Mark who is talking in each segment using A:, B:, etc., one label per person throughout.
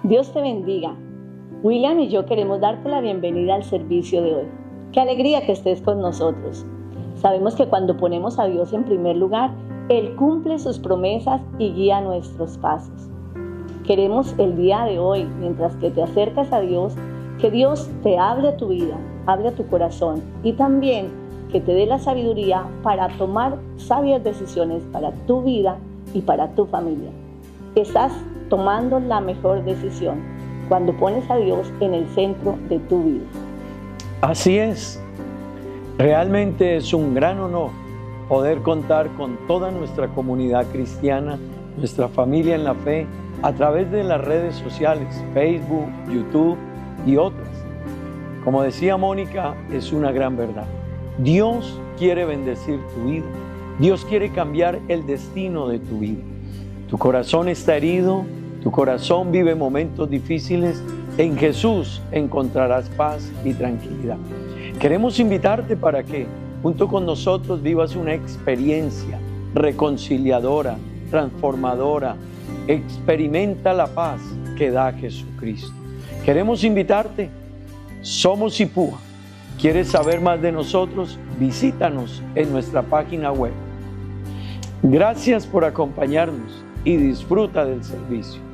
A: Dios te bendiga. William y yo queremos darte la bienvenida al servicio de hoy. Qué alegría que estés con nosotros. Sabemos que cuando ponemos a Dios en primer lugar, Él cumple sus promesas y guía nuestros pasos. Queremos el día de hoy, mientras que te acercas a Dios, que Dios te hable a tu vida, hable a tu corazón y también que te dé la sabiduría para tomar sabias decisiones para tu vida y para tu familia. Estás tomando la mejor decisión cuando pones a Dios en el centro de tu vida.
B: Así es. Realmente es un gran honor poder contar con toda nuestra comunidad cristiana, nuestra familia en la fe, a través de las redes sociales, Facebook, YouTube y otras. Como decía Mónica, es una gran verdad. Dios quiere bendecir tu vida. Dios quiere cambiar el destino de tu vida. Tu corazón está herido, tu corazón vive momentos difíciles. En Jesús encontrarás paz y tranquilidad. Queremos invitarte para que junto con nosotros vivas una experiencia reconciliadora, transformadora. Experimenta la paz que da Jesucristo. Queremos invitarte. Somos IPUA. ¿Quieres saber más de nosotros? Visítanos en nuestra página web. Gracias por acompañarnos y disfruta del servicio.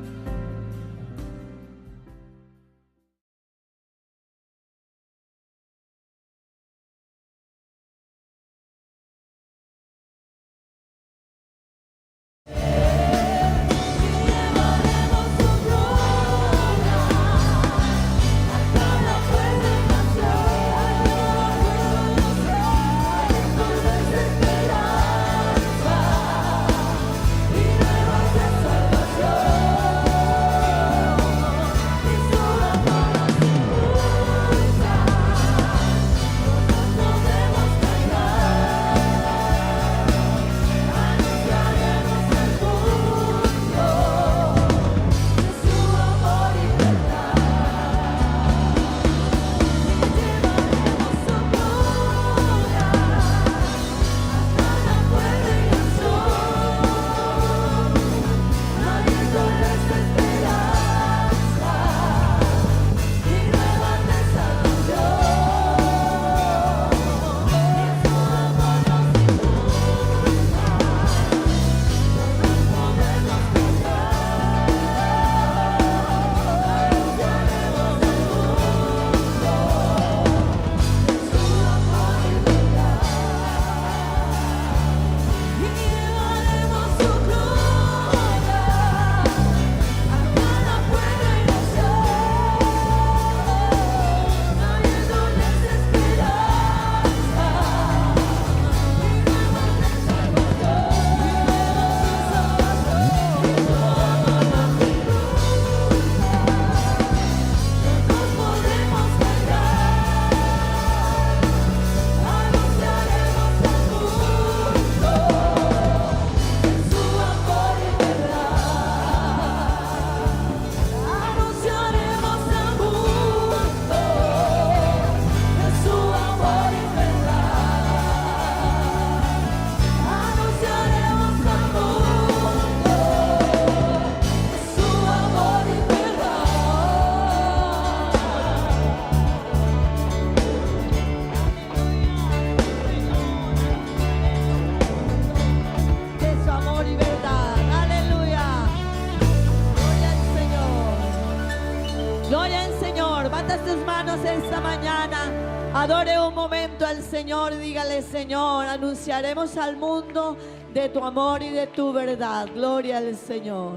C: Adore un momento al Señor, dígale: Señor, anunciaremos al mundo de tu amor y de tu verdad. Gloria al Señor.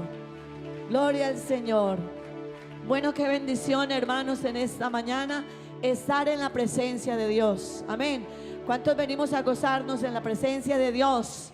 C: Gloria al Señor. Bueno, qué bendición, hermanos, en esta mañana estar en la presencia de Dios. Amén. ¿Cuántos venimos a gozarnos en la presencia de Dios?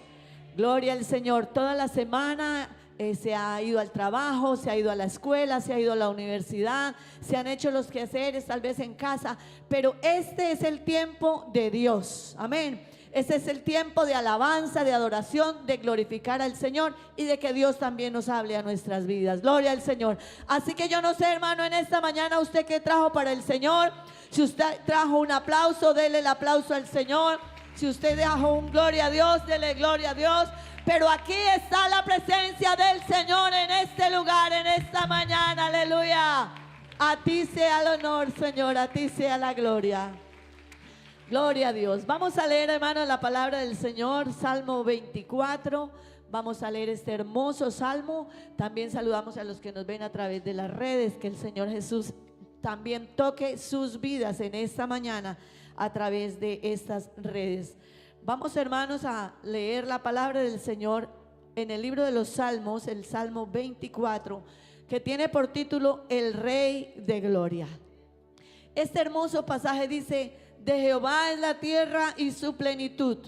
C: Gloria al Señor. Toda la semana se ha ido al trabajo, se ha ido a la escuela, se ha ido a la universidad, se han hecho los quehaceres tal vez en casa, pero este es el tiempo de Dios. Amén. Este es el tiempo de alabanza, de adoración, de glorificar al Señor y de que Dios también nos hable a nuestras vidas. Gloria al Señor. Así que yo no sé, hermano, en esta mañana usted qué trajo para el Señor. Si usted trajo un aplauso, dele el aplauso al Señor. Si usted trajo un gloria a Dios, dele gloria a Dios. Pero aquí está la presencia del Señor en este lugar, en esta mañana. Aleluya. A ti sea el honor, Señor. A ti sea la gloria. Gloria a Dios. Vamos a leer, hermano, la palabra del Señor, Salmo 24. Vamos a leer este hermoso salmo. También saludamos a los que nos ven a través de las redes. Que el Señor Jesús también toque sus vidas en esta mañana a través de estas redes. Vamos, hermanos, a leer la palabra del Señor en el libro de los Salmos, el Salmo 24, que tiene por título El Rey de Gloria. Este hermoso pasaje dice: de Jehová es la tierra y su plenitud,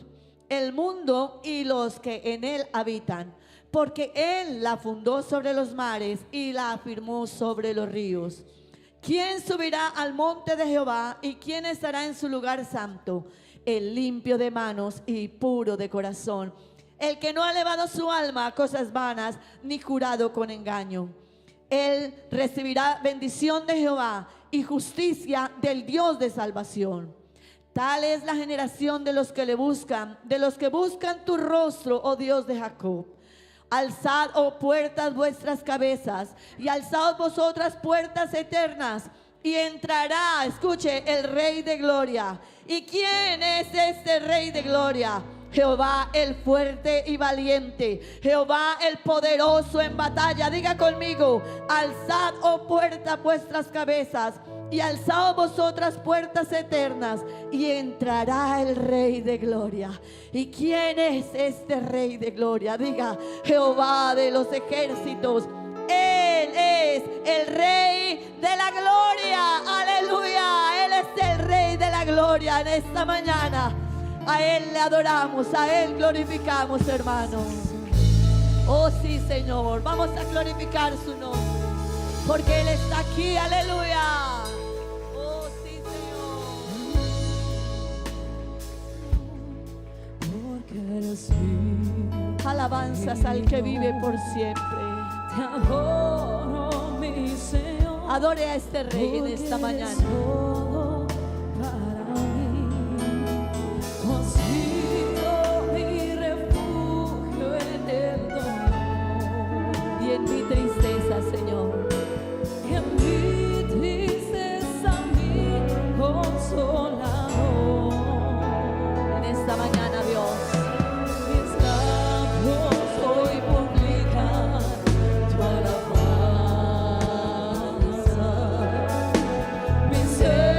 C: el mundo y los que en él habitan, porque él la fundó sobre los mares y la afirmó sobre los ríos. ¿Quién subirá al monte de Jehová y quién estará en su lugar santo? El limpio de manos y puro de corazón, el que no ha elevado su alma a cosas vanas ni jurado con engaño. Él recibirá bendición de Jehová y justicia del Dios de salvación. Tal es la generación de los que le buscan, de los que buscan tu rostro, oh Dios de Jacob. Alzad, oh puertas, vuestras cabezas, y alzaos vosotras puertas eternas, y entrará, escuche, el Rey de Gloria. ¿Y quién es este Rey de Gloria? Jehová el fuerte y valiente, Jehová el poderoso en batalla. Diga conmigo: alzad, oh puertas, vuestras cabezas, y alzaos vosotras puertas eternas, y entrará el Rey de Gloria. ¿Y quién es este Rey de Gloria? Diga: Jehová de los ejércitos. Él es el Rey de la Gloria. Aleluya. Él es el Rey de la Gloria en esta mañana. A Él le adoramos, a Él glorificamos, hermanos. Oh sí, Señor. Vamos a glorificar su nombre, porque Él está aquí. Aleluya. Oh sí, Señor. Porque eres mío. Alabanzas al que vive por siempre. Te adoro, mi Señor. Adore a este Rey en esta mañana. Todo para mí. Tú has sido mi refugio en el dolor y en mi tristeza, Señor. Y en mi tristeza, mi consolador. En esta mañana, Dios, mis labios hoy publican tu alabanza. Mi ser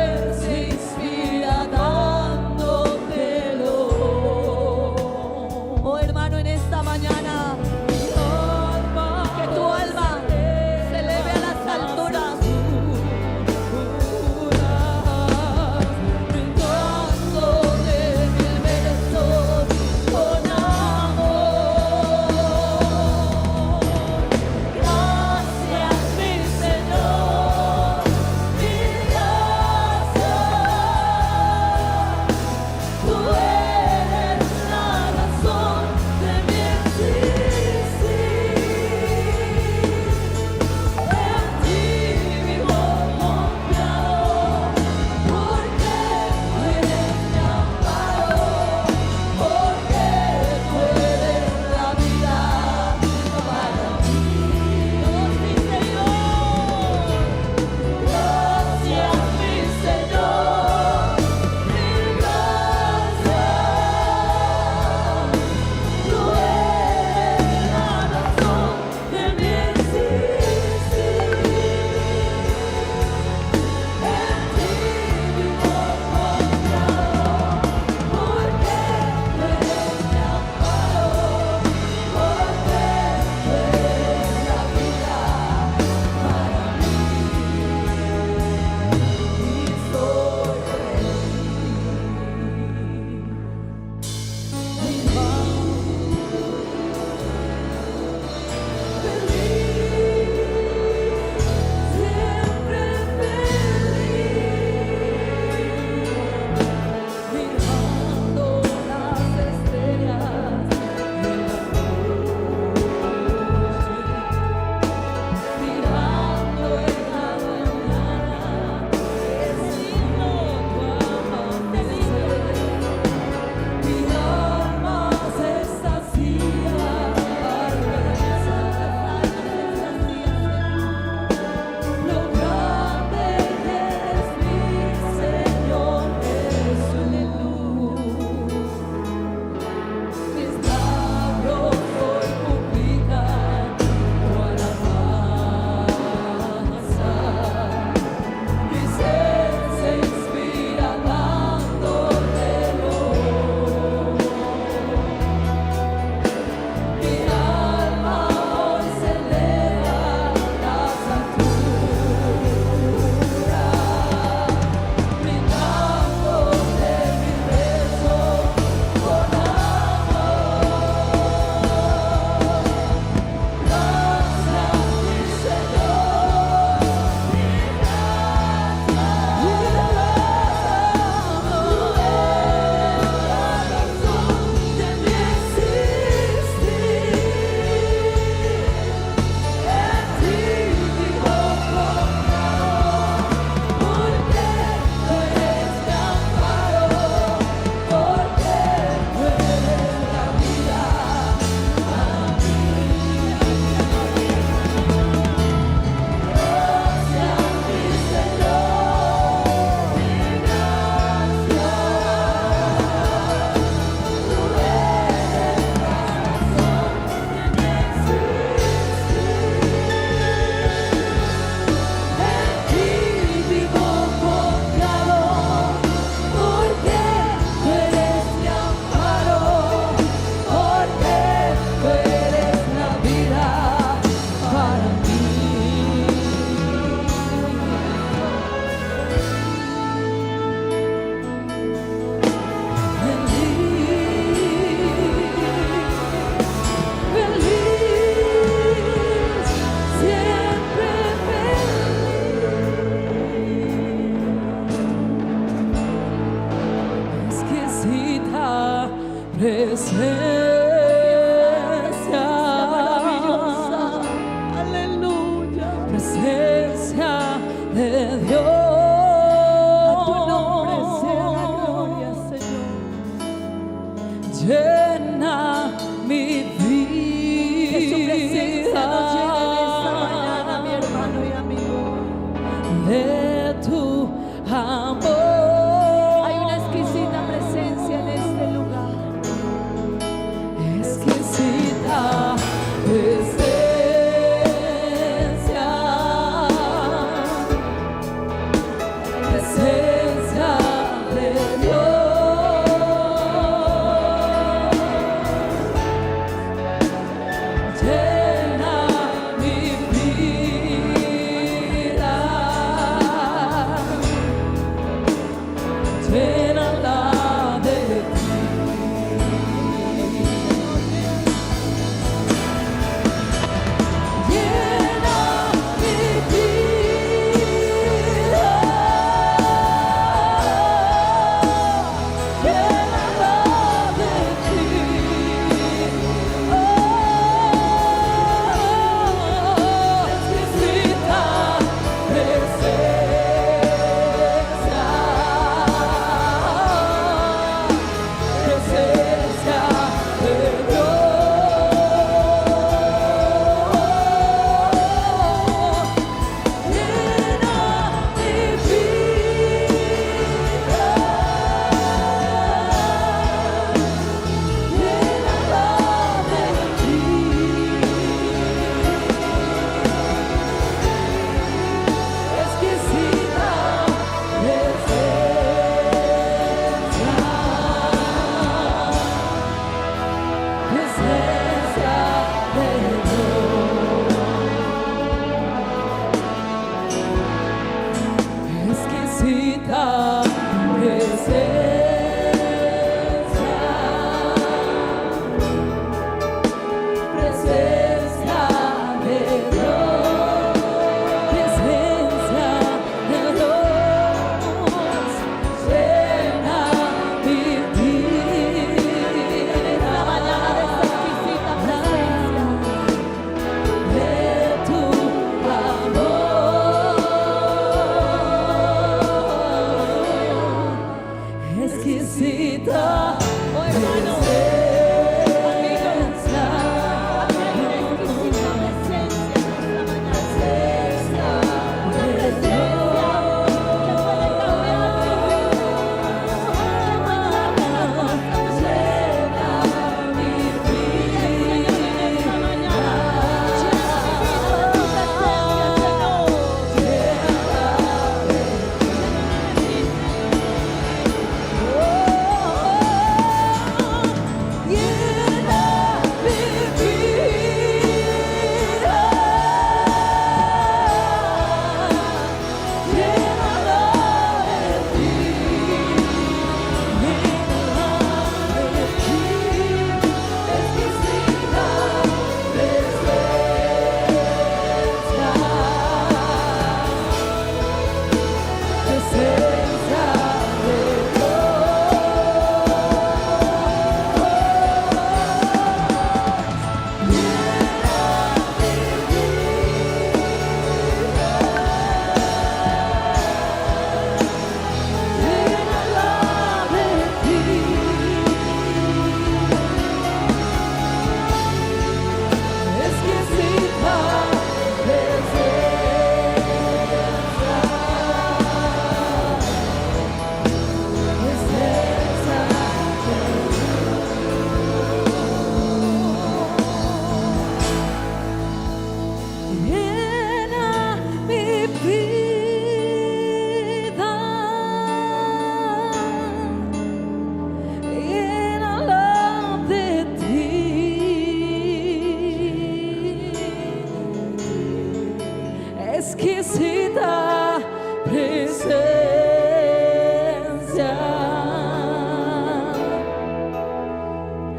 C: exquisita presencia,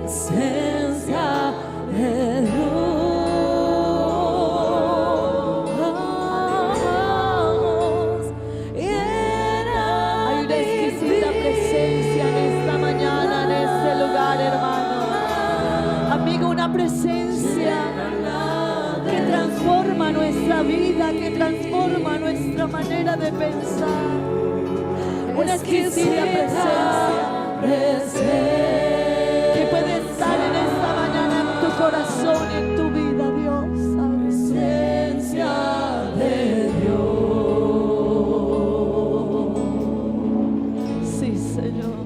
C: presencia de Dios. Hay una exquisita presencia en esta mañana, en este lugar, hermano. Amigo, una presencia que transforma nuestra vida, que transforma nuestra manera de pensar. Una exquisita presencia que puede estar en esta mañana en tu corazón y en tu vida, Dios. Presencia de Dios. Sí, Señor.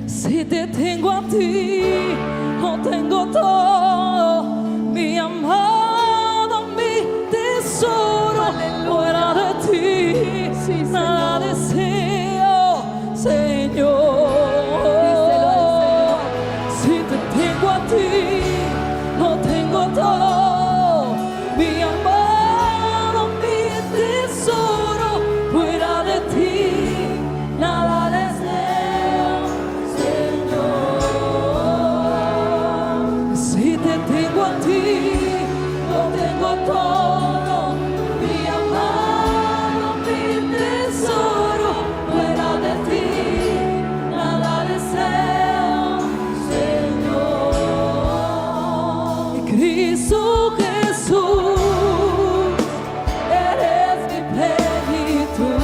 C: Si te tengo a ti, no tengo todo. Mi tengo a ti, lo tengo todo, mi amado, mi tesoro, fuera de ti nada deseo, Señor. Cristo Jesús, eres mi plenitud.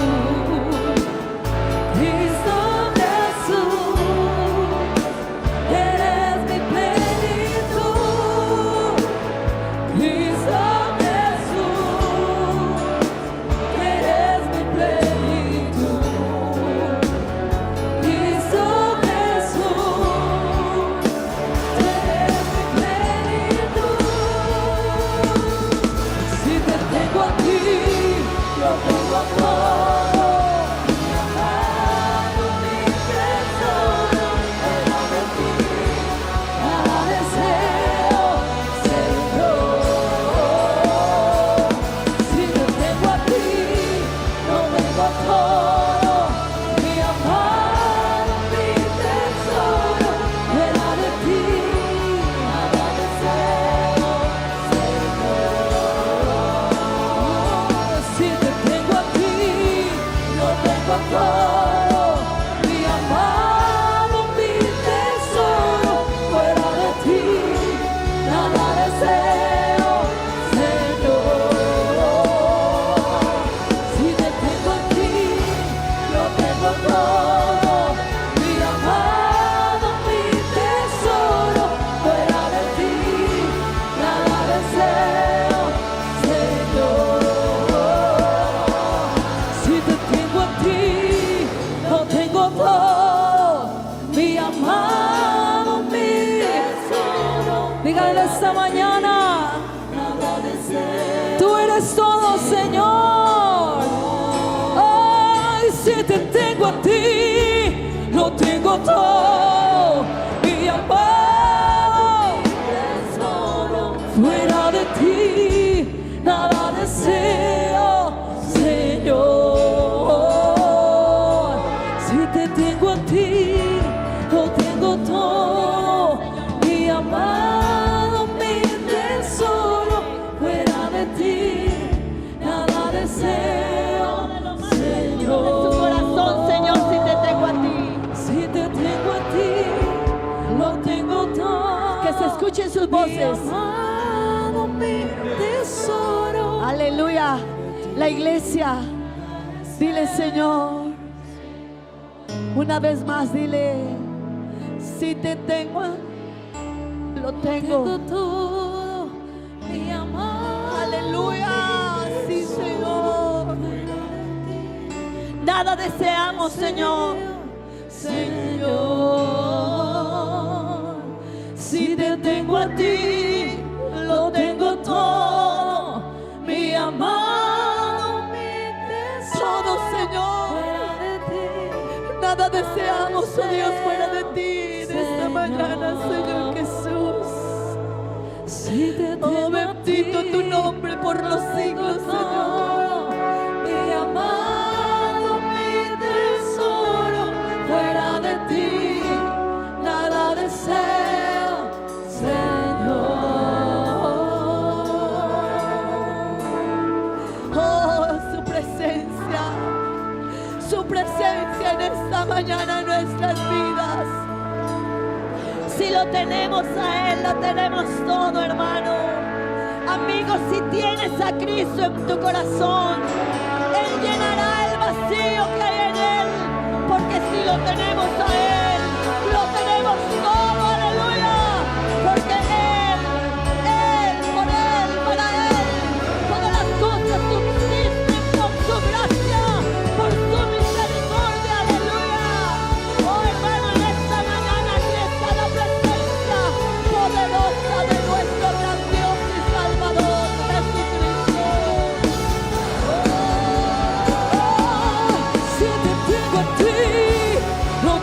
C: Cristo Jesús, eres mi plenitud. Cristo Jesús, eres mi plenitud. Cristo Jesús, eres mi plenitud. Si te tengo a ti, lo tengo todo. Mi amado, mi tesoro, fuera de ti nada deseo, Señor. Si te tengo a ti, lo tengo todo. Mi amado, mi tesoro, fuera de ti nada deseo, Señor. Si te tengo a ti, lo tengo todo. Mi amado, mi tesoro, fuera de ti nada deseo, Señor. Si te tengo a ti, lo tengo todo. Mi amado, mi tesoro, fuera de ti nada deseo, Señor. Si te tengo a ti, lo tengo todo. Mi amado, mi tesoro. Dígale esta mañana, nada deseo. Tú eres todo, Señor. Ay, si te tengo a ti, lo tengo todo. Mi amado, tesoro, fuera de ti nada deseo, Señor. Si te tengo a ti, lo tengo todo. Mi amado, mi tesoro, fuera de ti nada deseo, Señor.
A: En tu corazón, Señor, si te tengo a ti.
C: Si te tengo a ti, lo tengo todo.
A: Que se escuchen sus voces.
C: Mi amado, mi tesoro.
A: Aleluya.
C: La iglesia, dile, Señor, una vez más dile, si te tengo, lo tengo todo, mi amor. Aleluya, sí, Señor.
A: Nada deseamos, Señor.
C: Señor, si te tengo a ti, lo tengo todo, mi amado, mi tesoro, Señor. Nada deseamos, oh Dios, fuera de ti, de esta mañana, Señor Jesús. Si te tengo oh, bendito tu nombre por los siglos, Señor. Mi amado, mi tesoro, fuera de ti nada deseo, Señor. Oh, su presencia en esta mañana en nuestras vidas.
A: Si lo tenemos a Él, lo tenemos todo, hermano. Amigos, si tienes a Cristo en tu corazón, Él llenará el vacío que hay en Él. Porque si lo tenemos a Él, lo tenemos todo, aleluya. Porque Él, por Él, para Él, todas las cosas subsisten con su gracia, por su misericordia, aleluya. Oh, hermano, en esta mañana aquí está la presencia poderosa de nuestro gran Dios y Salvador Jesucristo.
C: Si te tengo a ti, lo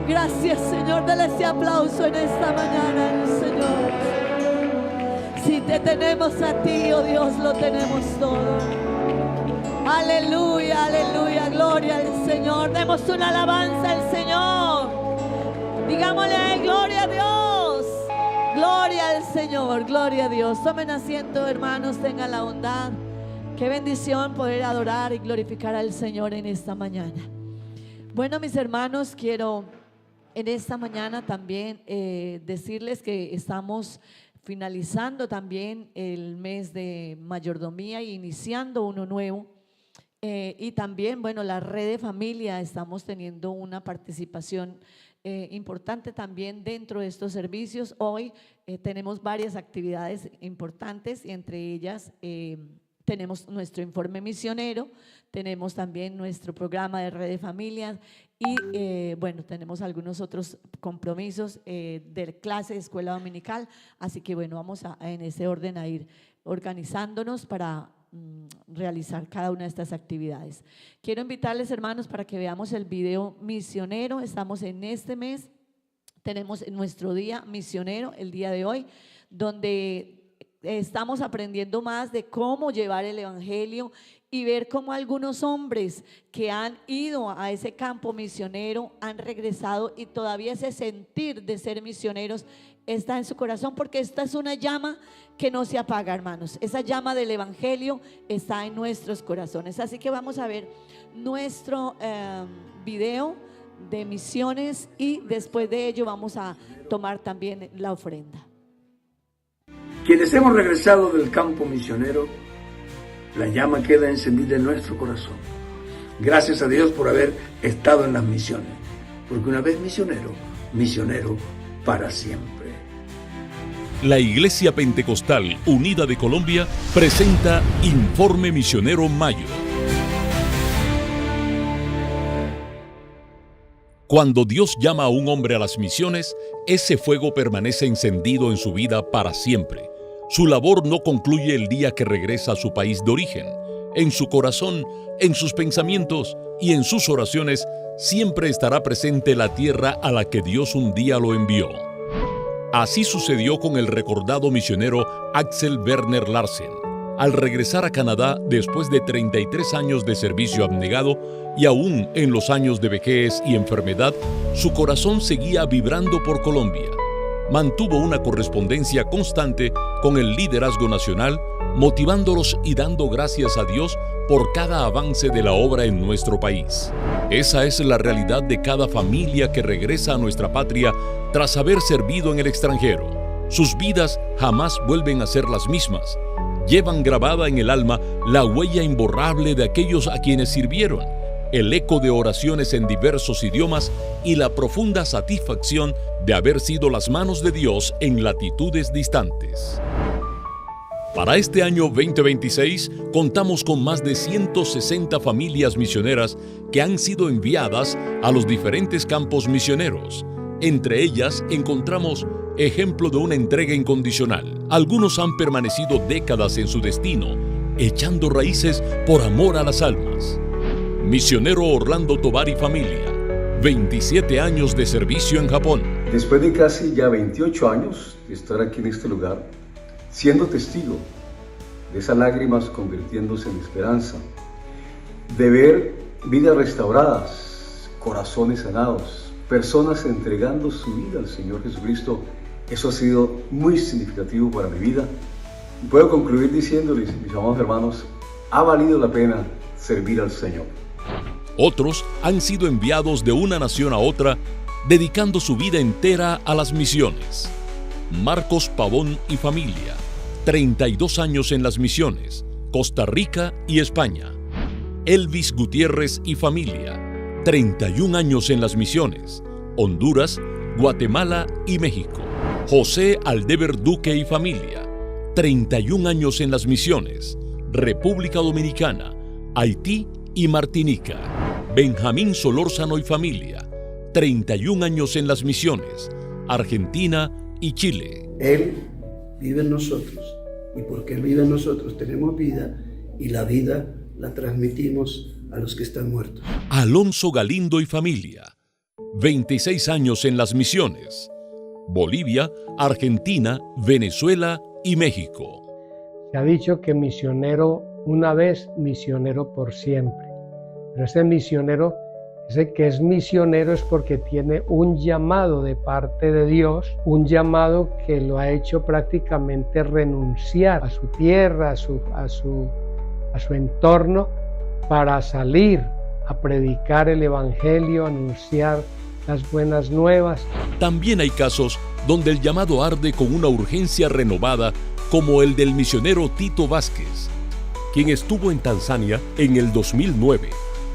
C: Gracias, Señor. Dale ese aplauso en esta mañana al Señor. Si te tenemos a ti, oh Dios, lo tenemos todo. Aleluya, aleluya, gloria al Señor. Demos una alabanza al Señor. Digámosle a Él, gloria a Dios. Gloria al Señor, gloria a Dios. Tomen asiento, hermanos, tengan la bondad. Qué bendición poder adorar y glorificar al Señor en esta mañana. Bueno, mis hermanos, quiero en esta mañana también decirles que estamos finalizando también el mes de mayordomía e iniciando uno nuevo. Y también, bueno, la red de familia, estamos teniendo una participación importante también dentro de estos servicios. Hoy tenemos varias actividades importantes y entre ellas tenemos nuestro informe misionero, tenemos también nuestro programa de red de familias y bueno, tenemos algunos otros compromisos de clase de escuela dominical. Así que bueno, vamos en ese orden a ir organizándonos para realizar cada una de estas actividades. Quiero invitarles, hermanos, para que veamos el video misionero. Estamos en este mes, tenemos nuestro día misionero el día de hoy, donde estamos aprendiendo más de cómo llevar el evangelio y ver cómo algunos hombres que han ido a ese campo misionero han regresado y todavía ese sentir de ser misioneros está en su corazón, porque esta es una llama que no se apaga, hermanos. Esa llama del evangelio está en nuestros corazones. Así que vamos a ver nuestro video de misiones y después de ello vamos a tomar también la ofrenda.
D: Quienes hemos regresado del campo misionero, la llama queda encendida en nuestro corazón. Gracias a Dios por haber estado en las misiones, porque una vez misionero, misionero para siempre.
E: La Iglesia Pentecostal Unida de Colombia presenta Informe Misionero Mayo. Cuando Dios llama a un hombre a las misiones, ese fuego permanece encendido en su vida para siempre. Su labor no concluye el día que regresa a su país de origen. En su corazón, en sus pensamientos y en sus oraciones siempre estará presente la tierra a la que Dios un día lo envió. Así sucedió con el recordado misionero Axel Werner Larsen. Al regresar a Canadá después de 33 años de servicio abnegado y aún en los años de vejez y enfermedad, su corazón seguía vibrando por Colombia. Mantuvo una correspondencia constante con el liderazgo nacional, motivándolos y dando gracias a Dios por cada avance de la obra en nuestro país. Esa es la realidad de cada familia que regresa a nuestra patria tras haber servido en el extranjero. Sus vidas jamás vuelven a ser las mismas. Llevan grabada en el alma la huella imborrable de aquellos a quienes sirvieron, el eco de oraciones en diversos idiomas y la profunda satisfacción de haber sido las manos de Dios en latitudes distantes. Para este año 2026 contamos con más de 160 familias misioneras que han sido enviadas a los diferentes campos misioneros. Entre ellas encontramos ejemplo de una entrega incondicional. Algunos han permanecido décadas en su destino, echando raíces por amor a las almas. Misionero Orlando Tovar y familia, 27 años de servicio en Japón.
F: Después de casi ya 28 años de estar aquí en este lugar, siendo testigo de esas lágrimas convirtiéndose en esperanza, de ver vidas restauradas, corazones sanados, personas entregando su vida al Señor Jesucristo, eso ha sido muy significativo para mi vida. Y puedo concluir diciéndoles, mis amados hermanos, ha valido la pena servir al Señor.
E: Otros han sido enviados de una nación a otra, dedicando su vida entera a las misiones. Marcos Pavón y familia, 32 años en las misiones, Costa Rica y España. Elvis Gutiérrez y familia, 31 años en las misiones, Honduras, Guatemala y México. José Aldever Duque y familia, 31 años en las misiones, República Dominicana, Haití y Martinica. Benjamín Solórzano y familia, 31 años en las misiones, Argentina y Chile.
G: Él vive en nosotros y porque Él vive en nosotros tenemos vida y la vida la transmitimos a los que están muertos.
E: Alonso Galindo y familia, 26 años en las misiones: Bolivia, Argentina, Venezuela y México.
H: Se ha dicho que misionero una vez, misionero por siempre. Pero ese misionero, ese que es misionero es porque tiene un llamado de parte de Dios, un llamado que lo ha hecho prácticamente renunciar a su tierra, a su entorno, para salir a predicar el evangelio, anunciar las buenas nuevas.
E: También hay casos donde el llamado arde con una urgencia renovada, como el del misionero Tito Vázquez, quien estuvo en Tanzania en el 2009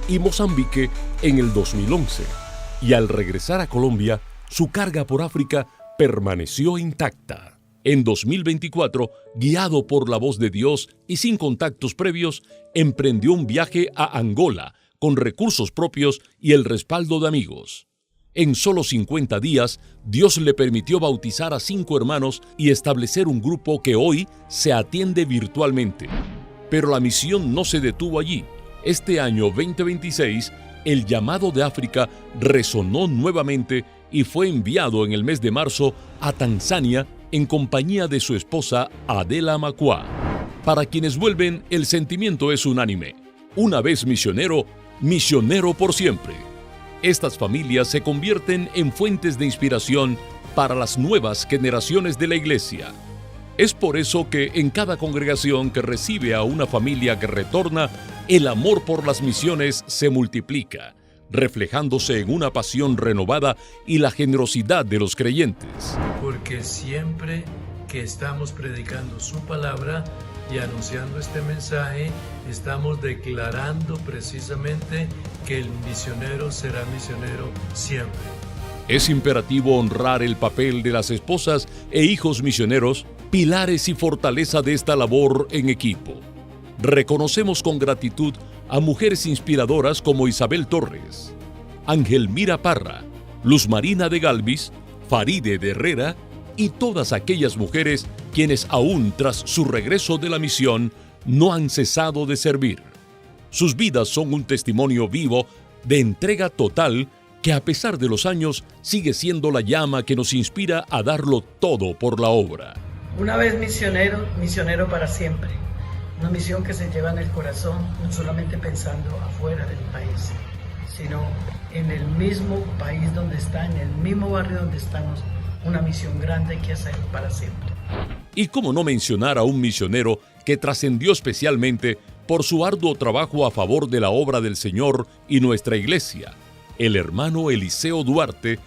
E: y Mozambique en el 2011, y al regresar a Colombia, su carga por África permaneció intacta. En 2024, guiado por la voz de Dios y sin contactos previos, emprendió un viaje a Angola con recursos propios y el respaldo de amigos. En solo 50 días, Dios le permitió bautizar a 5 hermanos y establecer un grupo que hoy se atiende virtualmente. Pero la misión no se detuvo allí. Este año 2026, el llamado de África resonó nuevamente y fue enviado en el mes de marzo a Tanzania en compañía de su esposa Adela Macua. Para quienes vuelven, el sentimiento es unánime: una vez misionero, misionero por siempre. Estas familias se convierten en fuentes de inspiración para las nuevas generaciones de la Iglesia. Es por eso que en cada congregación que recibe a una familia que retorna, el amor por las misiones se multiplica, reflejándose en una pasión renovada y la generosidad de los creyentes.
I: Porque siempre que estamos predicando su palabra y anunciando este mensaje, estamos declarando precisamente que el misionero será misionero siempre.
E: Es imperativo honrar el papel de las esposas e hijos misioneros, pilares y fortaleza de esta labor en equipo. Reconocemos con gratitud a mujeres inspiradoras como Isabel Torres, Ángel Mira Parra, Luz Marina de Galvis, Faride de Herrera y todas aquellas mujeres quienes aún tras su regreso de la misión no han cesado de servir. Sus vidas son un testimonio vivo de entrega total que a pesar de los años sigue siendo la llama que nos inspira a darlo todo por la obra.
J: Una vez misionero, misionero para siempre. Una misión que se lleva en el corazón, no solamente pensando afuera del país, sino en el mismo país donde está, en el mismo barrio donde estamos. Una misión grande que hacer para siempre.
E: Y cómo no mencionar a un misionero que trascendió especialmente por su arduo trabajo a favor de la obra del Señor y nuestra iglesia, el hermano Eliseo Duarte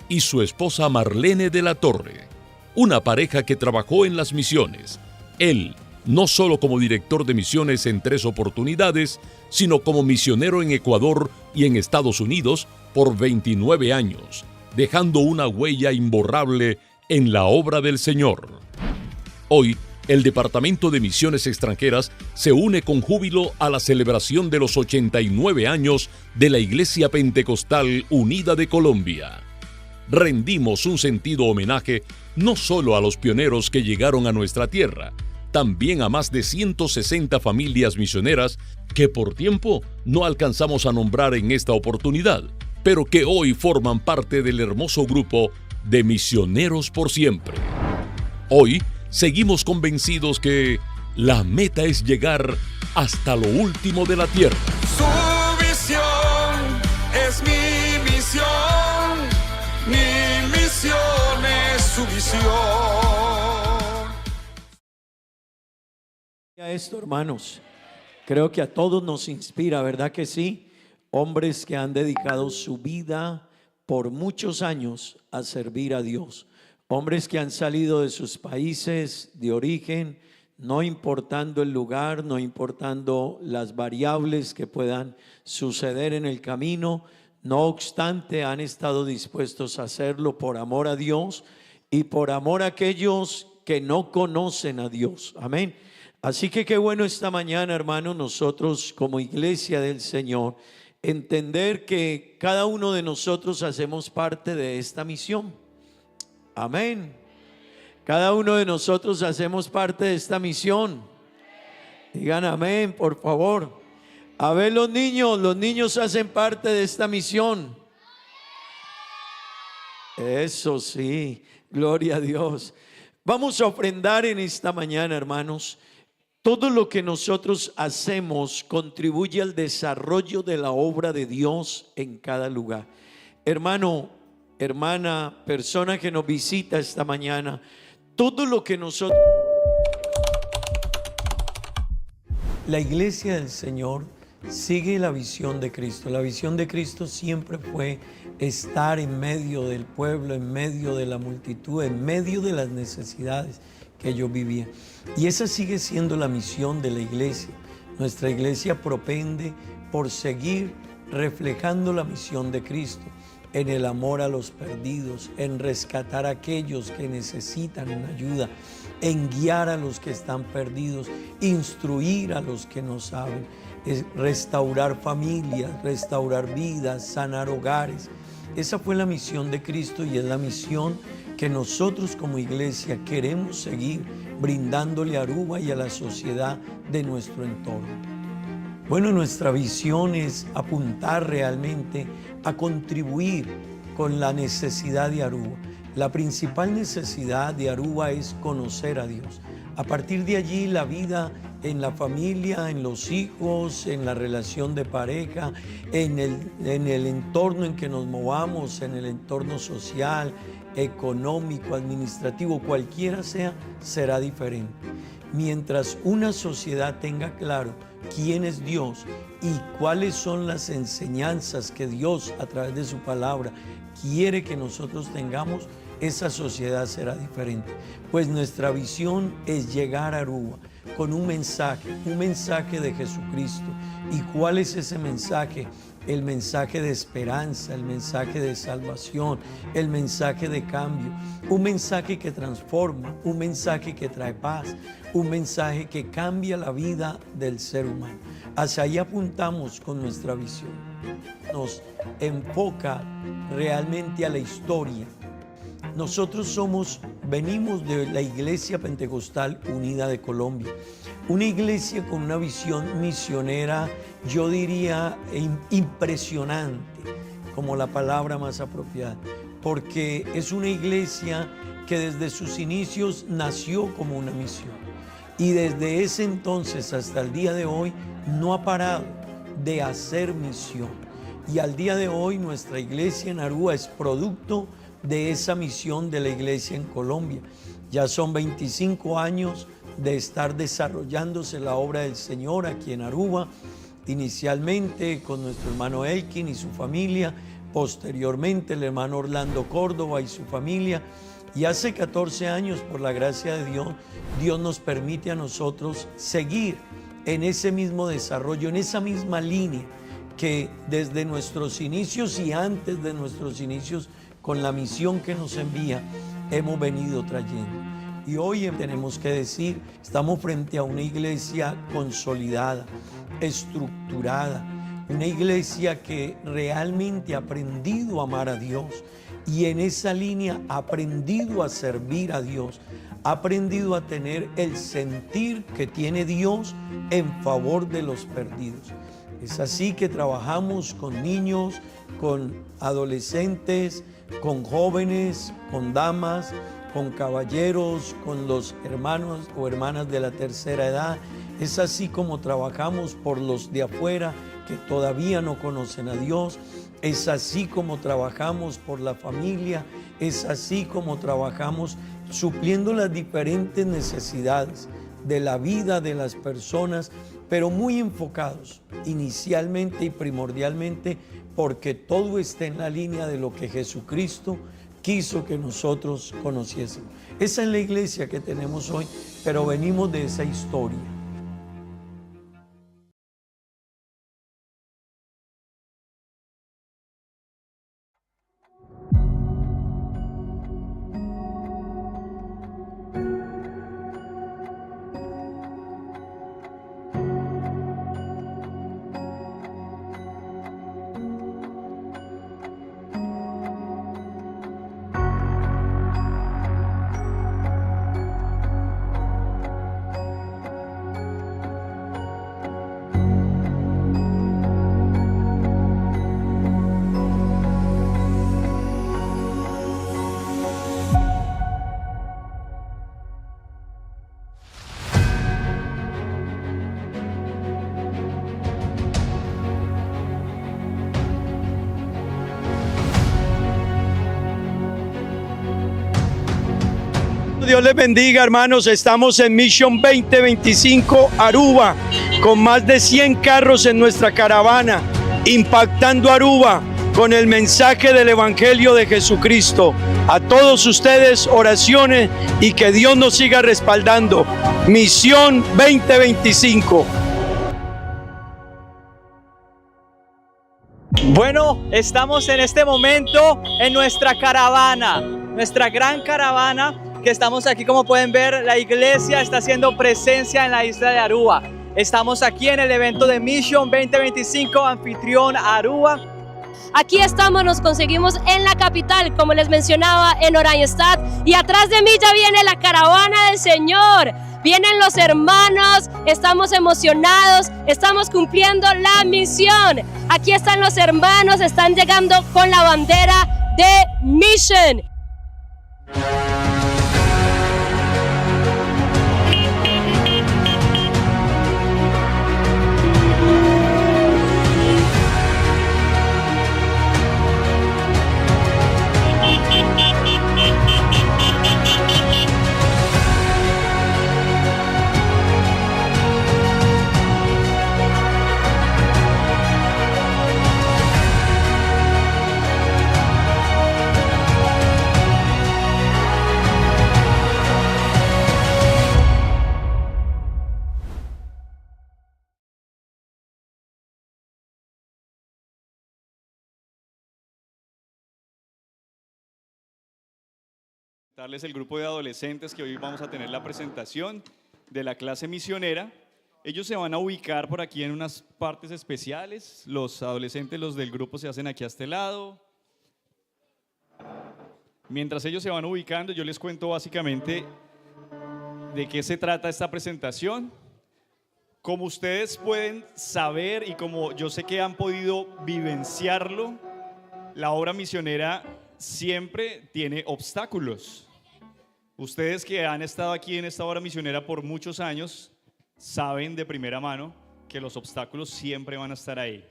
E: y su esposa Marlene de la Torre, una pareja que trabajó en las misiones. Él, no solo como director de misiones en 3 oportunidades, sino como misionero en Ecuador y en Estados Unidos por 29 años, dejando una huella imborrable en la obra del Señor. Hoy, el Departamento de Misiones Extranjeras se une con júbilo a la celebración de los 89 años de la Iglesia Pentecostal Unida de Colombia. Rendimos un sentido homenaje no solo a los pioneros que llegaron a nuestra tierra, también a más de 160 familias misioneras que por tiempo no alcanzamos a nombrar en esta oportunidad, pero que hoy forman parte del hermoso grupo de Misioneros por Siempre. Hoy seguimos convencidos que la meta es llegar hasta lo último de la tierra.
K: Su visión es mi misión, mi misión es su visión.
B: Esto, hermanos, creo que a todos nos inspira, ¿verdad que sí? Hombres que han dedicado su vida por muchos años a servir a Dios. Hombres que han salido de sus países de origen, no importando el lugar, no importando las variables que puedan suceder en el camino. No obstante, han estado dispuestos a hacerlo por amor a Dios y por amor a aquellos que no conocen a Dios. Amén. Así que qué bueno esta mañana, hermano, nosotros como iglesia del Señor, entender que cada uno de nosotros hacemos parte de esta misión. Amén. Cada uno de nosotros hacemos parte de esta misión. Digan amén, por favor. A ver, los niños hacen parte de esta misión. Eso sí, gloria a Dios. Vamos a ofrendar en esta mañana, hermanos. Todo lo que nosotros hacemos contribuye al desarrollo de la obra de Dios en cada lugar. Hermano, hermana, persona que nos visita esta mañana, todo lo que nosotros... La iglesia del Señor sigue la visión de Cristo. La visión de Cristo siempre fue estar en medio del pueblo, en medio de la multitud, en medio de las necesidades que ellos vivían. Y esa sigue siendo la misión de la iglesia. Nuestra iglesia propende por seguir reflejando la misión de Cristo en el amor a los perdidos, en rescatar a aquellos que necesitan una ayuda, en guiar a los que están perdidos, instruir a los que no saben, restaurar familias, restaurar vidas, sanar hogares. Esa fue la misión de Cristo y es la misión que nosotros como iglesia queremos seguir brindándole a Aruba y a la sociedad de nuestro entorno. Bueno, nuestra visión es apuntar realmente a contribuir con la necesidad de Aruba. La principal necesidad de Aruba es conocer a Dios. A partir de allí, la vida en la familia, en los hijos, en la relación de pareja, en el entorno en que nos movamos, en el entorno social, económico, administrativo, cualquiera sea, será diferente. Mientras una sociedad tenga claro quién es Dios y cuáles son las enseñanzas que Dios a través de su palabra quiere que nosotros tengamos, esa sociedad será diferente. Pues nuestra visión es llegar a Aruba con un mensaje de Jesucristo. ¿Y cuál es ese mensaje? El mensaje de esperanza, el mensaje de salvación, el mensaje de cambio, un mensaje que transforma, un mensaje que trae paz, un mensaje que cambia la vida del ser humano. Hacia ahí apuntamos con nuestra visión. Nos enfoca realmente a la historia. Nosotros venimos de la Iglesia Pentecostal Unida de Colombia, una iglesia con una visión misionera, yo diría impresionante, como la palabra más apropiada, porque es una iglesia que desde sus inicios nació como una misión y desde ese entonces hasta el día de hoy no ha parado de hacer misión. Y al día de hoy nuestra iglesia en Aruba es producto de esa misión de la iglesia en Colombia. Ya son 25 años de estar desarrollándose la obra del Señor aquí en Aruba, inicialmente con nuestro hermano Elkin y su familia, posteriormente el hermano Orlando Córdoba y su familia, y hace 14 años, por la gracia de Dios, Dios nos permite a nosotros seguir en ese mismo desarrollo, en esa misma línea que desde nuestros inicios y antes de nuestros inicios, con la misión que nos envía, hemos venido trayendo. Y hoy tenemos que decir, estamos frente a una iglesia consolidada, estructurada, una iglesia que realmente ha aprendido a amar a Dios y en esa línea ha aprendido a servir a Dios, ha aprendido a tener el sentir que tiene Dios en favor de los perdidos. Es así que trabajamos con niños, con adolescentes, con jóvenes, con damas, con caballeros, con los hermanos o hermanas de la tercera edad. Es así como trabajamos por los de afuera que todavía no conocen a Dios. Es así como trabajamos por la familia. Es así como trabajamos supliendo las diferentes necesidades de la vida de las personas, pero muy enfocados inicialmente y primordialmente porque todo está en la línea de lo que Jesucristo quiso que nosotros conociésemos. Esa es la iglesia que tenemos hoy, pero venimos de esa historia. Dios les bendiga, hermanos. Estamos en Mission 2025 Aruba, con más de 100 carros en nuestra caravana, impactando Aruba con el mensaje del Evangelio de Jesucristo. A todos ustedes, oraciones y que Dios nos siga respaldando. Misión 2025.
L: Bueno, estamos en este momento en nuestra caravana, nuestra gran caravana, que estamos aquí. Como pueden ver, la iglesia está haciendo presencia en la isla de Aruba. Estamos aquí en el evento de Mission 2025, anfitrión Aruba.
M: Aquí estamos, nos conseguimos en la capital, como les mencionaba, en Oranjestad, y atrás de mí ya viene la caravana del Señor. Vienen los hermanos, estamos emocionados, estamos cumpliendo la misión. Aquí están los hermanos, están llegando con la bandera de Mission.
N: Darles el grupo de adolescentes que hoy vamos a tener la presentación de la clase misionera. Ellos se van a ubicar por aquí en unas partes especiales. Los adolescentes, los del grupo, se hacen aquí a este lado. Mientras ellos se van ubicando, yo les cuento básicamente de qué se trata esta presentación. Como ustedes pueden saber y como yo sé que han podido vivenciarlo, la obra misionera siempre tiene obstáculos. Ustedes que han estado aquí en esta obra misionera por muchos años saben de primera mano que los obstáculos siempre van a estar ahí.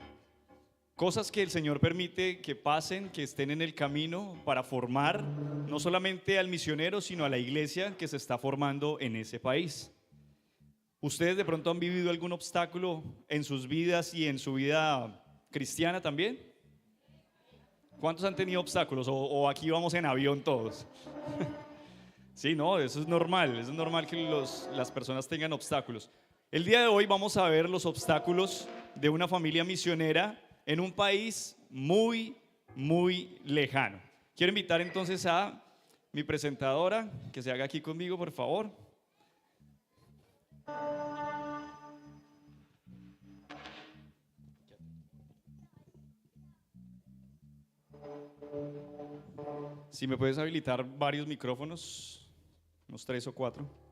N: Cosas que el Señor permite que pasen, que estén en el camino para formar no solamente al misionero, sino a la iglesia que se está formando en ese país. ¿Ustedes de pronto han vivido algún obstáculo en sus vidas y en su vida cristiana también? ¿Cuántos han tenido obstáculos? ¿O aquí vamos en avión todos? Sí, no, eso es normal que las personas tengan obstáculos. El día de hoy vamos a ver los obstáculos de una familia misionera en un país muy, muy lejano. Quiero invitar entonces a mi presentadora, que se haga aquí conmigo, por favor. Si me puedes habilitar varios micrófonos, unos 3 o 4.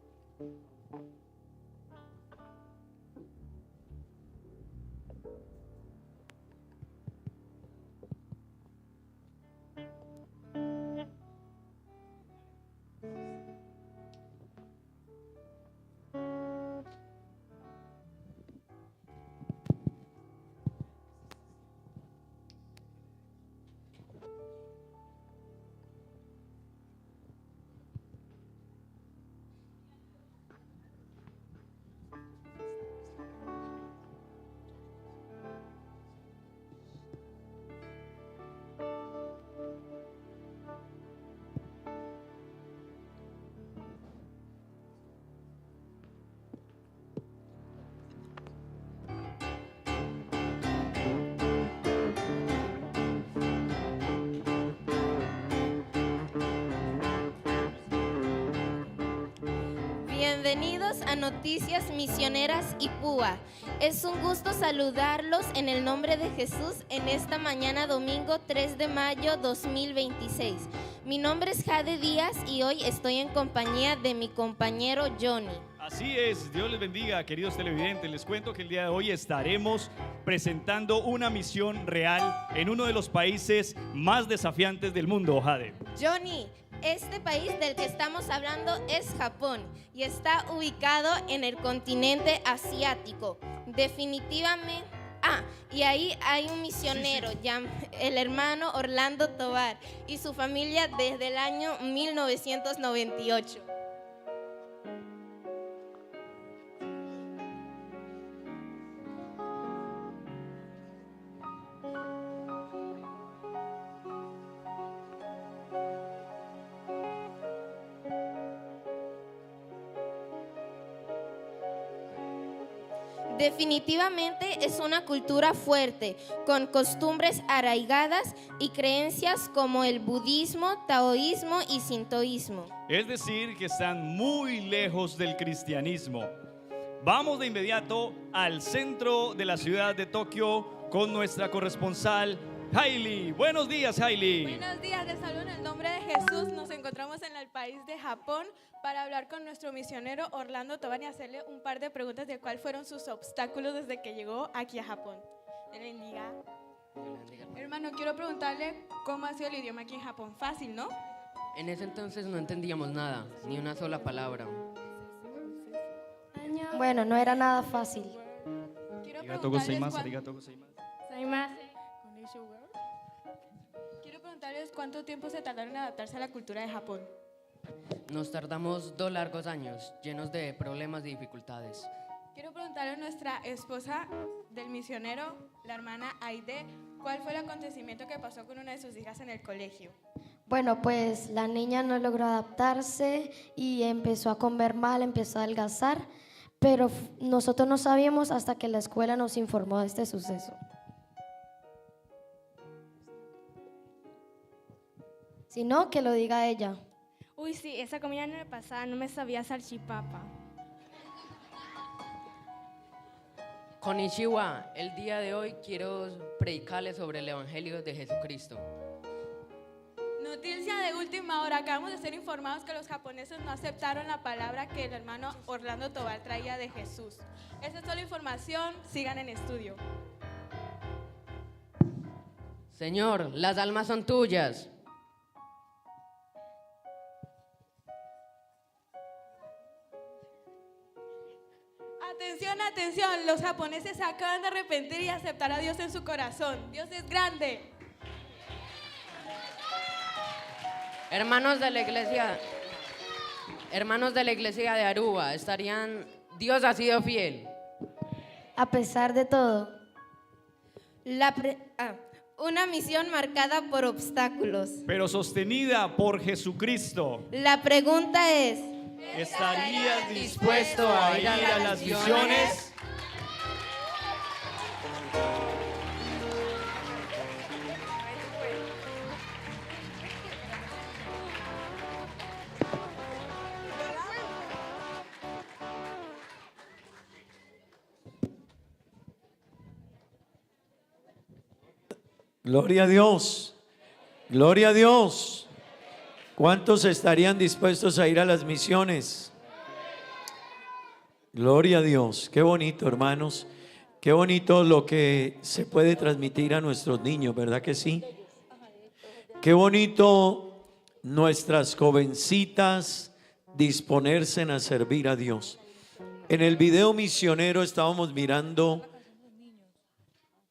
O: Bienvenidos a Noticias Misioneras IPUA. Es un gusto saludarlos en el nombre de Jesús en esta mañana domingo 3 de mayo 2026. Mi nombre es Jade Díaz y hoy estoy en compañía de mi compañero Johnny.
N: Así es, Dios les bendiga, queridos televidentes. Les cuento que el día de hoy estaremos presentando una misión real en uno de los países más desafiantes del mundo, Jade.
O: Johnny, este país del que estamos hablando es Japón y está ubicado en el continente asiático. Definitivamente. Y ahí hay un misionero, el hermano Orlando Tobar y su familia desde el año 1998. Definitivamente es una cultura fuerte, con costumbres arraigadas y creencias como el budismo, taoísmo y sintoísmo.
N: Es decir, que están muy lejos del cristianismo. Vamos de inmediato al centro de la ciudad de Tokio con nuestra corresponsal Hailey. Buenos días, Hailey.
P: Buenos días, les saludo en el nombre de Jesús. Nos encontramos en el país de Japón para hablar con nuestro misionero Orlando Tobar y hacerle un par de preguntas de cuáles fueron sus obstáculos desde que llegó aquí a Japón. Dios le bendiga. Hermano, quiero preguntarle cómo ha sido el idioma aquí en Japón. Fácil, ¿no?
Q: En ese entonces no entendíamos nada, ni una sola palabra.
R: Bueno, no era nada fácil.
P: Quiero preguntarles cuánto tiempo se tardaron en adaptarse a la cultura de Japón.
Q: Nos tardamos 2 largos años, llenos de problemas y dificultades.
P: Quiero preguntarle a nuestra esposa del misionero, la hermana Aide, ¿cuál fue el acontecimiento que pasó con una de sus hijas en el colegio?
R: Bueno, pues la niña no logró adaptarse y empezó a comer mal, empezó a adelgazar, pero nosotros no sabíamos hasta que la escuela nos informó de este suceso. Si no, que lo diga ella.
P: Uy, sí, esa comida no me pasaba, no me sabía salchipapa.
Q: Konnichiwa, el día de hoy quiero predicarles sobre el Evangelio de Jesucristo.
P: Noticia de última hora, acabamos de ser informados que los japoneses no aceptaron la palabra que el hermano Orlando Tobar traía de Jesús. Esa es toda la información, sigan en estudio.
Q: Señor, las almas son tuyas.
P: Atención, atención, los japoneses se acaban de arrepentir y aceptar a Dios en su corazón. Dios es grande.
Q: Hermanos de la iglesia de Aruba, Dios ha sido fiel.
R: A pesar de todo.
O: Una misión marcada por obstáculos,
N: pero sostenida por Jesucristo.
O: La pregunta es:
N: ¿estarías dispuesto a ir a las misiones?
B: Gloria a Dios, gloria a Dios. ¿Cuántos estarían dispuestos a ir a las misiones? Gloria a Dios. Qué bonito, hermanos. Qué bonito lo que se puede transmitir a nuestros niños, ¿verdad que sí? Qué bonito nuestras jovencitas disponerse a servir a Dios. En el video misionero estábamos mirando,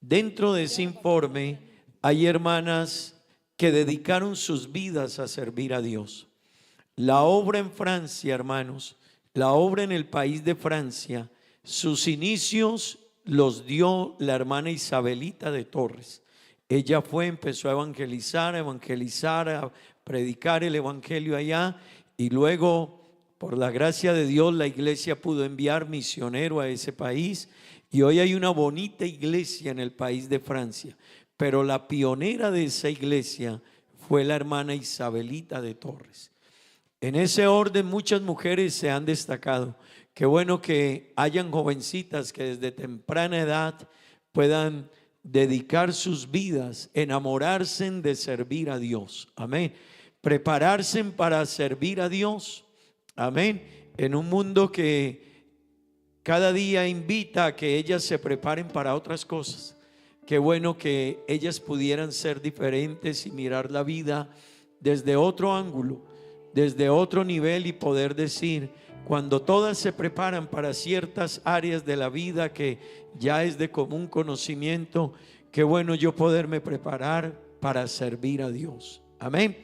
B: dentro de ese informe hay hermanas que dedicaron sus vidas a servir a Dios. La obra en Francia, hermanos, la obra en el país de Francia, sus inicios los dio la hermana Isabelita de Torres. Ella empezó a evangelizar, a predicar el evangelio allá, y luego, por la gracia de Dios, la iglesia pudo enviar misionero a ese país, y hoy hay una bonita iglesia en el país de Francia. Pero la pionera de esa iglesia fue la hermana Isabelita de Torres. En ese orden muchas mujeres se han destacado. Qué bueno que hayan jovencitas que desde temprana edad puedan dedicar sus vidas, enamorarse de servir a Dios. Amén. Prepararse para servir a Dios. Amén. En un mundo que cada día invita a que ellas se preparen para otras cosas. Qué bueno que ellas pudieran ser diferentes y mirar la vida desde otro ángulo, desde otro nivel, y poder decir, cuando todas se preparan para ciertas áreas de la vida que ya es de común conocimiento, qué bueno yo poderme preparar para servir a Dios. Amén.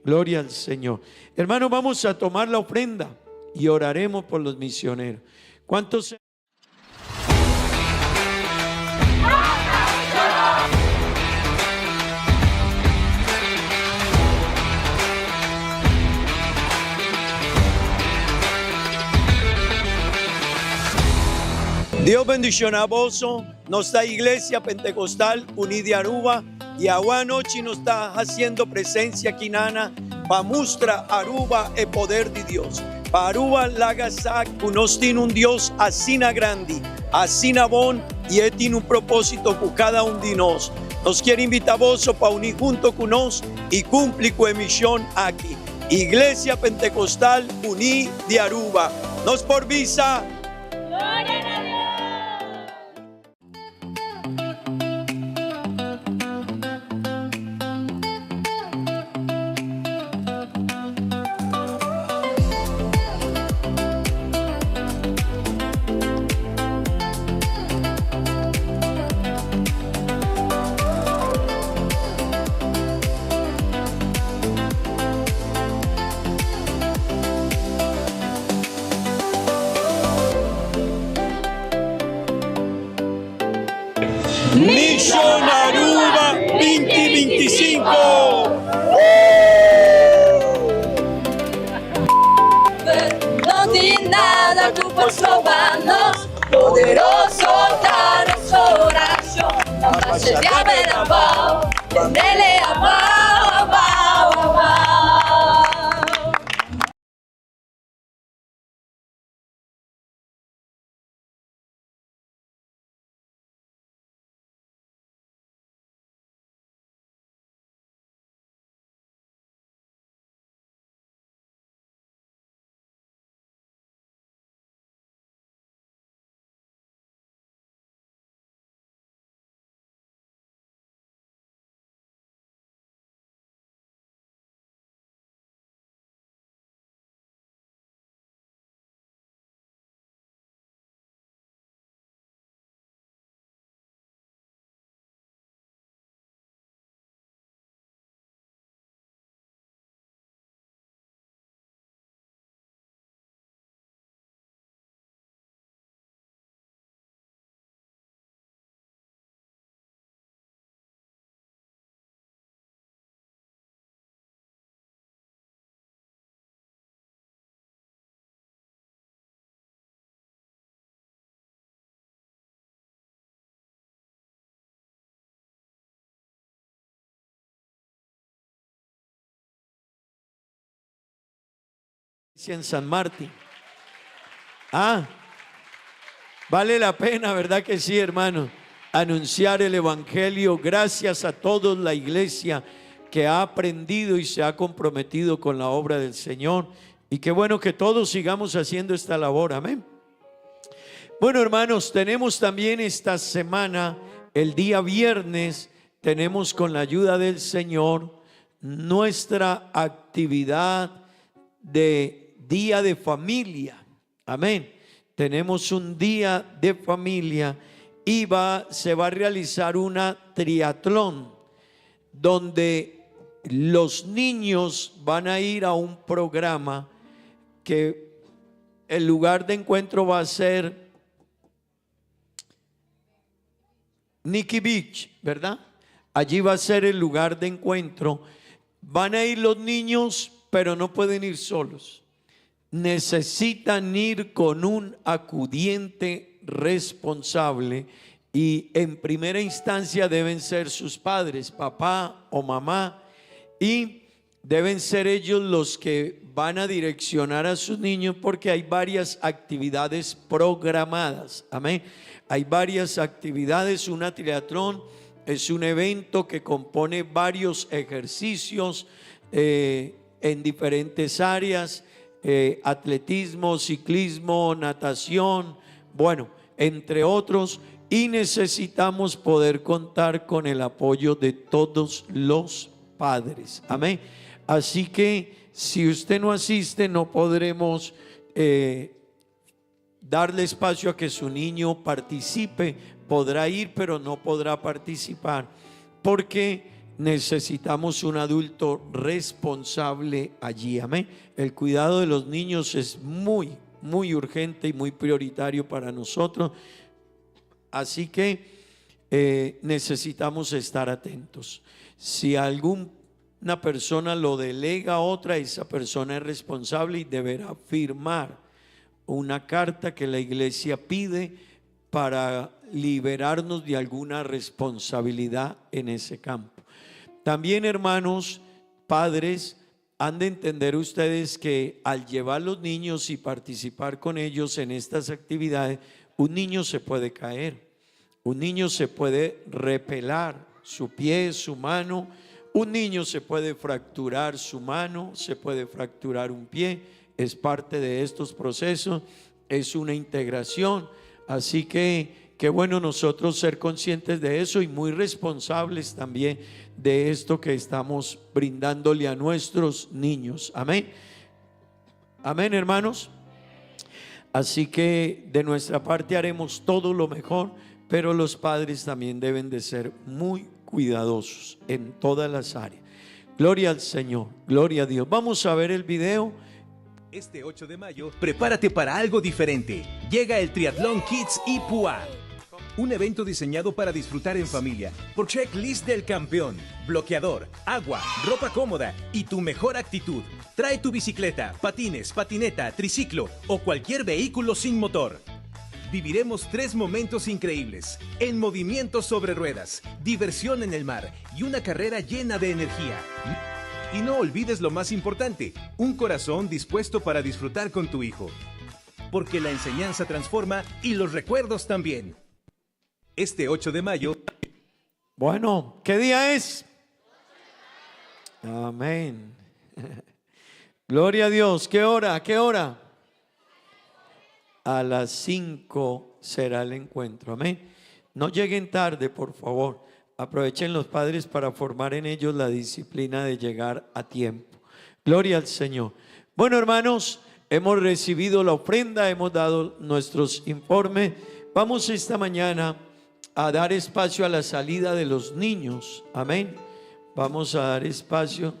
B: Gloria al Señor. Hermanos, vamos a tomar la ofrenda y oraremos por los misioneros. ¿Cuántos? Dios bendicionar vos, nuestra iglesia pentecostal unida de Aruba, y ahora noche nos está haciendo presencia aquí nana para mostrar Aruba el poder de Dios. Para Aruba Lagasac nos tiene un Dios así na grande, así na bon, y Él tiene un propósito con cada uno de nosotros. Nos quiere invitar vos para unir junto con nosotros y cumplir con misión aquí. Iglesia Pentecostal Unida de Aruba. Nos por visa.
K: Gloria a Dios.
B: Mission Aruba 2025.
K: No tiene nada tú puedes probarnos, poderoso danos oración. La paz de haber amado, tendele amado, amado, amado.
B: En San Martín. Vale la pena, ¿verdad que sí, hermano? Anunciar el evangelio. Gracias a toda la iglesia que ha aprendido y se ha comprometido con la obra del Señor. Y qué bueno que todos sigamos haciendo esta labor. Amén. Bueno, hermanos, tenemos también esta semana, el día viernes, tenemos con la ayuda del Señor nuestra actividad de día de familia. Amén. Tenemos un día de familia y se va a realizar una triatlón donde los niños van a ir a un programa que el lugar de encuentro va a ser Nikki Beach, ¿verdad? Allí va a ser el lugar de encuentro. Van a ir los niños, pero no pueden ir solos. Necesitan ir con un acudiente responsable y en primera instancia deben ser sus padres, papá o mamá, y deben ser ellos los que van a direccionar a sus niños porque hay varias actividades programadas. Amén. Hay varias actividades. Una triatlón es un evento que compone varios ejercicios en diferentes áreas. Atletismo, ciclismo, natación, bueno, entre otros, y necesitamos poder contar con el apoyo de todos los padres. Amén. Así que si usted no asiste, no podremos darle espacio a que su niño participe. Podrá ir, pero no podrá participar porque necesitamos un adulto responsable allí. Amén. El cuidado de los niños es muy urgente y muy prioritario para nosotros. Así que necesitamos estar atentos. Si alguna persona lo delega a otra, esa persona es responsable y deberá firmar una carta que la iglesia pide para liberarnos de alguna responsabilidad en ese campo. También, hermanos, padres, han de entender ustedes que al llevar los niños y participar con ellos en estas actividades, un niño se puede caer, un niño se puede repelar su pie, su mano, un niño se puede fracturar su mano, se puede fracturar un pie, es parte de estos procesos, es una integración, así que qué bueno nosotros ser conscientes de eso y muy responsables también de esto que estamos brindándole a nuestros niños. Amén. Amén, hermanos. Así que de nuestra parte haremos todo lo mejor, pero los padres también deben de ser muy cuidadosos en todas las áreas. Gloria al Señor, gloria a Dios. Vamos a ver el video.
S: Este 8 de mayo, prepárate para algo diferente. Llega el Triatlón Kids y PUA. Un evento diseñado para disfrutar en familia por Checklist del Campeón, bloqueador, agua, ropa cómoda y tu mejor actitud. Trae tu bicicleta, patines, patineta, triciclo o cualquier vehículo sin motor. Viviremos 3 momentos increíbles: en movimiento sobre ruedas, diversión en el mar y una carrera llena de energía. Y no olvides lo más importante: un corazón dispuesto para disfrutar con tu hijo. Porque la enseñanza transforma y los recuerdos también. Este 8 de mayo.
B: Bueno, ¿qué día es? Amén. Gloria a Dios. ¿Qué hora? ¿A qué hora? A las 5 será el encuentro. Amén. No lleguen tarde, por favor. Aprovechen los padres para formar en ellos la disciplina de llegar a tiempo. Gloria al Señor. Bueno, hermanos, hemos recibido la ofrenda, hemos dado nuestros informes. Vamos esta mañana a dar espacio a la salida de los niños. Amén. Vamos a dar espacio.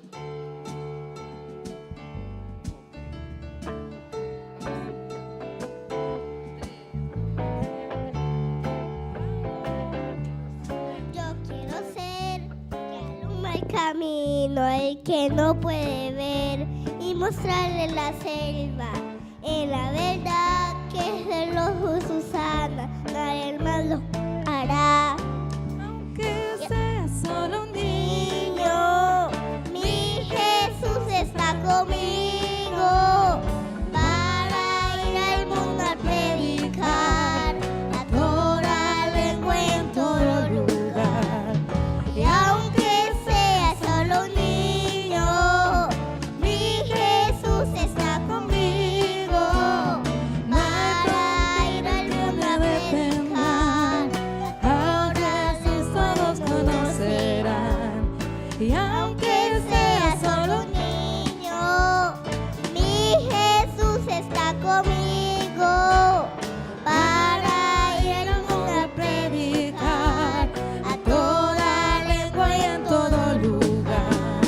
T: Camino el que no puede ver y mostrarle la selva en la verdad que es de los Susana, nadie más lo hará. Aunque sea solo un niño, mi Jesús está conmigo para ir al mundo a predicar a toda lengua y en todo lugar. Y aunque
K: y aunque sea solo un niño, mi Jesús está conmigo para ir al mundo a predicar a toda lengua y en todo lugar.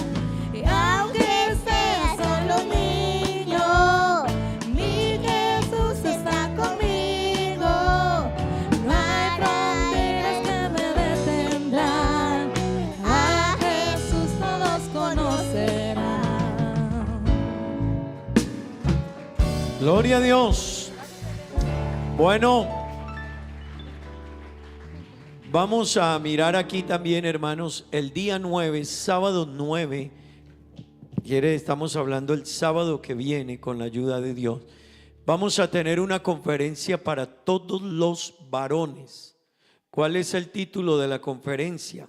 K: Y aunque sea solo un niño, mi Jesús está conmigo, no hay fronteras que me detendrán.
B: Gloria a Dios. Bueno, vamos a mirar aquí también, hermanos, el día 9, sábado 9. Estamos hablando el sábado que viene con la ayuda de Dios. Vamos a tener una conferencia para todos los varones. ¿Cuál es el título de la conferencia?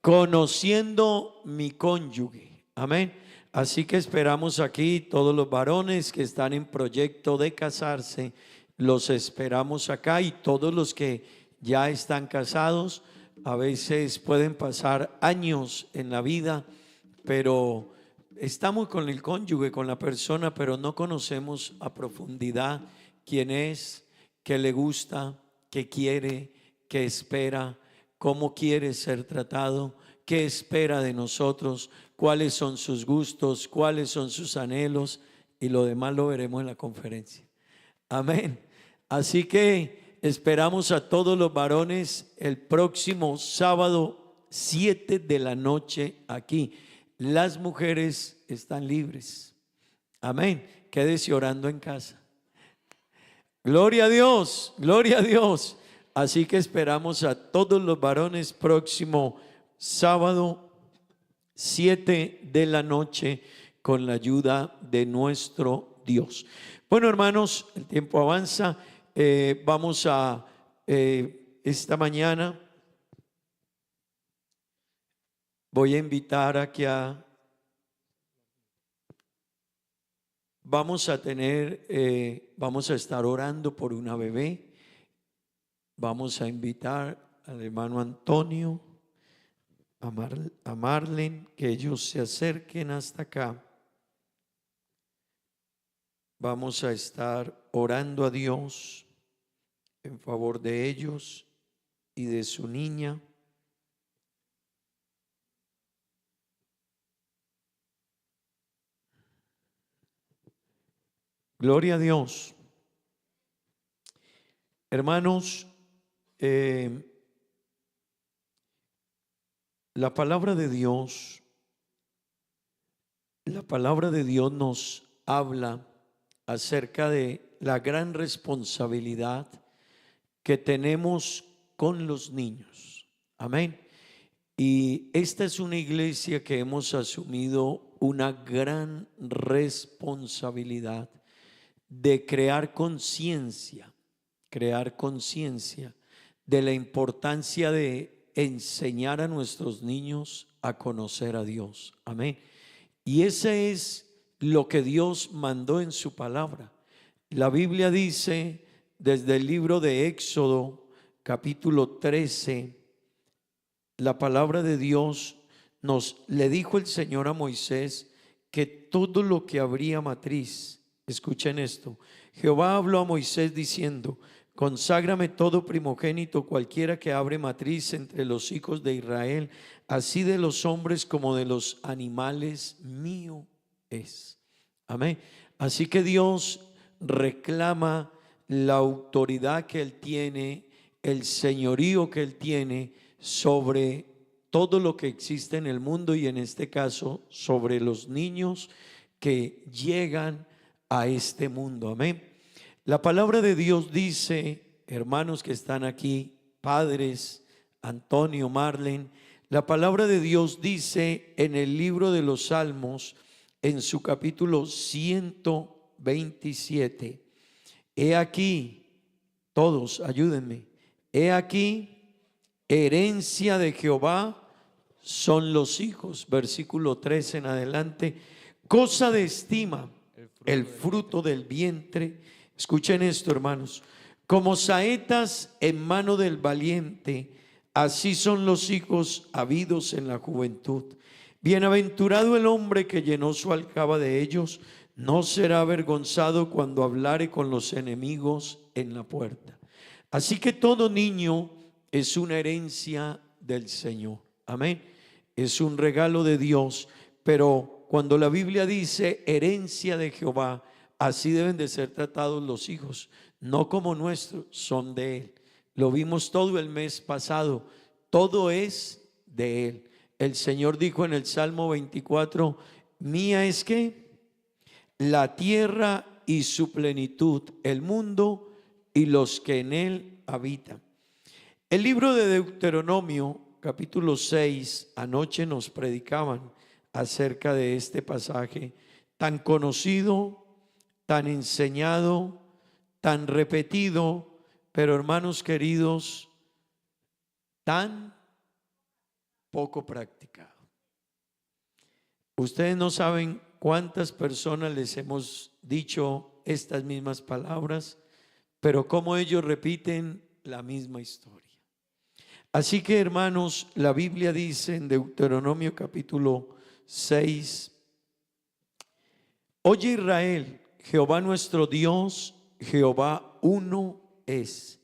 B: Conociendo mi cónyuge. Amén. Así que esperamos aquí todos los varones que están en proyecto de casarse, los esperamos acá, y todos los que ya están casados. A veces pueden pasar años en la vida, pero estamos con el cónyuge, con la persona, pero no conocemos a profundidad quién es, qué le gusta, qué quiere, qué espera, cómo quiere ser tratado, qué espera de nosotros, cuáles son sus gustos, cuáles son sus anhelos, y lo demás lo veremos en la conferencia. Amén. Así que esperamos a todos los varones el próximo sábado 7 de la noche aquí. Las mujeres están libres. Amén. Quédese orando en casa. Gloria a Dios, gloria a Dios. Así que esperamos a todos los varones próximo sábado 7 de la noche con la ayuda de nuestro Dios. Bueno, hermanos, el tiempo avanza. Vamos a esta mañana voy a invitar a que vamos a estar orando por una bebé. Vamos a invitar al hermano Antonio, a Marlene, que ellos se acerquen hasta acá. Vamos a estar orando a Dios en favor de ellos y de su niña. Gloria a Dios. Hermanos, la palabra de Dios nos habla acerca de la gran responsabilidad que tenemos con los niños. Amén. Y esta es una iglesia que hemos asumido una gran responsabilidad de crear conciencia de la importancia de enseñar a nuestros niños a conocer a Dios. Amén. Y ese es lo que Dios mandó en su palabra. La Biblia dice desde el libro de Éxodo, capítulo 13, la palabra de Dios le dijo el Señor a Moisés que todo lo que abría matriz, escuchen esto, Jehová habló a Moisés diciendo: conságrame todo primogénito, cualquiera que abre matriz entre los hijos de Israel, así de los hombres como de los animales, mío es. Amén. Así que Dios reclama la autoridad que Él tiene, el señorío que Él tiene sobre todo lo que existe en el mundo, y en este caso sobre los niños que llegan a este mundo. Amén. La palabra de Dios dice, hermanos que están aquí, padres, Antonio, Marlene, la palabra de Dios dice en el libro de los Salmos, en su capítulo 127, he aquí, todos ayúdenme, he aquí, herencia de Jehová son los hijos, versículo 13 en adelante, cosa de estima, el fruto del vientre. Escuchen esto, hermanos, como saetas en mano del valiente, así son los hijos habidos en la juventud. Bienaventurado el hombre que llenó su aljaba de ellos, no será avergonzado cuando hablare con los enemigos en la puerta. Así que todo niño es una herencia del Señor. Amén. Es un regalo de Dios, pero cuando la Biblia dice herencia de Jehová, así deben de ser tratados los hijos, no como nuestros, son de Él. Lo vimos todo el mes pasado, todo es de Él. El Señor dijo en el Salmo 24, mía es que la tierra y su plenitud, el mundo y los que en él habitan. El libro de Deuteronomio, capítulo 6, anoche nos predicaban acerca de este pasaje tan conocido, tan enseñado, tan repetido, pero hermanos queridos, tan poco practicado. Ustedes no saben cuántas personas les hemos dicho estas mismas palabras, pero cómo ellos repiten la misma historia. Así que, hermanos, la Biblia dice en Deuteronomio capítulo 6, oye Israel, Jehová nuestro Dios, Jehová uno es.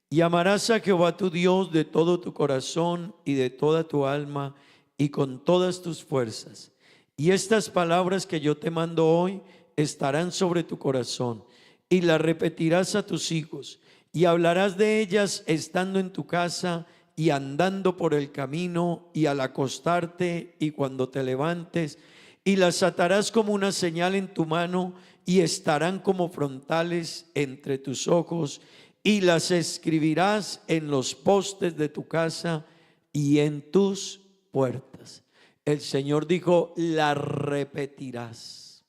B: Y amarás a Jehová tu Dios de todo tu corazón y de toda tu alma y con todas tus fuerzas. Y estas palabras que yo te mando hoy estarán sobre tu corazón y las repetirás a tus hijos y hablarás de ellas estando en tu casa y andando por el camino y al acostarte y cuando te levantes, y las atarás como una señal en tu mano y estarán como frontales entre tus ojos, y las escribirás en los postes de tu casa y en tus puertas. El Señor dijo, la repetirás.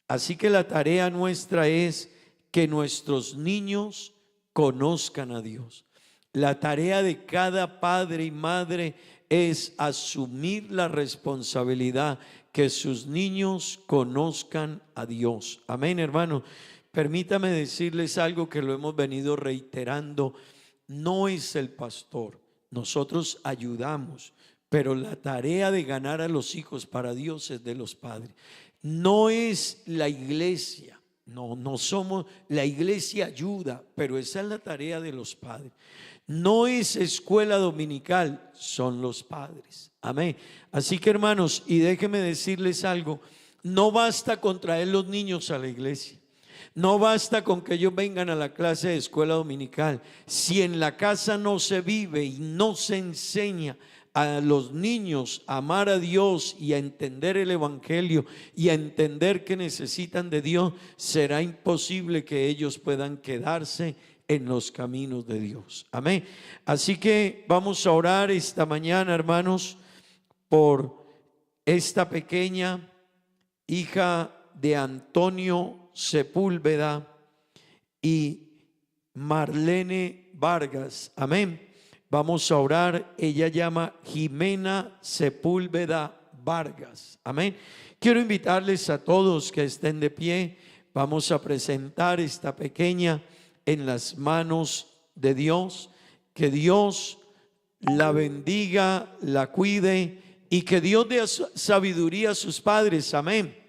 B: Así que la tarea nuestra es que nuestros niños conozcan a Dios. La tarea de cada padre y madre es asumir la responsabilidad que sus niños conozcan a Dios. Amén, hermano. Permítame decirles algo que lo hemos venido reiterando. No es el pastor, nosotros ayudamos, pero la tarea de ganar a los hijos para Dios es de los padres. No es la iglesia, no somos, la iglesia ayuda, pero esa es la tarea de los padres. No es escuela dominical, son los padres. Amén. Así que, hermanos, y déjenme decirles algo, no basta con traer los niños a la iglesia. No basta con que ellos vengan a la clase de escuela dominical. Si en la casa no se vive y no se enseña a los niños a amar a Dios y a entender el evangelio y a entender que necesitan de Dios, será imposible que ellos puedan quedarse en los caminos de Dios. Amén. Así que vamos a orar esta mañana, hermanos, por esta pequeña hija de Antonio Sepúlveda y Marlene Vargas. Amén. Vamos a orar. Ella llama Jimena Sepúlveda Vargas. Amén. Quiero invitarles a todos que estén de pie. Vamos a presentar esta pequeña en las manos de Dios. Que Dios la bendiga, la cuide y que Dios dé sabiduría a sus padres. Amén.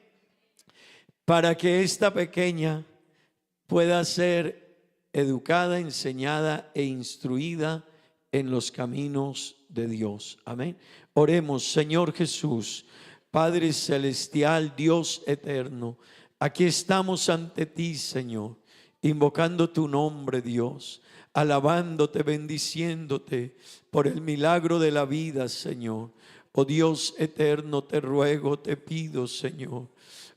B: Para que esta pequeña pueda ser educada, enseñada e instruida en los caminos de Dios. Amén. Oremos. Señor Jesús, Padre celestial, Dios eterno, aquí estamos ante ti, Señor, invocando tu nombre, Dios, alabándote, bendiciéndote por el milagro de la vida, Señor. Oh Dios eterno, te ruego, te pido, Señor.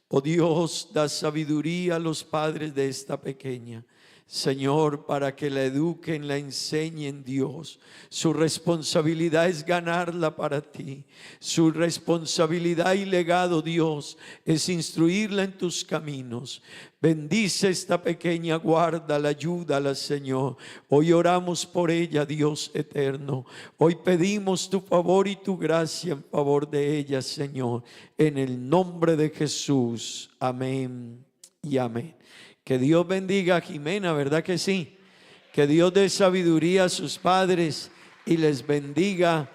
B: Oh Dios, da sabiduría a los padres de esta pequeña, Señor, para que la eduquen, la enseñen, Dios. Su responsabilidad es ganarla para ti. Su responsabilidad y legado, Dios, es instruirla en tus caminos. Bendice esta pequeña, guárdala, ayúdala, Señor. Hoy oramos por ella, Dios eterno. Hoy pedimos tu favor y tu gracia en favor de ella, Señor. En el nombre de Jesús. Amén y amén. Que Dios bendiga a Jimena, ¿verdad que sí? Que Dios dé sabiduría a sus padres y les bendiga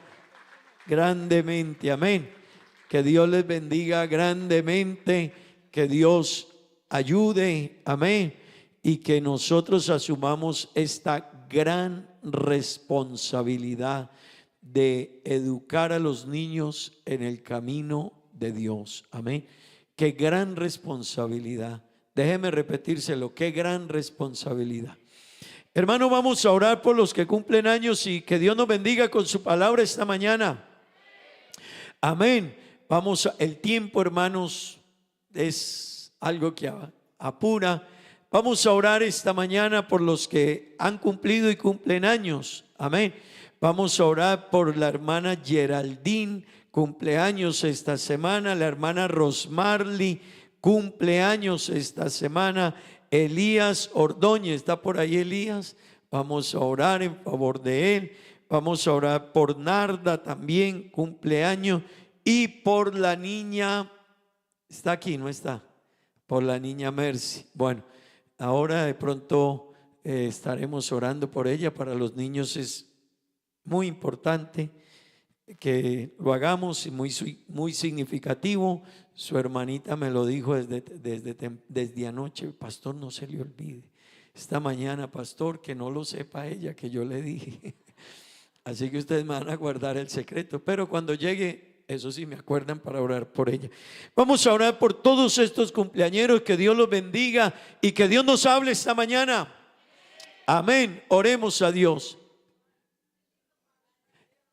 B: grandemente. Amén. Que Dios les bendiga grandemente. Que Dios ayude. Amén. Y que nosotros asumamos esta gran responsabilidad de educar a los niños en el camino de Dios. Amén. Qué gran responsabilidad. Déjeme repetírselo, qué gran responsabilidad. Hermano, vamos a orar por los que cumplen años y que Dios nos bendiga con su palabra esta mañana. Amén. Vamos, el tiempo, hermanos, es algo que apura. Vamos a orar esta mañana por los que han cumplido y cumplen años. Amén. Vamos a orar por la hermana Geraldine, cumpleaños esta semana, la hermana Rosmarly, cumpleaños esta semana, Elías Ordóñez, ¿está por ahí Elías? Vamos a orar en favor de él. Vamos a orar por Narda también, cumpleaños, y por la niña, ¿está aquí? ¿No está? Por la niña Mercy. Bueno, ahora de pronto estaremos orando por ella. Para los niños es muy importante que lo hagamos, y muy significativo. Su hermanita me lo dijo desde anoche: pastor, no se le olvide esta mañana, pastor, que no lo sepa ella, que yo le dije. Así que ustedes me van a guardar el secreto, pero cuando llegue, eso sí, me acuerdan para orar por ella. Vamos a orar por todos estos cumpleañeros, que Dios los bendiga y que Dios nos hable esta mañana. Amén. Oremos a Dios.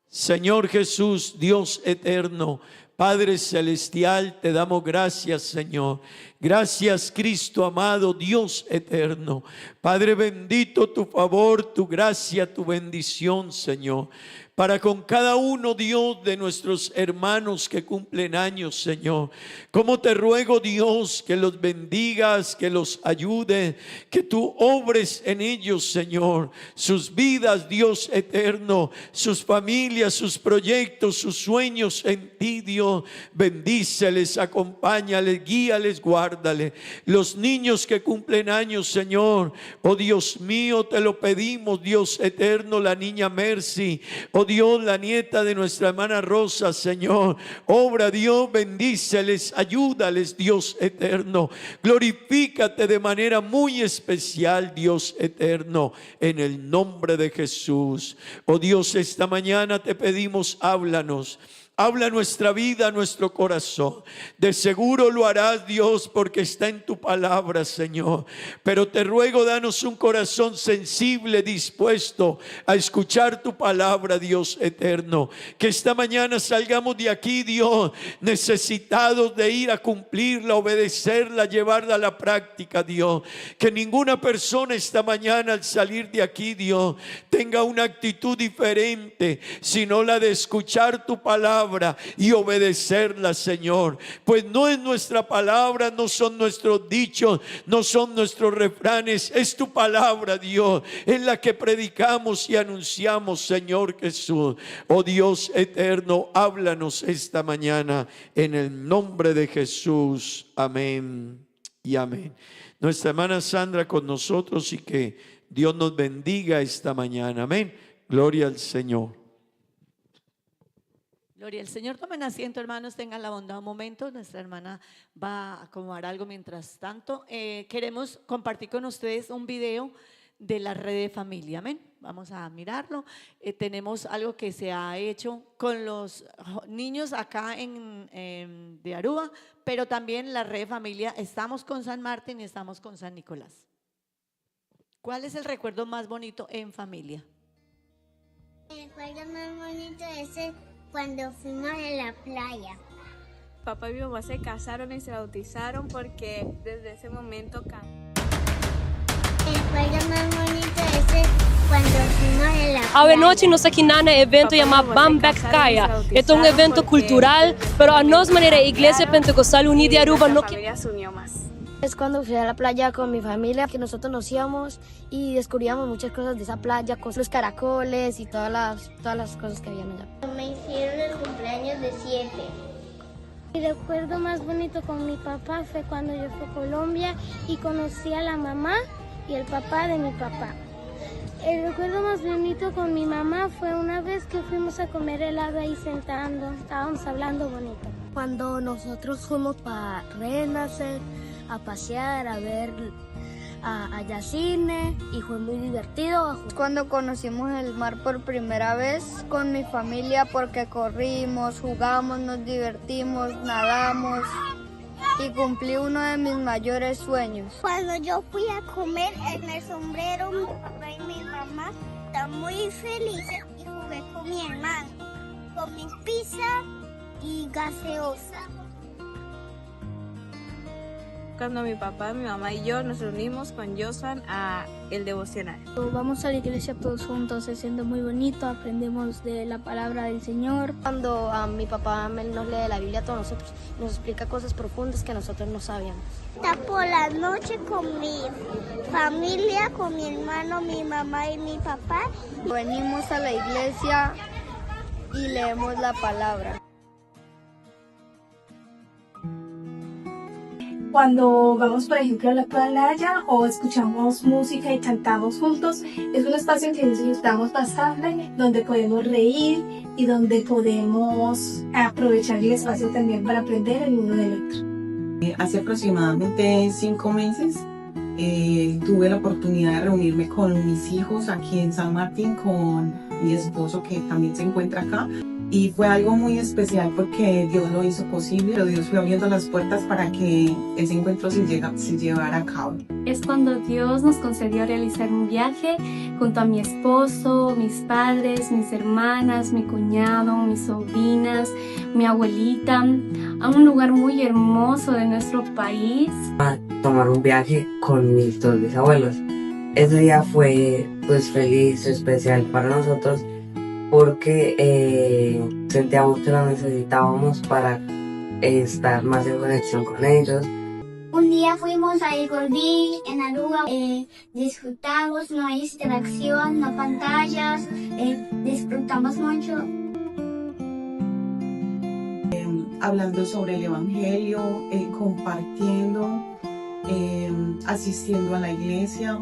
B: Señor Jesús, Dios eterno, Padre celestial, te damos gracias, Señor. Gracias, Cristo amado, Dios eterno. Padre bendito, tu favor, tu gracia, tu bendición, Señor, para con cada uno, Dios, de nuestros hermanos que cumplen años, Señor. Como te ruego, Dios, que los bendigas, que los ayude, que tú obres en ellos, Señor, sus vidas, Dios eterno, sus familias, sus proyectos, sus sueños en ti, Dios. Bendíceles, acompáñales, guíales, guárdale. Los niños que cumplen años, Señor, oh Dios mío, te lo pedimos, Dios eterno, la niña Mercy, oh Dios, la nieta de nuestra hermana Rosa, Señor, obra, Dios, bendíceles, ayúdales, Dios eterno, glorifícate de manera muy especial, Dios eterno, en el nombre de Jesús. Oh Dios, esta mañana te pedimos, háblanos. Habla nuestra vida, nuestro corazón. De seguro lo harás, Dios, porque está en tu palabra, Señor. Pero te ruego, danos un corazón sensible, dispuesto a escuchar tu palabra, Dios eterno. Que esta mañana salgamos de aquí, Dios, necesitados de ir a cumplirla, obedecerla, llevarla a la práctica, Dios. Que ninguna persona esta mañana al salir de aquí, Dios, tenga una actitud diferente, sino la de escuchar tu palabra y obedecerla, Señor. Pues no es nuestra palabra, no son nuestros dichos, no son nuestros refranes, es tu palabra, Dios, en la que predicamos y anunciamos, Señor Jesús. Oh Dios eterno, háblanos esta mañana en el nombre de Jesús. Amén y amén. Nuestra hermana Sandra con nosotros y que Dios nos bendiga esta mañana. Amén. Gloria al Señor.
C: Gloria al Señor. Tomen asiento, hermanos, tengan la bondad un momento. Nuestra hermana va a acomodar algo mientras tanto. Queremos compartir con ustedes un video de la red de familia. Amén. Vamos a mirarlo. Tenemos algo que se ha hecho con los niños acá de Aruba, pero también la red de familia. Estamos con San Martín y estamos con San Nicolás. ¿Cuál es el recuerdo más bonito en familia?
T: El recuerdo más bonito es cuando fuimos a la playa.
P: Papá y mi mamá se casaron y se bautizaron porque desde ese momento cambió.
T: El recuerdo más bonito es cuando fuimos a la playa.
M: A noite nós aqui na evento chamado Bambek Kaya. É um evento cultural, pero a nós maneira Iglesia Pentecostal Unida de Aruba no que
R: Es cuando fui a la playa con mi familia, que nosotros nos íbamos y descubríamos muchas cosas de esa playa, con los caracoles y todas las cosas que habían allá.
T: Me hicieron el cumpleaños de 7.
U: Mi recuerdo más bonito con mi papá fue cuando yo fui a Colombia y conocí a la mamá y el papá de mi papá. El recuerdo más bonito con mi mamá fue una vez que fuimos a comer helado ahí sentando, estábamos hablando bonito.
R: Cuando nosotros fuimos para Renacer, a pasear, a ver allá cine y fue muy divertido.
V: Cuando conocimos el mar por primera vez con mi familia porque corrimos, jugamos, nos divertimos, nadamos y cumplí uno de mis mayores sueños.
T: Cuando yo fui a comer en el sombrero, mi papá y mi mamá estaban muy felices y jugué con mi hermano, con mi pizza y gaseosa.
P: Cuando mi papá, mi mamá y yo nos reunimos con Josan a el devocional.
U: Vamos a la iglesia todos juntos, se siente muy bonito, aprendemos de la palabra del Señor.
R: Cuando mi papá nos lee la Biblia a todos nosotros, nos explica cosas profundas que nosotros no sabíamos.
T: Está por la noche con mi familia, con mi hermano, mi mamá y mi papá.
V: Venimos a la iglesia y leemos la palabra.
W: Cuando vamos, por ejemplo, a la playa o escuchamos música y cantamos juntos, es un espacio que disfrutamos bastante, donde podemos reír y donde podemos aprovechar el espacio también para aprender el uno del otro.
X: Hace aproximadamente 5 meses tuve la oportunidad de reunirme con mis hijos aquí en San Martín, con mi esposo que también se encuentra acá. Y fue algo muy especial porque Dios lo hizo posible, pero Dios fue abriendo las puertas para que ese encuentro se llevara a cabo.
A: Es cuando Dios nos concedió realizar un viaje junto a mi esposo, mis padres, mis hermanas, mi cuñado, mis sobrinas, mi abuelita, a un lugar muy hermoso de nuestro país.
D: A tomar un viaje con mis dos bisabuelos. Ese día fue pues feliz, especial para nosotros porque sentíamos que lo necesitábamos para estar más en conexión con ellos.
T: Un día fuimos a El Gordí, en Aruba, disfrutamos, no hay distracción, no pantallas, disfrutamos mucho.
X: Hablando sobre el Evangelio, compartiendo, asistiendo a la iglesia.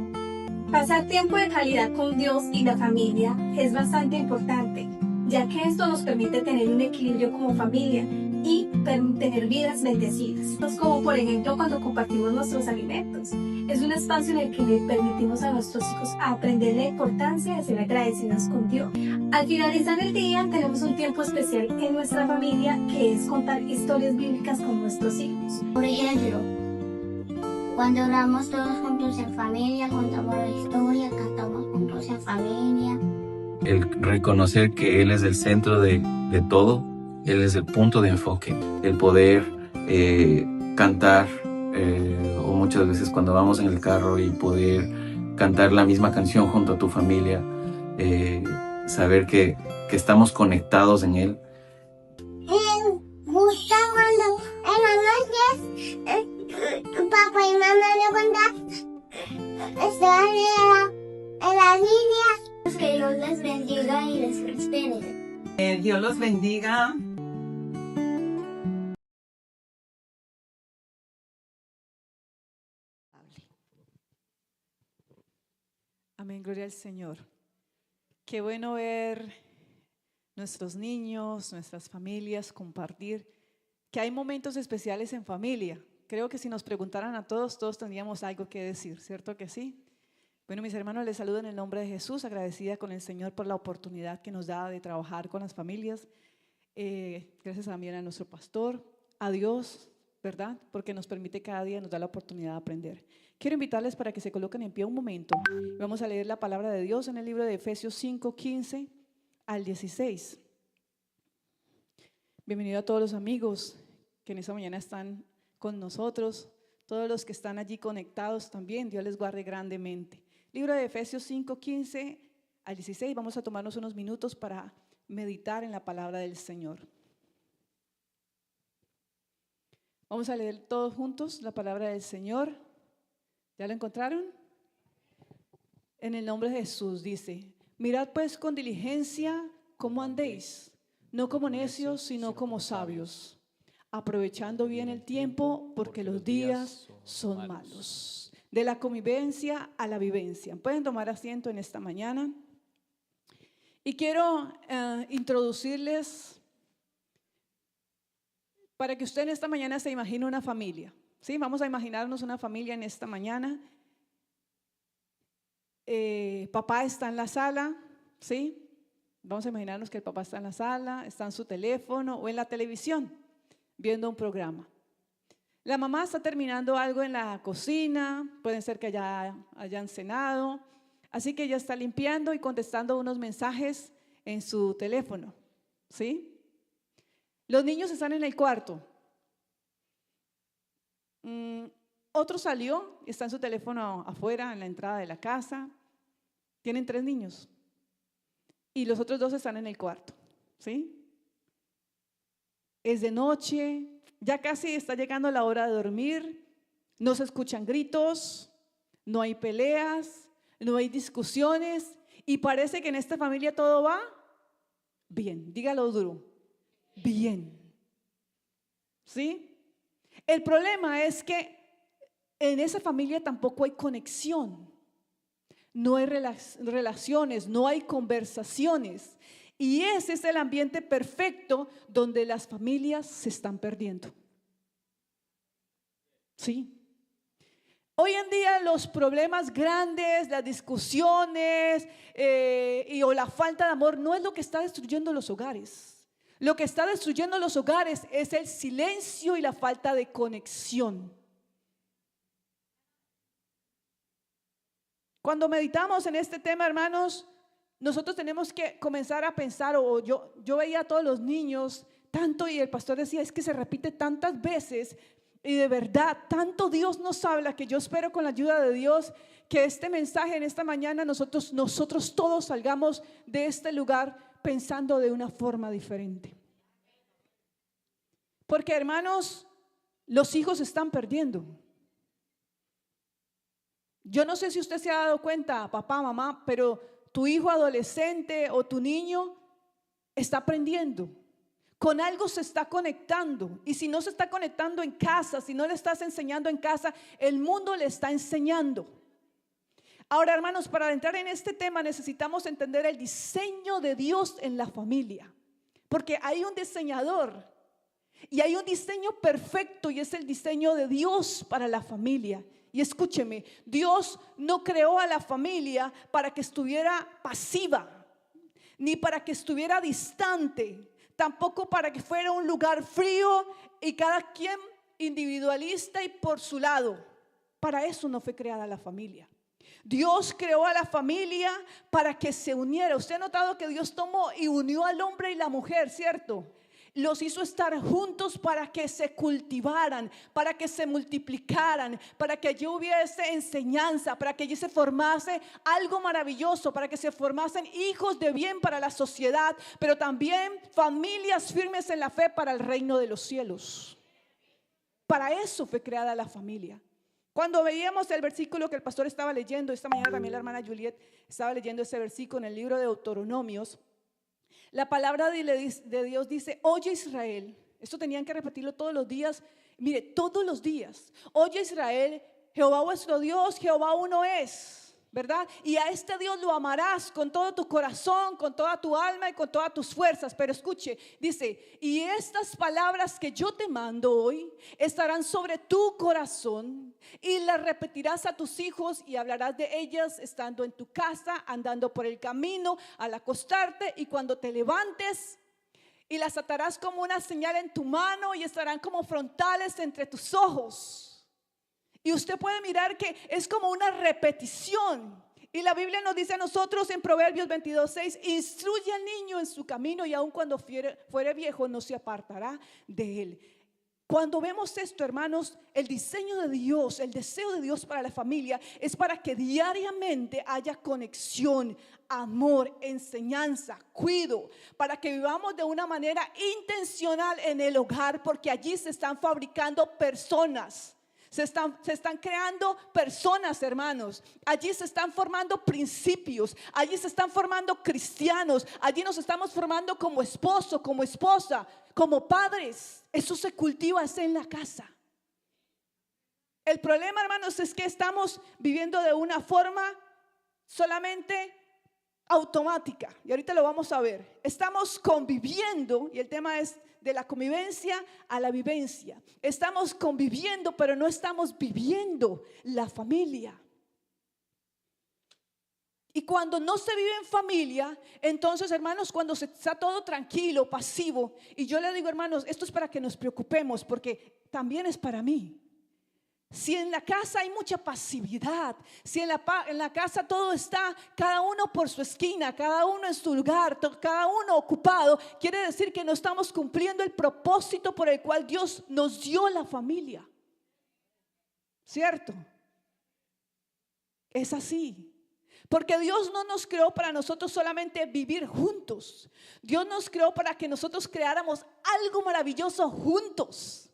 W: Pasar tiempo de calidad con Dios y la familia es bastante importante, ya que esto nos permite tener un equilibrio como familia y tener vidas bendecidas. Como por ejemplo cuando compartimos nuestros alimentos. Es un espacio en el que le permitimos a nuestros hijos aprender la importancia de ser agradecidos con Dios. Al finalizar el día tenemos un tiempo especial en nuestra familia que es contar historias bíblicas con nuestros hijos.
T: Por ejemplo, cuando oramos todos juntos en familia, contamos la historia, cantamos juntos en familia.
F: El reconocer que Él es el centro de todo, Él es el punto de enfoque, el poder cantar, o muchas veces cuando vamos en el carro y poder cantar la misma canción junto a tu familia, saber que estamos conectados en Él.
T: Me gusta cuando en las noches papá y mamá me cuentan estaban en la Biblia. Que Dios les bendiga y les prospere.
X: Dios los bendiga.
G: Amén, gloria al Señor. Qué bueno ver nuestros niños, nuestras familias compartir, que hay momentos especiales en familia. Creo que si nos preguntaran a todos, todos tendríamos algo que decir, ¿cierto que sí? Bueno, mis hermanos, les saludo en el nombre de Jesús, agradecida con el Señor por la oportunidad que nos da de trabajar con las familias. Gracias también a nuestro pastor, a Dios, ¿verdad? Porque nos permite cada día, nos da la oportunidad de aprender. Quiero invitarles para que se coloquen en pie un momento. Vamos a leer la palabra de Dios en el libro de Efesios 5, 15 al 16. Bienvenido a todos los amigos que en esta mañana están con nosotros, todos los que están allí conectados también, Dios les guarde grandemente. Libro de Efesios 5, 15 al 16, vamos a tomarnos unos minutos para meditar en la palabra del Señor. Vamos a leer todos juntos la palabra del Señor. ¿Ya lo encontraron? En el nombre de Jesús dice: mirad pues con diligencia cómo andéis, no como necios, sino como sabios, aprovechando bien el tiempo, porque los días son malos. De la convivencia a la vivencia. Pueden tomar asiento en esta mañana. Y quiero introducirles para que usted en esta mañana se imagine una familia. ¿Sí? Vamos a imaginarnos una familia en esta mañana. Papá está en la sala, ¿sí? Vamos a imaginarnos que el papá está en la sala, está en su teléfono o en la televisión viendo un programa. La mamá está terminando algo en la cocina, puede ser que hayan cenado, así que ella está limpiando y contestando unos mensajes en su teléfono, ¿sí? Los niños están en el cuarto. Otro salió y está en su teléfono afuera, en la entrada de la casa. Tienen 3 niños y los otros 2 están en el cuarto, ¿sí? Es de noche, ya casi está llegando la hora de dormir, no se escuchan gritos, no hay peleas, no hay discusiones y parece que en esta familia todo va bien. Dígalo duro, bien. ¿Sí? El problema es que en esa familia tampoco hay conexión, no hay relaciones, no hay conversaciones. Y ese es el ambiente perfecto donde las familias se están perdiendo. ¿Sí? Hoy en día los problemas grandes, las discusiones o la falta de amor no es lo que está destruyendo los hogares. Lo que está destruyendo los hogares es el silencio y la falta de conexión. Cuando meditamos en este tema, hermanos, nosotros tenemos que comenzar a pensar, o yo veía a todos los niños tanto, y el pastor decía, es que se repite tantas veces, y de verdad, tanto Dios nos habla, que yo espero con la ayuda de Dios que este mensaje en esta mañana nosotros todos salgamos de este lugar pensando de una forma diferente. Porque, hermanos, los hijos se están perdiendo. Yo no sé si usted se ha dado cuenta, papá, mamá, pero tu hijo adolescente o tu niño está aprendiendo. Con algo se está conectando. Y si no se está conectando en casa, si no le estás enseñando en casa, el mundo le está enseñando. Ahora, hermanos, para entrar en este tema necesitamos entender el diseño de Dios en la familia. Porque hay un diseñador y hay un diseño perfecto, y es el diseño de Dios para la familia. Y escúcheme, Dios no creó a la familia para que estuviera pasiva, ni para que estuviera distante, tampoco para que fuera un lugar frío y cada quien individualista y por su lado. Para eso no fue creada la familia. Dios creó a la familia para que se uniera. Usted ha notado que Dios tomó y unió al hombre y la mujer, ¿cierto? Los hizo estar juntos para que se cultivaran, para que se multiplicaran, para que allí hubiese enseñanza, para que allí se formase algo maravilloso, para que se formasen hijos de bien para la sociedad, pero también familias firmes en la fe para el reino de los cielos. Para eso fue creada la familia. Cuando veíamos el versículo que el pastor estaba leyendo, esta mañana también la hermana Juliet estaba leyendo ese versículo en el libro de Deuteronomios, la palabra de Dios dice: oye Israel. Esto tenían que repetirlo todos los días. Mire, todos los días. Oye Israel, Jehová vuestro Dios, Jehová uno es, ¿verdad? Y a este Dios lo amarás con todo tu corazón, con toda tu alma y con todas tus fuerzas. Pero escuche, dice: y estas palabras que yo te mando hoy estarán sobre tu corazón, y las repetirás a tus hijos, y hablarás de ellas estando en tu casa, andando por el camino, al acostarte y cuando te levantes. Y las atarás como una señal en tu mano, y estarán como frontales entre tus ojos. Y usted puede mirar que es como una repetición. Y la Biblia nos dice a nosotros en Proverbios 22:6: instruye al niño en su camino, y aun cuando fuere viejo no se apartará de él. Cuando vemos esto, hermanos, el diseño de Dios, el deseo de Dios para la familia es para que diariamente haya conexión, amor, enseñanza, cuidado, para que vivamos de una manera intencional en el hogar, porque allí se están fabricando personas. Se están creando personas, hermanos. Allí se están formando principios. Allí se están formando cristianos. Allí nos estamos formando como esposo, como esposa, como padres. Eso se cultiva en la casa. El problema, hermanos, es que estamos viviendo de una forma solamente automática. Y ahorita lo vamos a ver. Estamos conviviendo, y el tema es de la convivencia a la vivencia. Estamos conviviendo, pero no estamos viviendo la familia. Y cuando no se vive en familia, entonces, hermanos, cuando se está todo tranquilo, pasivo, y yo le digo, hermanos, esto es para que nos preocupemos, porque también es para mí. Si en la casa hay mucha pasividad, si en la casa todo está cada uno por su esquina, cada uno en su lugar, cada uno ocupado, quiere decir que no estamos cumpliendo el propósito por el cual Dios nos dio la familia. ¿Cierto? Es así. Porque Dios no nos creó para nosotros solamente vivir juntos. Dios nos creó para que nosotros creáramos algo maravilloso juntos.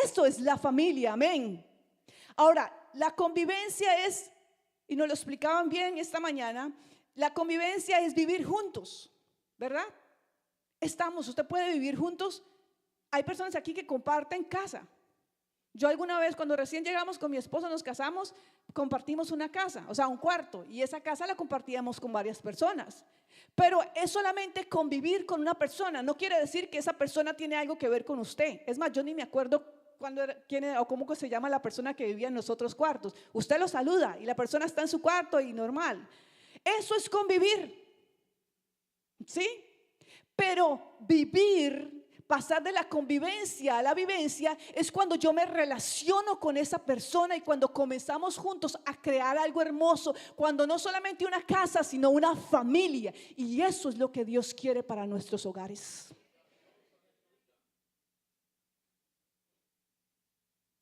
G: Eso es la familia, amén. Ahora, la convivencia es, y nos lo explicaban bien esta mañana, la convivencia es vivir juntos, ¿verdad? Usted puede vivir juntos. Hay personas aquí que comparten casa. Yo alguna vez, cuando recién llegamos con mi esposo, nos casamos, compartimos una casa, o sea, un cuarto, y esa casa la compartíamos con varias personas. Pero es solamente convivir con una persona, no quiere decir que esa persona tiene algo que ver con usted. Es más, yo ni me acuerdo quién era, o cómo se llama la persona que vivía en los otros cuartos. Usted lo saluda y la persona está en su cuarto y normal. Eso es convivir, ¿sí? Pero vivir, pasar de la convivencia a la vivencia, es cuando yo me relaciono con esa persona y cuando comenzamos juntos a crear algo hermoso, cuando no solamente una casa, sino una familia. Y eso es lo que Dios quiere para nuestros hogares.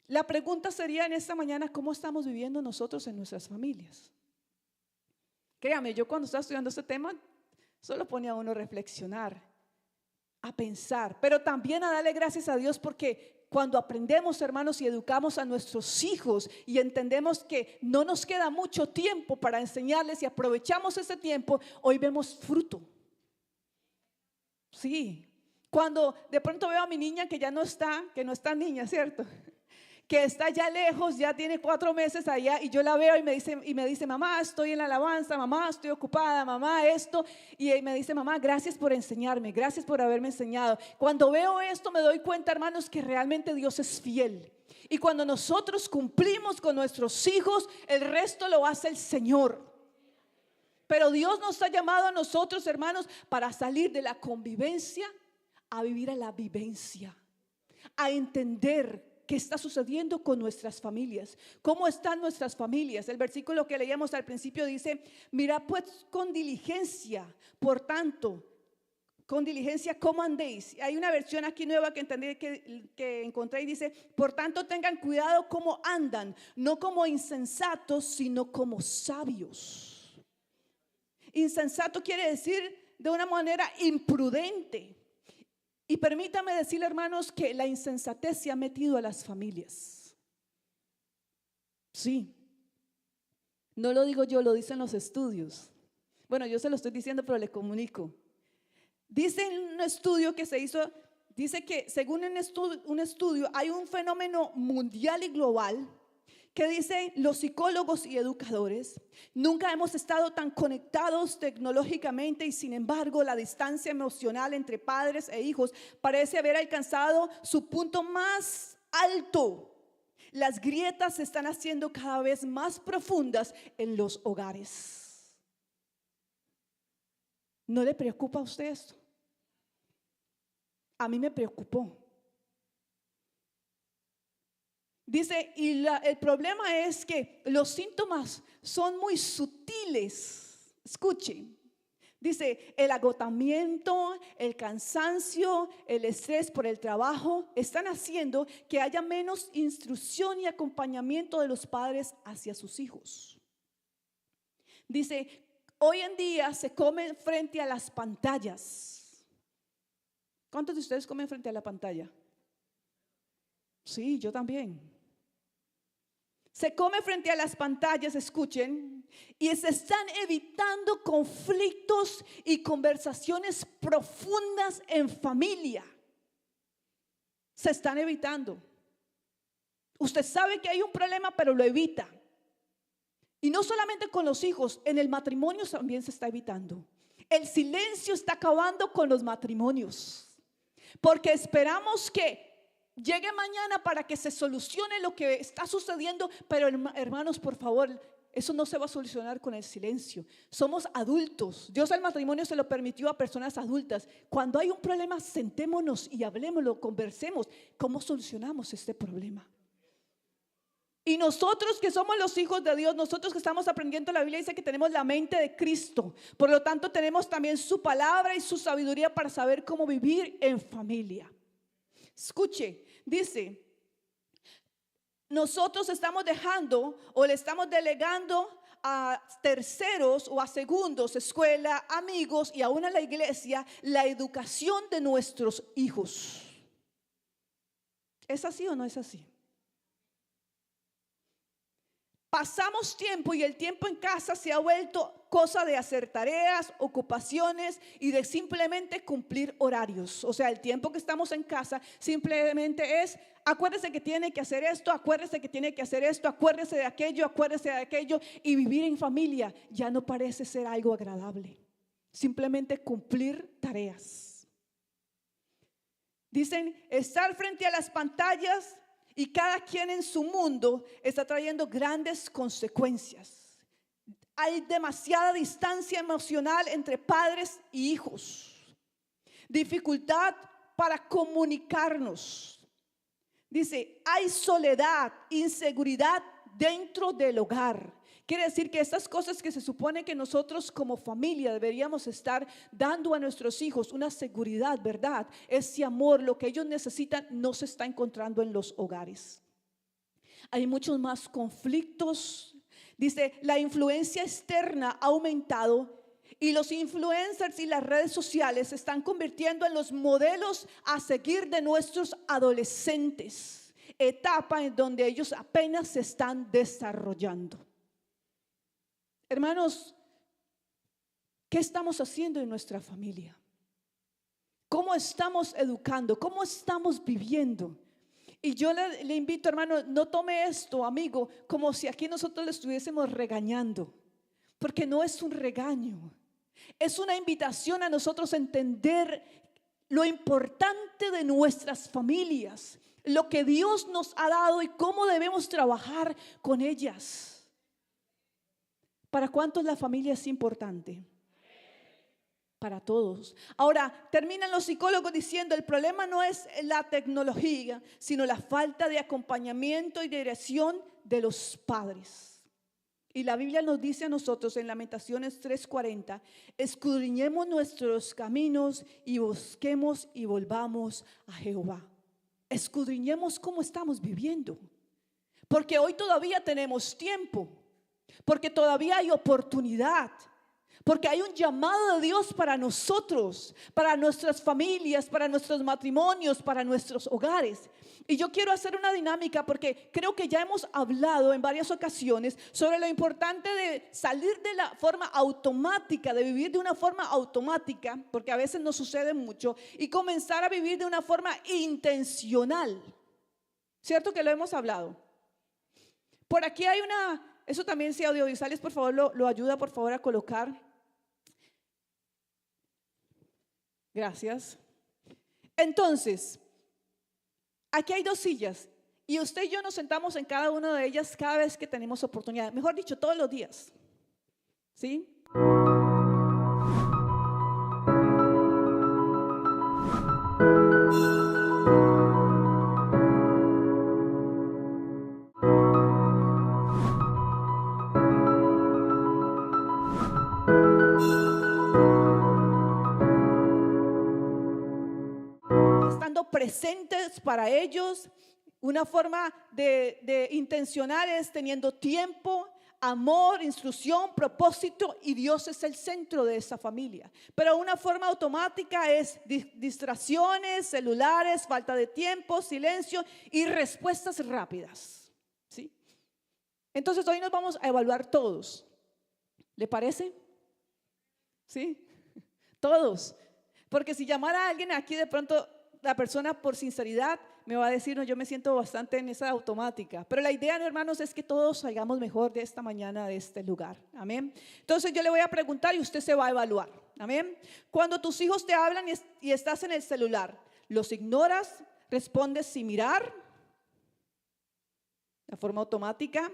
G: La pregunta sería en esta mañana: ¿cómo estamos viviendo nosotros en nuestras familias? Créame, yo cuando estaba estudiando este tema, solo ponía a uno a reflexionar, a pensar, pero también a darle gracias a Dios, porque cuando aprendemos, hermanos, y educamos a nuestros hijos y entendemos que no nos queda mucho tiempo para enseñarles y aprovechamos ese tiempo, hoy vemos fruto. Sí, cuando de pronto veo a mi niña que ya no está, que no está niña, ¿cierto? Que está ya lejos, ya tiene 4 meses allá, y yo la veo y me dice, mamá, estoy en la alabanza, mamá, estoy ocupada, mamá, esto, y me dice, mamá, gracias por enseñarme, gracias por haberme enseñado. Cuando veo esto me doy cuenta, hermanos, que realmente Dios es fiel, y cuando nosotros cumplimos con nuestros hijos, el resto lo hace el Señor. Pero Dios nos ha llamado a nosotros, hermanos, para salir de la convivencia a vivir a la vivencia, a entender qué está sucediendo con nuestras familias, cómo están nuestras familias. El versículo que leíamos al principio dice: mira pues con diligencia, por tanto, con diligencia cómo andéis. Hay una versión aquí nueva que entendí, que encontré, y dice: por tanto tengan cuidado cómo andan, no como insensatos, sino como sabios. Insensato quiere decir de una manera imprudente. Y permítame decirle, hermanos, que la insensatez se ha metido a las familias. Sí, no lo digo yo, lo dicen los estudios. Bueno, yo se lo estoy diciendo, pero le comunico. Dice un estudio que se hizo, dice que según un estudio hay un fenómeno mundial y global que dicen los psicólogos y educadores: nunca hemos estado tan conectados tecnológicamente, y sin embargo la distancia emocional entre padres e hijos parece haber alcanzado su punto más alto. Las grietas se están haciendo cada vez más profundas en los hogares. ¿No le preocupa a usted esto? A mí me preocupó. Dice, y el problema es que los síntomas son muy sutiles. Escuchen. Dice, el agotamiento, el cansancio, el estrés por el trabajo están haciendo que haya menos instrucción y acompañamiento de los padres hacia sus hijos. Dice, hoy en día se come frente a las pantallas. ¿Cuántos de ustedes comen frente a la pantalla? Sí, yo también. Se come frente a las pantallas, escuchen, y se están evitando conflictos y conversaciones profundas en familia. Se están evitando. Usted sabe que hay un problema, pero lo evita. Y no solamente con los hijos, en el matrimonio también se está evitando. El silencio está acabando con los matrimonios, porque esperamos que llegue mañana para que se solucione lo que está sucediendo, pero hermanos, por favor, eso no se va a solucionar con el silencio. Somos adultos. Dios al matrimonio se lo permitió a personas adultas. Cuando hay un problema, sentémonos y hablemoslo, conversemos. ¿Cómo solucionamos este problema? Y nosotros que somos los hijos de Dios, nosotros que estamos aprendiendo la Biblia, dice que tenemos la mente de Cristo. Por lo tanto, tenemos también su palabra y su sabiduría para saber cómo vivir en familia. Escuche, dice, nosotros estamos dejando o le estamos delegando a terceros o a segundos, escuela, amigos y aún a la iglesia, la educación de nuestros hijos. ¿Es así o no es así? Pasamos tiempo y el tiempo en casa se ha vuelto cosa de hacer tareas, ocupaciones y de simplemente cumplir horarios. O sea, el tiempo que estamos en casa simplemente es: acuérdese que tiene que hacer esto, acuérdese que tiene que hacer esto, acuérdese de aquello, y vivir en familia ya no parece ser algo agradable. Simplemente cumplir tareas. Dicen, estar frente a las pantallas y cada quien en su mundo está trayendo grandes consecuencias. Hay demasiada distancia emocional entre padres y hijos. dificultad para comunicarnos. Dice, hay soledad, inseguridad dentro del hogar. Quiere decir que estas cosas que se supone que nosotros como familia deberíamos estar dando a nuestros hijos, una seguridad, ¿verdad? Ese amor, lo que ellos necesitan, no se está encontrando en los hogares. Hay muchos más conflictos. Dice, la influencia externa ha aumentado y los influencers y las redes sociales se están convirtiendo en los modelos a seguir de nuestros adolescentes, etapa en donde ellos apenas se están desarrollando. Hermanos, ¿qué estamos haciendo en nuestra familia? ¿Cómo estamos educando? ¿Cómo estamos viviendo? Y yo le invito, hermano, no tome esto, amigo, como si aquí nosotros le estuviésemos regañando, porque no es un regaño, es una invitación a nosotros a entender lo importante de nuestras familias, lo que Dios nos ha dado y cómo debemos trabajar con ellas. ¿Para cuántos la familia es importante? Para todos. Ahora, terminan los psicólogos diciendo, el problema no es la tecnología, sino la falta de acompañamiento y dirección de los padres. Y la Biblia nos dice a nosotros en Lamentaciones 3:40, escudriñemos nuestros caminos y busquemos y volvamos a Jehová. Escudriñemos cómo estamos viviendo, porque hoy todavía tenemos tiempo, porque todavía hay oportunidad, porque hay un llamado de Dios para nosotros, para nuestras familias, para nuestros matrimonios, para nuestros hogares. Y yo quiero hacer una dinámica porque creo que ya hemos hablado en varias ocasiones sobre lo importante de salir de la forma automática, de vivir de una forma automática, porque a veces nos sucede mucho, y comenzar a vivir de una forma intencional. ¿Cierto que lo hemos hablado? Por aquí hay eso también, si audiovisuales, por favor, lo ayuda por favor a colocar. Gracias. Entonces, aquí hay 2 sillas y usted y yo nos sentamos en cada una de ellas cada vez que tenemos oportunidad. Mejor dicho, todos los días. ¿Sí? Presentes para ellos, una forma de intencional es teniendo tiempo, amor, instrucción, propósito, y Dios es el centro de esa familia. Pero una forma automática es distracciones, celulares, falta de tiempo, silencio y respuestas rápidas. ¿Sí? Entonces hoy nos vamos a evaluar todos. ¿Le parece? ¿Sí? Todos. Porque si llamara a alguien aquí, de pronto la persona por sinceridad me va a decir, no, yo me siento bastante en esa automática. Pero la idea, hermanos, es que todos salgamos mejor de esta mañana, de este lugar. Amén. Entonces yo le voy a preguntar y usted se va a evaluar. Amén. Cuando tus hijos te hablan y estás en el celular, ¿los ignoras? ¿Respondes sin mirar? ¿De forma automática?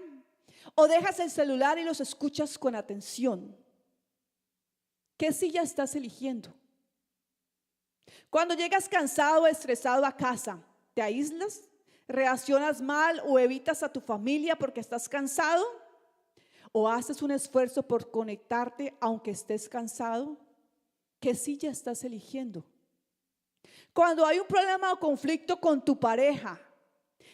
G: ¿O dejas el celular y los escuchas con atención? ¿Qué silla estás eligiendo? Cuando llegas cansado o estresado a casa, ¿te aíslas? ¿Reaccionas mal o evitas a tu familia porque estás cansado? ¿O haces un esfuerzo por conectarte aunque estés cansado? ¿Qué silla estás eligiendo? Cuando hay un problema o conflicto con tu pareja,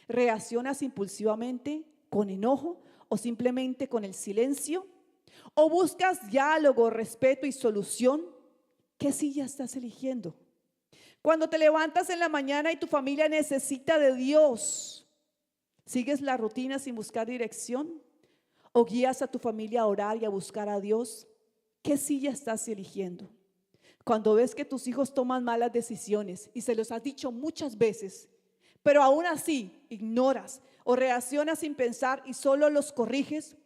G: ¿reaccionas impulsivamente, con enojo o simplemente con el silencio? ¿O buscas diálogo, respeto y solución? ¿Qué silla estás eligiendo? Cuando te levantas en la mañana y tu familia necesita de Dios, ¿sigues la rutina sin buscar dirección? ¿O guías a tu familia a orar y a buscar a Dios? ¿Qué silla estás eligiendo? Cuando ves que tus hijos toman malas decisiones y se los has dicho muchas veces, pero aún así ignoras o reaccionas sin pensar y solo los corriges,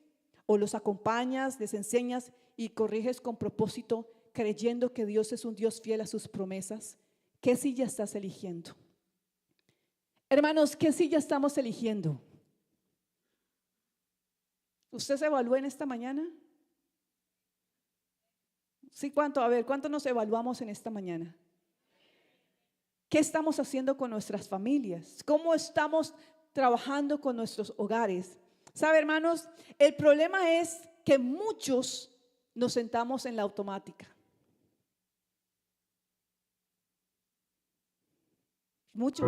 G: o los acompañas, les enseñas y corriges con propósito, creyendo que Dios es un Dios fiel a sus promesas. ¿Qué silla estás eligiendo? Hermanos, ¿qué silla estamos eligiendo? ¿Usted se evaluó en esta mañana? Sí, ¿cuánto? A ver, ¿cuánto nos evaluamos en esta mañana? ¿Qué estamos haciendo con nuestras familias? ¿Cómo estamos trabajando con nuestros hogares? ¿Sabe, hermanos? El problema es que muchos nos sentamos en la automática. Muchos.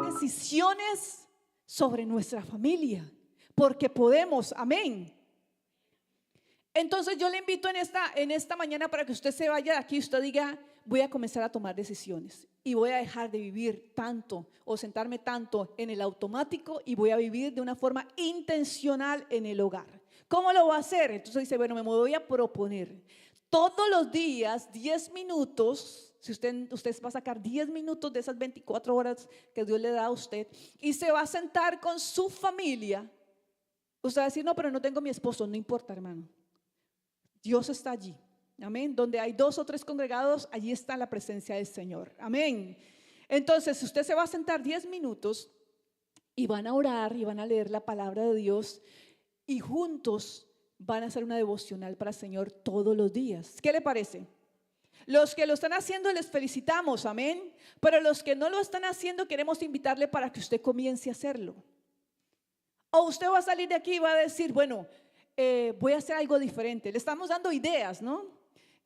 G: Decisiones sobre nuestra familia, porque podemos, amén. Entonces yo le invito en esta mañana para que usted se vaya de aquí y usted diga, voy a comenzar a tomar decisiones y voy a dejar de vivir tanto o sentarme tanto en el automático y voy a vivir de una forma intencional en el hogar. ¿Cómo lo va a hacer? Entonces dice, bueno, me voy a proponer todos los días 10 minutos. Si usted va a sacar 10 minutos de esas 24 horas que Dios le da a usted y se va a sentar con su familia. Usted va a decir, no, pero no tengo mi esposo. No importa, hermano. Dios está allí. Amén. Donde hay 2 o 3 congregados, allí está la presencia del Señor. Amén. Entonces, usted se va a sentar 10 minutos y van a orar y van a leer la palabra de Dios y juntos van a hacer una devocional para el Señor todos los días. ¿Qué le parece? Los que lo están haciendo les felicitamos, amén. Pero los que no lo están haciendo queremos invitarle para que usted comience a hacerlo. O usted va a salir de aquí y va a decir, bueno, voy a hacer algo diferente. Le estamos dando ideas, ¿no?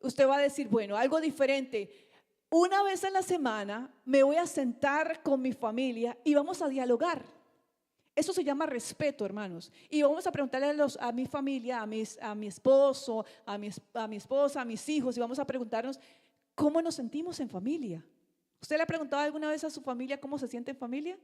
G: Usted va a decir, bueno, algo diferente. Una vez a la semana me voy a sentar con mi familia y vamos a dialogar. Eso se llama respeto, hermanos. Y vamos a preguntarle a mi familia, a mi esposo, a mi esposa, a mis hijos, y vamos a preguntarnos cómo nos sentimos en familia. ¿Usted le ha preguntado alguna vez a su familia cómo se siente en familia?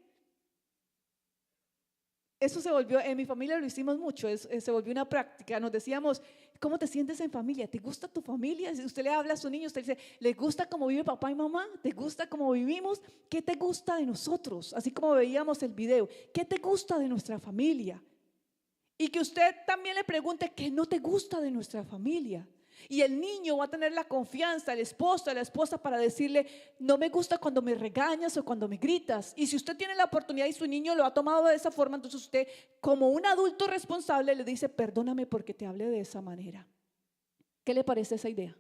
G: Eso se volvió, en mi familia lo hicimos mucho, se volvió una práctica. Nos decíamos, ¿cómo te sientes en familia? ¿Te gusta tu familia? Si usted le habla a su niño, usted dice, ¿le gusta cómo vive papá y mamá? ¿Te gusta cómo vivimos? ¿Qué te gusta de nosotros? Así como veíamos el video, ¿qué te gusta de nuestra familia? Y que usted también le pregunte, ¿qué no te gusta de nuestra familia? Y el niño va a tener la confianza, el esposo, la esposa, para decirle, no me gusta cuando me regañas o cuando me gritas. Y si usted tiene la oportunidad y su niño lo ha tomado de esa forma, entonces usted, como un adulto responsable, le dice, perdóname porque te hablé de esa manera. ¿Qué le parece esa idea?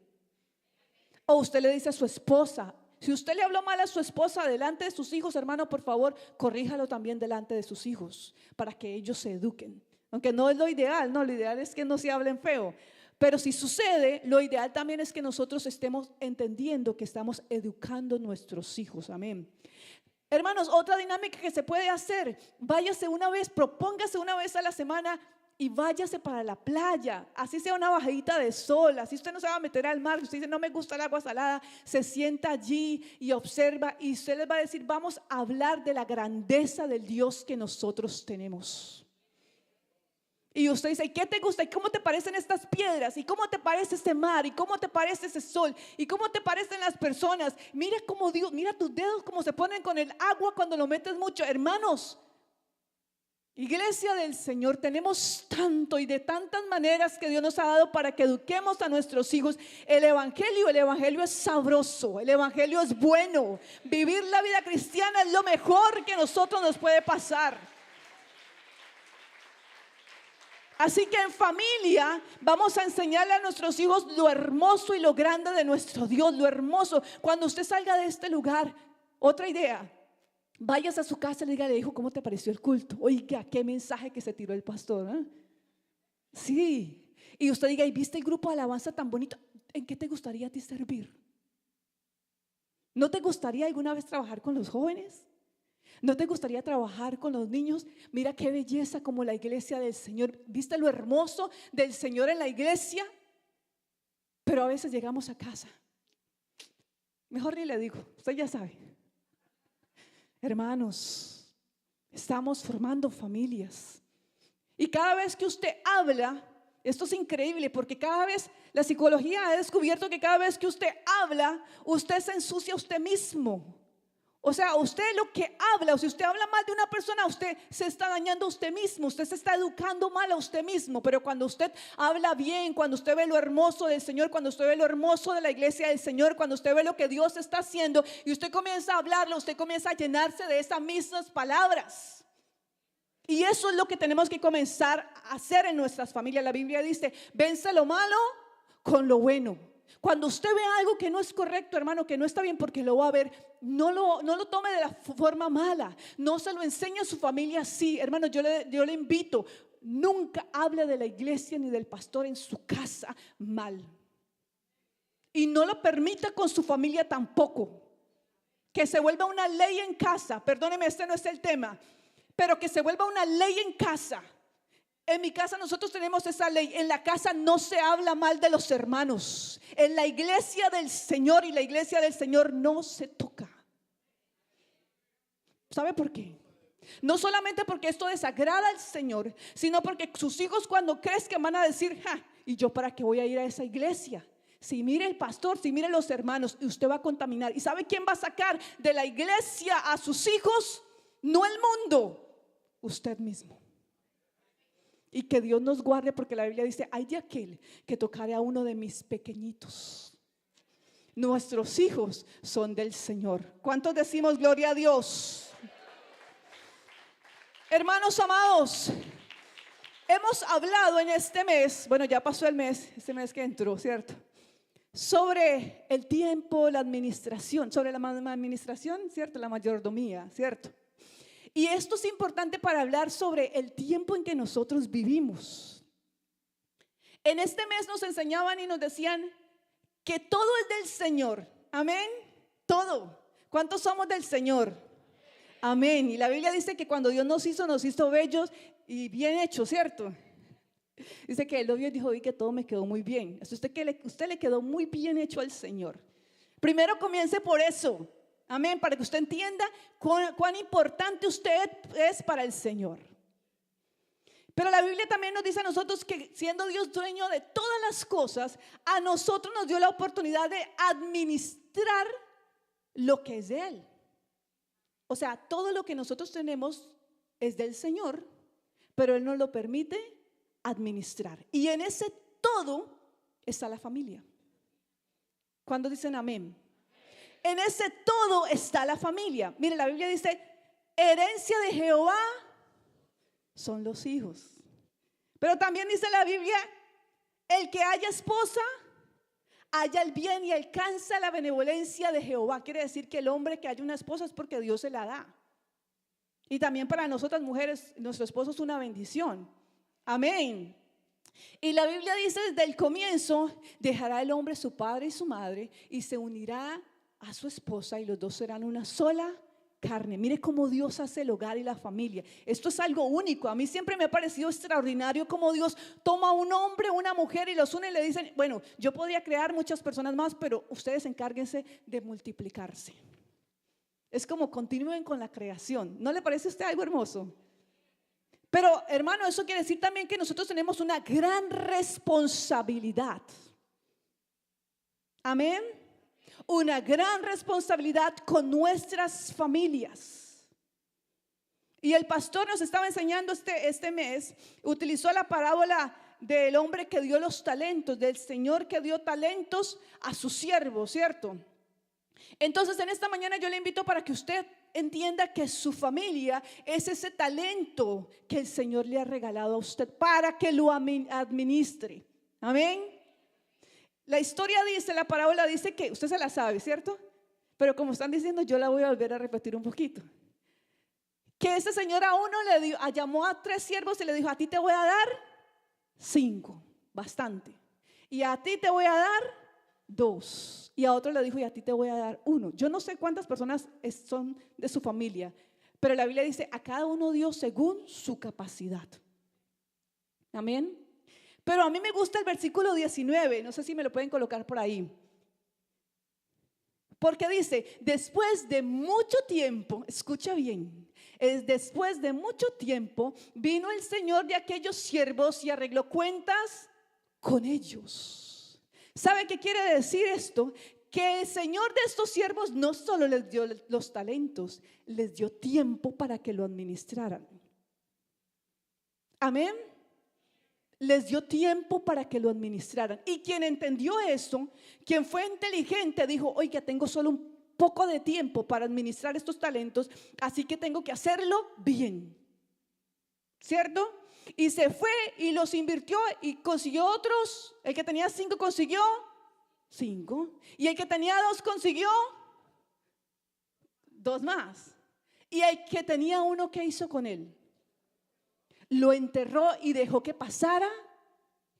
G: O usted le dice a su esposa, si usted le habló mal a su esposa delante de sus hijos, hermano, por favor, corríjalo también delante de sus hijos, para que ellos se eduquen. Aunque no es lo ideal, no, lo ideal es que no se hablen feo. Pero si sucede, lo ideal también es que nosotros estemos entendiendo que estamos educando a nuestros hijos. Amén. Hermanos, otra dinámica que se puede hacer, váyase una vez, propóngase una vez a la semana y váyase para la playa, así sea una bajadita de sol, así usted no se va a meter al mar, usted dice no me gusta el agua salada, se sienta allí y observa y usted les va a decir, vamos a hablar de la grandeza del Dios que nosotros tenemos. Y usted dice, ¿qué te gusta? ¿Y cómo te parecen estas piedras? ¿Y cómo te parece este mar? ¿Y cómo te parece ese sol? ¿Y cómo te parecen las personas? Mira cómo Dios, mira tus dedos cómo se ponen con el agua cuando lo metes mucho. Hermanos, iglesia del Señor, tenemos tanto y de tantas maneras que Dios nos ha dado para que eduquemos a nuestros hijos. El evangelio es sabroso, el evangelio es bueno. Vivir la vida cristiana es lo mejor que a nosotros nos puede pasar. Así que en familia vamos a enseñarle a nuestros hijos lo hermoso y lo grande de nuestro Dios, lo hermoso. Cuando usted salga de este lugar, otra idea, váyase a su casa y le diga, hijo, ¿cómo te pareció el culto? Oiga, qué mensaje que se tiró el pastor, ¿eh? Sí, y usted diga, ¿y viste el grupo de alabanza tan bonito? ¿En qué te gustaría a ti servir? ¿No te gustaría alguna vez trabajar con los jóvenes? ¿No te gustaría trabajar con los niños? Mira qué belleza como la iglesia del Señor. ¿Viste lo hermoso del Señor en la iglesia? Pero a veces llegamos a casa. Mejor ni le digo, usted ya sabe. Hermanos, estamos formando familias. Y cada vez que usted habla, esto es increíble porque cada vez La psicología ha descubierto que cada vez que usted habla, usted se ensucia a usted mismo. O sea, usted lo que habla, o si usted habla mal de una persona, usted se está dañando a usted mismo, usted se está educando mal a usted mismo. Pero cuando usted habla bien, cuando usted ve lo hermoso del Señor, cuando usted ve lo hermoso de la iglesia del Señor, cuando usted ve lo que Dios está haciendo y usted comienza a hablarlo, usted comienza a llenarse de esas mismas palabras. Y eso es lo que tenemos que comenzar a hacer en nuestras familias. La Biblia dice, vence lo malo con lo bueno. Cuando usted ve algo que no es correcto, hermano, que no está bien, porque lo va a ver, no lo tome de la forma mala. No se lo enseñe a su familia así. Hermano, yo le invito, nunca hable de la iglesia ni del pastor en su casa mal. Y no lo permita con su familia tampoco. Que se vuelva una ley en casa. Perdóneme, este no es el tema. Pero que se vuelva una ley en casa. En mi casa nosotros tenemos esa ley. En la casa no se habla mal de los hermanos. En la iglesia del Señor y la iglesia del Señor no se toca. ¿Sabe por qué? No solamente porque esto desagrada al Señor, sino porque sus hijos cuando crezcan van a decir, ¿y yo para qué voy a ir a esa iglesia? Si mire el pastor, si mire los hermanos, y usted va a contaminar. ¿Y sabe quién va a sacar de la iglesia a sus hijos? No el mundo, usted mismo. Y que Dios nos guarde, porque la Biblia dice, ay de aquel que tocare a uno de mis pequeñitos. Nuestros hijos son del Señor. ¿Cuántos decimos gloria a Dios? Hermanos amados, hemos hablado en este mes, bueno, ya pasó el mes, este mes que entró, ¿cierto? Sobre el tiempo, la administración, sobre la administración, ¿cierto? La mayordomía, ¿cierto? Y esto es importante para hablar sobre el tiempo en que nosotros vivimos. En este mes nos enseñaban y nos decían que todo es del Señor. Amén. Todo. ¿Cuántos somos del Señor? Amén. Y la Biblia dice que cuando Dios nos hizo bellos y bien hechos, ¿cierto? Dice que Él lo vio y dijo, vi que todo me quedó muy bien. Usted le quedó muy bien hecho al Señor. Primero comience por eso. Amén, para que usted entienda cuán importante usted es para el Señor. Pero la Biblia también nos dice a nosotros que siendo Dios dueño de todas las cosas, a nosotros nos dio la oportunidad de administrar lo que es de Él. O sea, todo lo que nosotros tenemos es del Señor, pero Él nos lo permite administrar. Y en ese todo está la familia. ¿Cuándo dicen amén? En ese todo está la familia. Mire, la Biblia dice, herencia de Jehová son los hijos. Pero también dice la Biblia, el que haya esposa, haya el bien y alcanza la benevolencia de Jehová. Quiere decir que el hombre que haya una esposa es porque Dios se la da. Y también para nosotras mujeres, nuestro esposo es una bendición. Amén. Y la Biblia dice desde el comienzo, dejará el hombre su padre y su madre y se unirá a su esposa y los dos serán una sola carne. Mire cómo Dios hace el hogar y la familia. Esto es algo único. A mí siempre me ha parecido extraordinario cómo Dios toma a un hombre, una mujer y los une y le dicen, bueno, yo podría crear muchas personas más, pero ustedes encárguense de multiplicarse. Es como continúen con la creación. ¿No le parece a usted algo hermoso? Pero hermano, eso quiere decir también que nosotros tenemos una gran responsabilidad. Amén. Una gran responsabilidad con nuestras familias. Y el pastor nos estaba enseñando este mes, utilizó la parábola del hombre que dio los talentos, del Señor que dio talentos a sus siervos, ¿cierto? Entonces en esta mañana yo le invito para que usted entienda que su familia es ese talento que el Señor le ha regalado a usted para que lo administre. Amén. La historia dice, la parábola dice que usted se la sabe, ¿cierto? Pero como están diciendo, yo la voy a volver a repetir un poquito. Que ese señor a uno le dio, llamó a 3 siervos y le dijo, a ti te voy a dar 5, bastante. Y a ti te voy a dar 2. Y a otro le dijo, y a ti te voy a dar 1. Yo no sé cuántas personas son de su familia, pero la Biblia dice, a cada uno dio según su capacidad. Amén. Pero a mí me gusta el versículo 19, no sé si me lo pueden colocar por ahí. Porque dice, después de mucho tiempo, escucha bien, después de mucho tiempo vino el Señor de aquellos siervos y arregló cuentas con ellos. ¿Sabe qué quiere decir esto? Que el Señor de estos siervos no solo les dio los talentos, les dio tiempo para que lo administraran. Amén. Les dio tiempo para que lo administraran. Y quien entendió eso, quien fue inteligente, dijo: oiga, tengo solo un poco de tiempo para administrar estos talentos, así que tengo que hacerlo bien, ¿cierto? Y se fue y los invirtió y consiguió otros. El que tenía 5 consiguió 5, y el que tenía 2 consiguió 2 más. Y el que tenía 1, ¿qué hizo con él? Lo enterró y dejó que pasara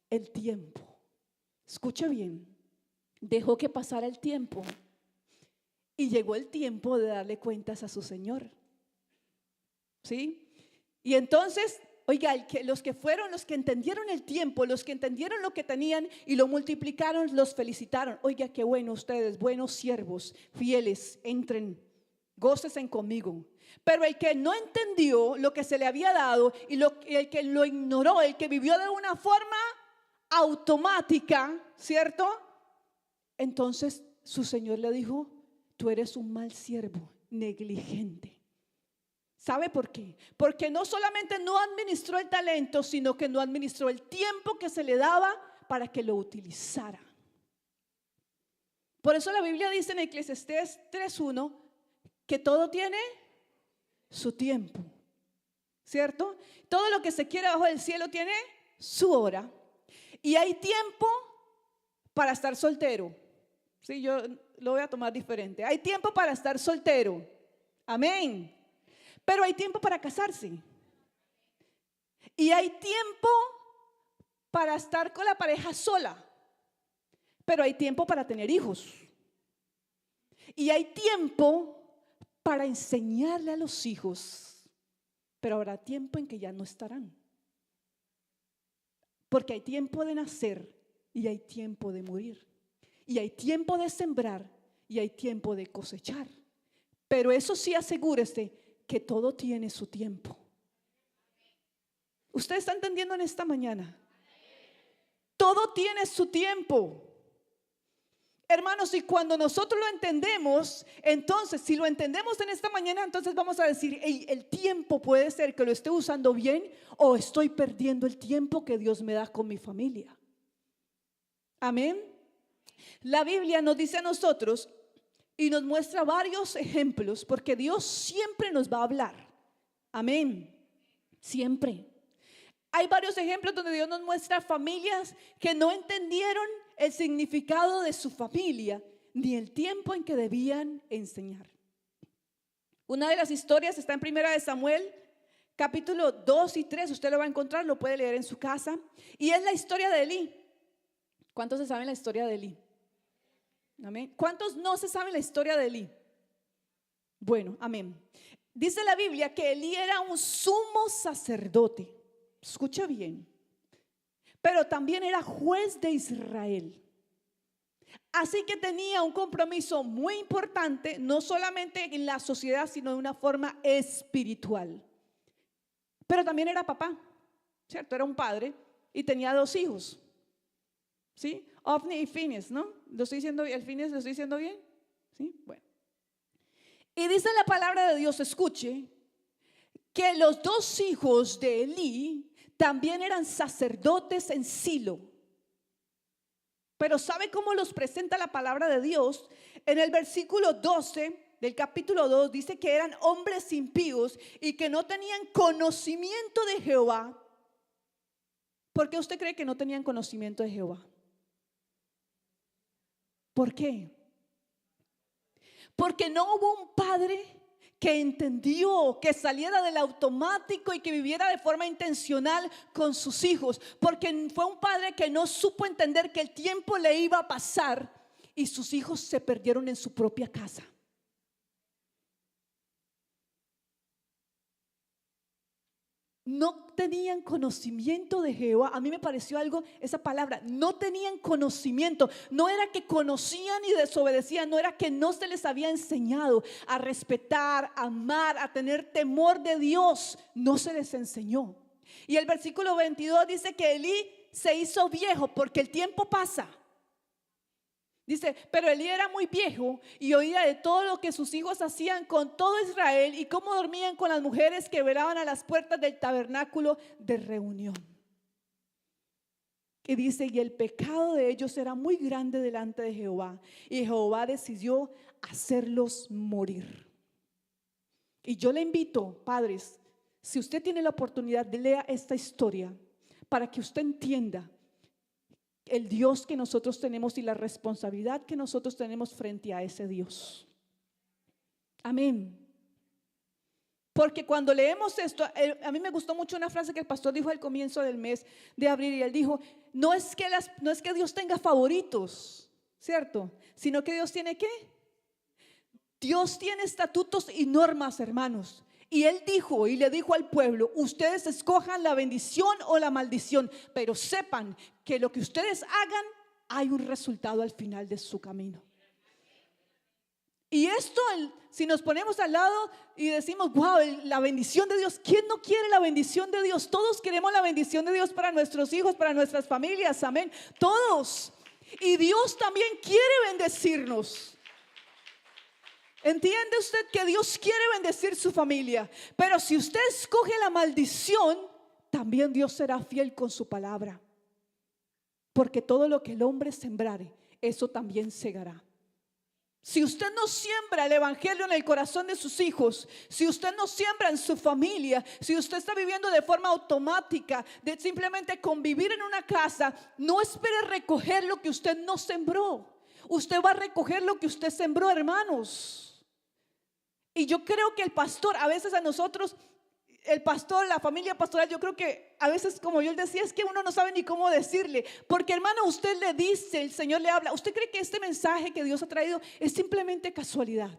G: el tiempo. Escuche bien, dejó que pasara el tiempo. Y llegó el tiempo de darle cuentas a su Señor. ¿Sí? Y entonces, oiga, los que entendieron el tiempo, los que entendieron lo que tenían y lo multiplicaron, los felicitaron. Oiga, qué bueno ustedes, buenos siervos, fieles, entren, gócesen conmigo. Pero el que no entendió lo que se le había dado y el que lo ignoró, el que vivió de una forma automática, ¿cierto? Entonces su Señor le dijo: tú eres un mal siervo, negligente. ¿Sabe por qué? Porque no solamente no administró el talento, sino que no administró el tiempo que se le daba para que lo utilizara. Por eso la Biblia dice en Eclesiastés 3:1 que todo tiene su tiempo, ¿cierto? Todo lo que se quiere bajo el cielo tiene su hora. Y hay tiempo para estar soltero. Sí, yo lo voy a tomar diferente. Hay tiempo para estar soltero. Amén. Pero hay tiempo para casarse. Y hay tiempo para estar con la pareja sola. Pero hay tiempo para tener hijos. Y hay tiempo para enseñarle a los hijos. Pero habrá tiempo en que ya no estarán. Porque hay tiempo de nacer y hay tiempo de morir. Y hay tiempo de sembrar y hay tiempo de cosechar. Pero eso sí, asegúrese que todo tiene su tiempo. ¿Usted está entendiendo en esta mañana? Todo tiene su tiempo. Hermanos, y cuando nosotros lo entendemos, entonces, si lo entendemos en esta mañana, entonces vamos a decir: hey, el tiempo puede ser que lo esté usando bien o estoy perdiendo el tiempo que Dios me da con mi familia. Amén. La Biblia nos dice a nosotros y nos muestra varios ejemplos, porque Dios siempre nos va a hablar. Amén. Siempre. Hay varios ejemplos donde Dios nos muestra familias que no entendieron el significado de su familia ni el tiempo en que debían enseñar. Una de las historias está en 1 Samuel, capítulo 2 y 3. Usted lo va a encontrar, lo puede leer en su casa. Y es la historia de Elí. ¿Cuántos se saben la historia de Elí? Amén. ¿Cuántos no se saben la historia de Elí? Bueno, amén. Dice la Biblia que Elí era un sumo sacerdote. Escucha bien. Pero también era juez de Israel. Así que tenía un compromiso muy importante, no solamente en la sociedad, sino de una forma espiritual. Pero también era papá, ¿cierto? Era un padre y tenía 2 hijos. ¿Sí? Ofni y Finees, ¿no? ¿Lo estoy diciendo bien? ¿El Finees lo estoy diciendo bien? ¿Sí? Bueno. Y dice la palabra de Dios, escuche, que los 2 hijos de Elí también eran sacerdotes en Silo. Pero ¿sabe cómo los presenta la palabra de Dios? En el versículo 12 del capítulo 2 dice que eran hombres impíos y que no tenían conocimiento de Jehová. ¿Por qué usted cree que no tenían conocimiento de Jehová? ¿Por qué? Porque no hubo un padre que entendió, que saliera del automático y que viviera de forma intencional con sus hijos. Porque fue un padre que no supo entender que el tiempo le iba a pasar y sus hijos se perdieron en su propia casa. No tenían conocimiento de Jehová. A mí me pareció algo, esa palabra, no tenían conocimiento. No era que conocían y desobedecían, no era que no se les había enseñado a respetar, a amar, a tener temor de Dios. No se les enseñó. Y el versículo 22 dice que Elí se hizo viejo porque el tiempo pasa. Dice, pero Elí era muy viejo y oía de todo lo que sus hijos hacían con todo Israel y cómo dormían con las mujeres que velaban a las puertas del tabernáculo de reunión. Y dice, y el pecado de ellos era muy grande delante de Jehová, y Jehová decidió hacerlos morir. Y yo le invito, padres, si usted tiene la oportunidad, lea esta historia para que usted entienda el Dios que nosotros tenemos y la responsabilidad que nosotros tenemos frente a ese Dios. Amén. Porque cuando leemos esto, a mí me gustó mucho una frase que el pastor dijo al comienzo del mes de abril, y él dijo, no es que Dios tenga favoritos, ¿cierto? Sino que Dios tiene ¿qué? Dios tiene estatutos y normas, hermanos. Y él dijo y le dijo al pueblo, ustedes escojan la bendición o la maldición, pero sepan que lo que ustedes hagan, hay un resultado al final de su camino. Y esto, si nos ponemos al lado y decimos, wow, la bendición de Dios, ¿quién no quiere la bendición de Dios? Todos queremos la bendición de Dios para nuestros hijos, para nuestras familias, amén, todos. Y Dios también quiere bendecirnos. ¿Entiende usted que Dios quiere bendecir su familia? Pero si usted escoge la maldición, también Dios será fiel con su palabra. Porque todo lo que el hombre sembrare, eso también segará. Si usted no siembra el evangelio en el corazón de sus hijos, si usted no siembra en su familia, si usted está viviendo de forma automática, de simplemente convivir en una casa, no espere recoger lo que usted no sembró. Usted va a recoger lo que usted sembró, hermanos. Y yo creo que el pastor, a veces a nosotros, el pastor, la familia pastoral, yo creo que a veces, como yo decía, es que uno no sabe ni cómo decirle. Porque hermano, usted le dice, el Señor le habla. ¿Usted cree que este mensaje que Dios ha traído es simplemente casualidad?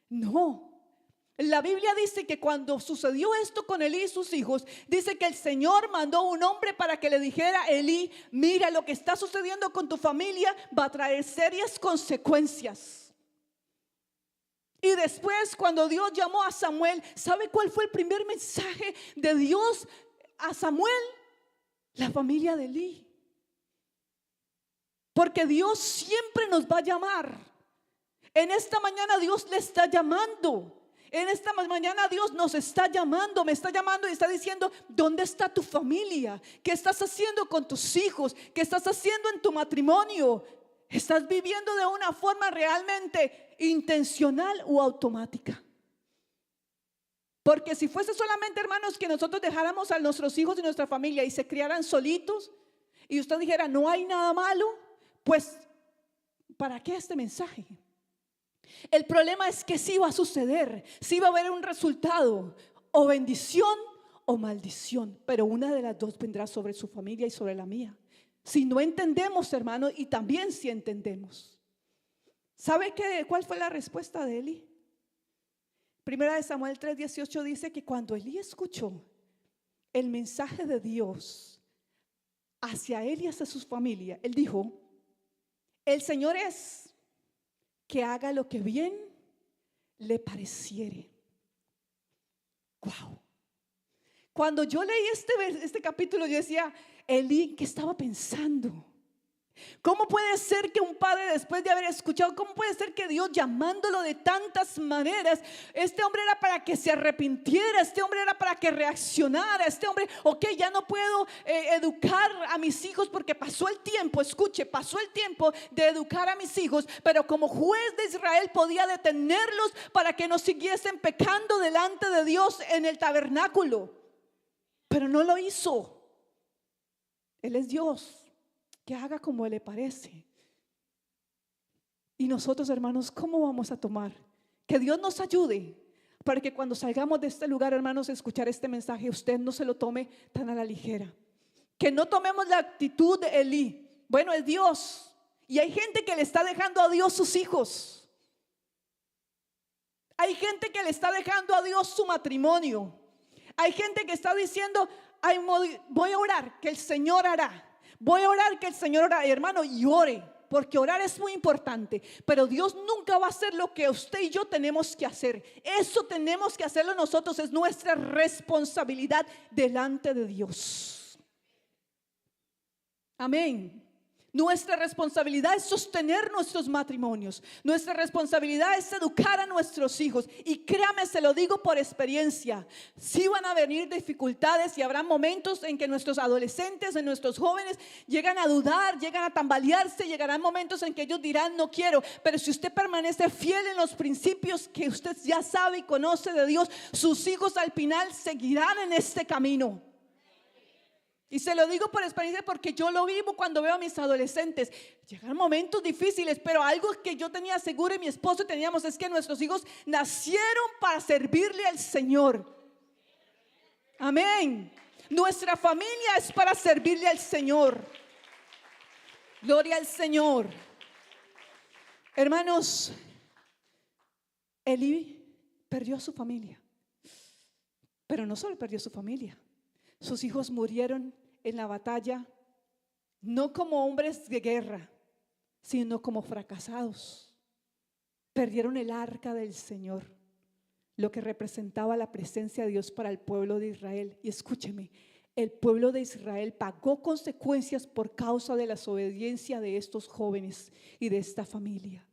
G: No. La Biblia dice que cuando sucedió esto con Elí y sus hijos, dice que el Señor mandó un hombre para que le dijera a Elí, mira, lo que está sucediendo con tu familia va a traer serias consecuencias. Y después, cuando Dios llamó a Samuel, ¿sabe cuál fue el primer mensaje de Dios a Samuel? La familia de Elí. Porque Dios siempre nos va a llamar. En esta mañana Dios le está llamando. En esta mañana Dios nos está llamando, me está llamando y está diciendo, ¿dónde está tu familia? ¿Qué estás haciendo con tus hijos? ¿Qué estás haciendo en tu matrimonio? ¿Estás viviendo de una forma realmente intencional o automática? Porque si fuese solamente, hermanos, que nosotros dejáramos a nuestros hijos y nuestra familia y se criaran solitos y usted dijera, no hay nada malo, pues, ¿para qué este mensaje? El problema es que sí va a suceder, sí va a haber un resultado, o bendición o maldición, pero una de las dos vendrá sobre su familia y sobre la mía. Si no entendemos, hermano, y también si entendemos. ¿Sabe cuál fue la respuesta de Elí? Primera de Samuel 3:18 dice que cuando Elí escuchó el mensaje de Dios hacia él y hacia su familia, él dijo, el Señor es que haga lo que bien le pareciere. Wow. Cuando yo leí este capítulo, yo decía, Elí, ¿qué estaba pensando? ¿Cómo puede ser que un padre, después de haber escuchado, cómo puede ser que Dios llamándolo de tantas maneras, este hombre era para que se arrepintiera, este hombre era para que reaccionara, este hombre, ok, ya no puedo educar a mis hijos porque pasó el tiempo, escuche, pasó el tiempo de educar a mis hijos, pero como juez de Israel podía detenerlos para que no siguiesen pecando delante de Dios en el tabernáculo, pero no lo hizo. Él es Dios. Que haga como le parece. Y nosotros, hermanos, ¿cómo vamos a tomar? Que Dios nos ayude para que cuando salgamos de este lugar, hermanos, a escuchar este mensaje, usted no se lo tome tan a la ligera. Que no tomemos la actitud de Elí. Bueno, es Dios. Y hay gente que le está dejando a Dios sus hijos. Hay gente que le está dejando a Dios su matrimonio. Hay gente que está diciendo, ay, voy a orar, que el Señor hará. Voy a orar que el Señor hará, hermano, y ore, porque orar es muy importante, pero Dios nunca va a hacer lo que usted y yo tenemos que hacer. Eso tenemos que hacerlo nosotros, es nuestra responsabilidad delante de Dios. Amén. Nuestra responsabilidad es sostener nuestros matrimonios. Nuestra responsabilidad es educar a nuestros hijos. Y créame, se lo digo por experiencia. Sí van a venir dificultades y habrá momentos en que nuestros adolescentes, en nuestros jóvenes llegan a dudar, llegan a tambalearse. Llegarán momentos en que ellos dirán no quiero. Pero si usted permanece fiel en los principios que usted ya sabe y conoce de Dios, sus hijos al final seguirán en este camino. Y se lo digo por experiencia porque yo lo vivo cuando veo a mis adolescentes. Llegan momentos difíciles, pero algo que yo tenía seguro y mi esposo teníamos es que nuestros hijos nacieron para servirle al Señor. Amén. Nuestra familia es para servirle al Señor. Gloria al Señor. Hermanos, Elí perdió a su familia. Pero no solo perdió su familia. Sus hijos murieron en la batalla, no como hombres de guerra, sino como fracasados. Perdieron el arca del Señor, lo que representaba la presencia de Dios para el pueblo de Israel. Y escúcheme, el pueblo de Israel pagó consecuencias por causa de la desobediencia de estos jóvenes y de esta familia.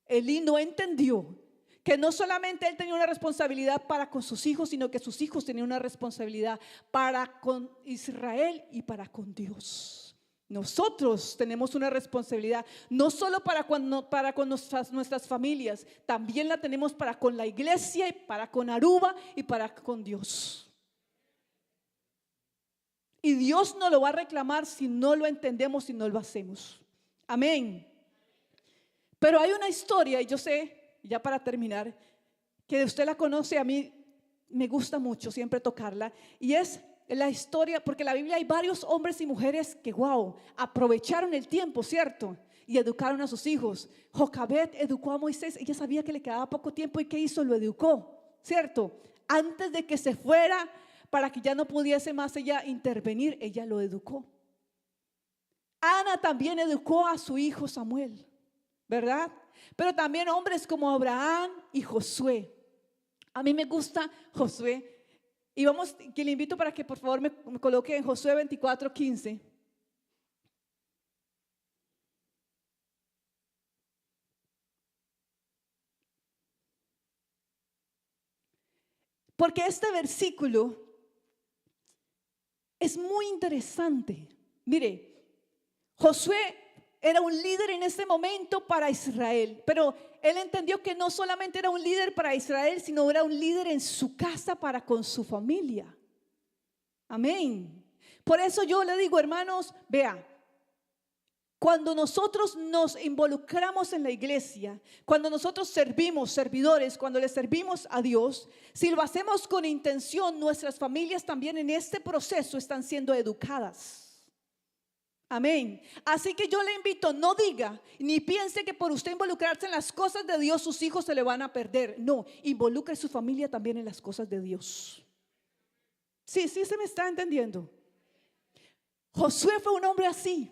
G: Elí no entendió que no solamente él tenía una responsabilidad para con sus hijos, sino que sus hijos tenían una responsabilidad para con Israel y para con Dios. Nosotros tenemos una responsabilidad no solo para con nuestras familias, también la tenemos para con la iglesia y para con Aruba y para con Dios. Y Dios no lo va a reclamar si no lo entendemos y no lo hacemos. Amén. Pero hay una historia, y yo sé, ya para terminar, que usted la conoce, a mí me gusta mucho siempre tocarla, y es la historia, porque en la Biblia hay varios hombres y mujeres que aprovecharon el tiempo, ¿cierto? Y educaron a sus hijos. Jocabed educó a Moisés, ella sabía que le quedaba poco tiempo, y ¿qué hizo? Lo educó, ¿cierto? Antes de que se fuera, para que ya no pudiese más ella intervenir, ella lo educó. Ana también educó a su hijo Samuel, ¿verdad? Pero también hombres como Abraham y Josué. A mí me gusta Josué. Y que le invito para que por favor me coloque en Josué 24:15. Porque este versículo es muy interesante. Mire, Josué era un líder en ese momento para Israel, pero él entendió que no solamente era un líder para Israel, sino era un líder en su casa para con su familia. Amén. Por eso yo le digo, hermanos, vea, cuando nosotros nos involucramos en la iglesia, cuando nosotros servimos, servidores, cuando le servimos a Dios, si lo hacemos con intención, nuestras familias también en este proceso están siendo educadas. Amén. Así que yo le invito, no diga ni piense que por usted involucrarse en las cosas de Dios sus hijos se le van a perder. No, involucre a su familia también en las cosas de Dios. Sí, se me está entendiendo. Josué fue un hombre así.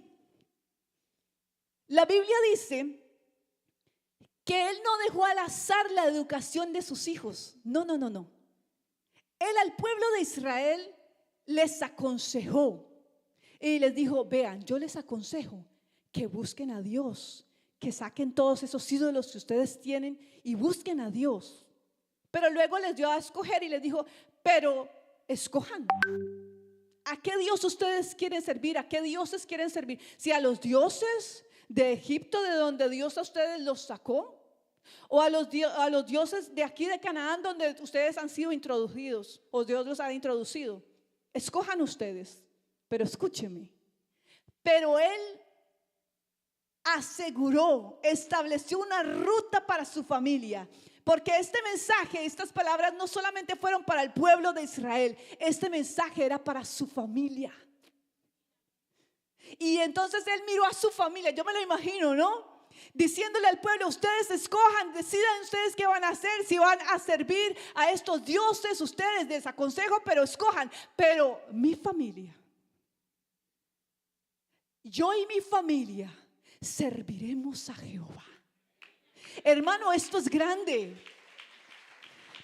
G: La Biblia dice que él no dejó al azar la educación de sus hijos. No. Él al pueblo de Israel les aconsejó. Y les dijo, vean, yo les aconsejo que busquen a Dios, que saquen todos esos ídolos que ustedes tienen y busquen a Dios. Pero luego les dio a escoger y les dijo, pero escojan. ¿A qué Dios ustedes quieren servir? ¿A qué dioses quieren servir? Si a los dioses de Egipto, de donde Dios a ustedes los sacó, o a los dioses de aquí de Canaán, donde ustedes han sido introducidos, o Dios los ha introducido. Escojan ustedes. Pero escúcheme, pero él aseguró, estableció una ruta para su familia, porque este mensaje, estas palabras no solamente fueron para el pueblo de Israel, este mensaje era para su familia. Y entonces él miró a su familia, yo me lo imagino, ¿no? Diciéndole al pueblo, ustedes escojan, decidan ustedes qué van a hacer, si van a servir a estos dioses, ustedes les aconsejo, pero escojan. Pero mi familia, yo y mi familia serviremos a Jehová. Hermano, esto es grande,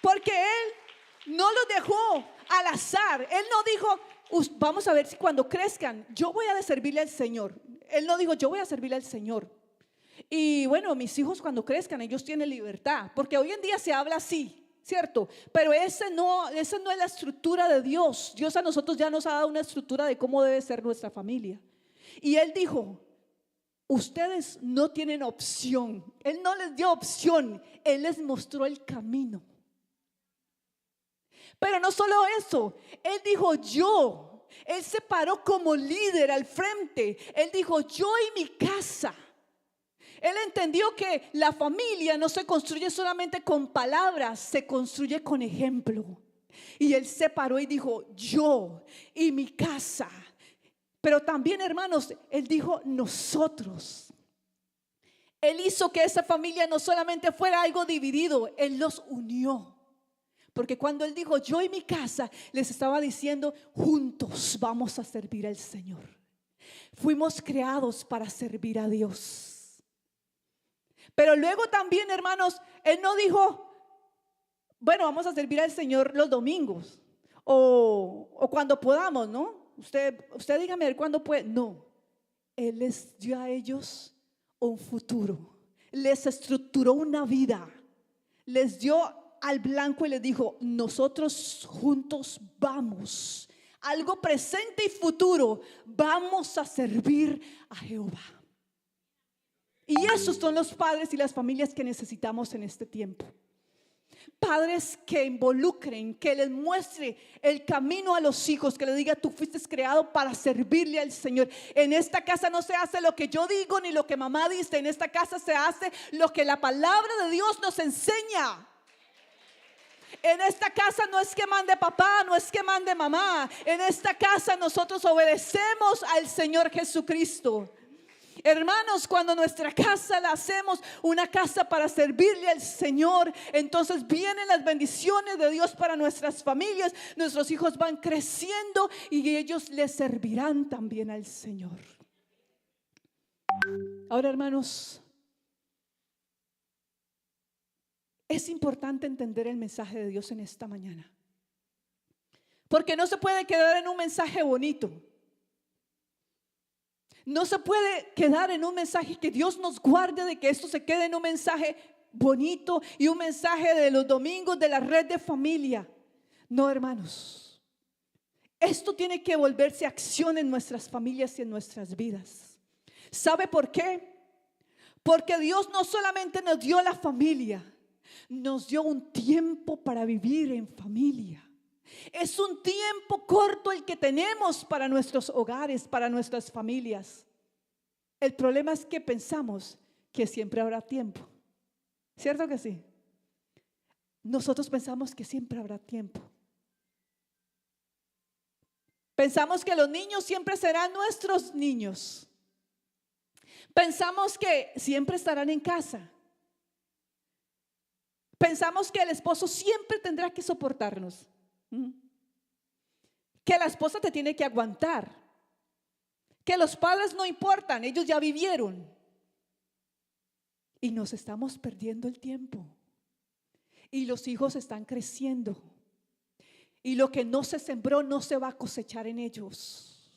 G: porque él no lo dejó al azar. Él no dijo, vamos a ver si cuando crezcan yo voy a servirle al Señor. él no dijo, yo voy a servir al Señor. Y bueno, mis hijos cuando crezcan, ellos tienen libertad, porque hoy en día se habla así, ¿cierto? Pero esa no es la estructura de Dios. Dios a nosotros ya nos ha dado una estructura de cómo debe ser nuestra familia. Y él dijo, ustedes no tienen opción. Él no les dio opción, él les mostró el camino. Pero no solo eso, él dijo él se paró como líder al frente. Él dijo, yo y mi casa. Él entendió que la familia no se construye solamente con palabras, se construye con ejemplo. Y él se paró y dijo, yo y mi casa. Pero también, hermanos, él dijo, nosotros. Él hizo que esa familia no solamente fuera algo dividido, él los unió. Porque cuando él dijo, yo y mi casa, les estaba diciendo, juntos vamos a servir al Señor. Fuimos creados para servir a Dios. Pero luego también, hermanos, él no dijo, bueno, vamos a servir al Señor los domingos o cuando podamos, ¿no? Usted dígame cuándo puede. No, él les dio a ellos un futuro, les estructuró una vida, les dio al blanco y les dijo, nosotros juntos vamos, algo presente y futuro, vamos a servir a Jehová. Y esos son los padres y las familias que necesitamos en este tiempo. Padres que involucren, que les muestre el camino a los hijos, que les diga, tú fuiste creado para servirle al Señor. En esta casa no se hace lo que yo digo ni lo que mamá dice, en esta casa se hace lo que la palabra de Dios nos enseña. En esta casa no es que mande papá, no es que mande mamá. En esta casa nosotros obedecemos al Señor Jesucristo. Hermanos, cuando nuestra casa la hacemos una casa para servirle al Señor, entonces vienen las bendiciones de Dios para nuestras familias. Nuestros hijos van creciendo y ellos le servirán también al Señor. Ahora, hermanos, es importante entender el mensaje de Dios en esta mañana, porque no se puede quedar en un mensaje bonito. No se puede quedar en un mensaje, que Dios nos guarde de que esto se quede en un mensaje bonito y un mensaje de los domingos de la red de familia. No, hermanos, esto tiene que volverse acción en nuestras familias y en nuestras vidas. ¿Sabe por qué? Porque Dios no solamente nos dio la familia, nos dio un tiempo para vivir en familia. Es un tiempo corto el que tenemos para nuestros hogares, para nuestras familias. El problema es que pensamos que siempre habrá tiempo. ¿Cierto que sí? Nosotros pensamos que siempre habrá tiempo. Pensamos que los niños siempre serán nuestros niños. Pensamos que siempre estarán en casa. Pensamos que el esposo siempre tendrá que soportarnos, que la esposa te tiene que aguantar, que los padres no importan, ellos ya vivieron. Y nos estamos perdiendo el tiempo. Y los hijos están creciendo. Y lo que no se sembró no se va a cosechar en ellos.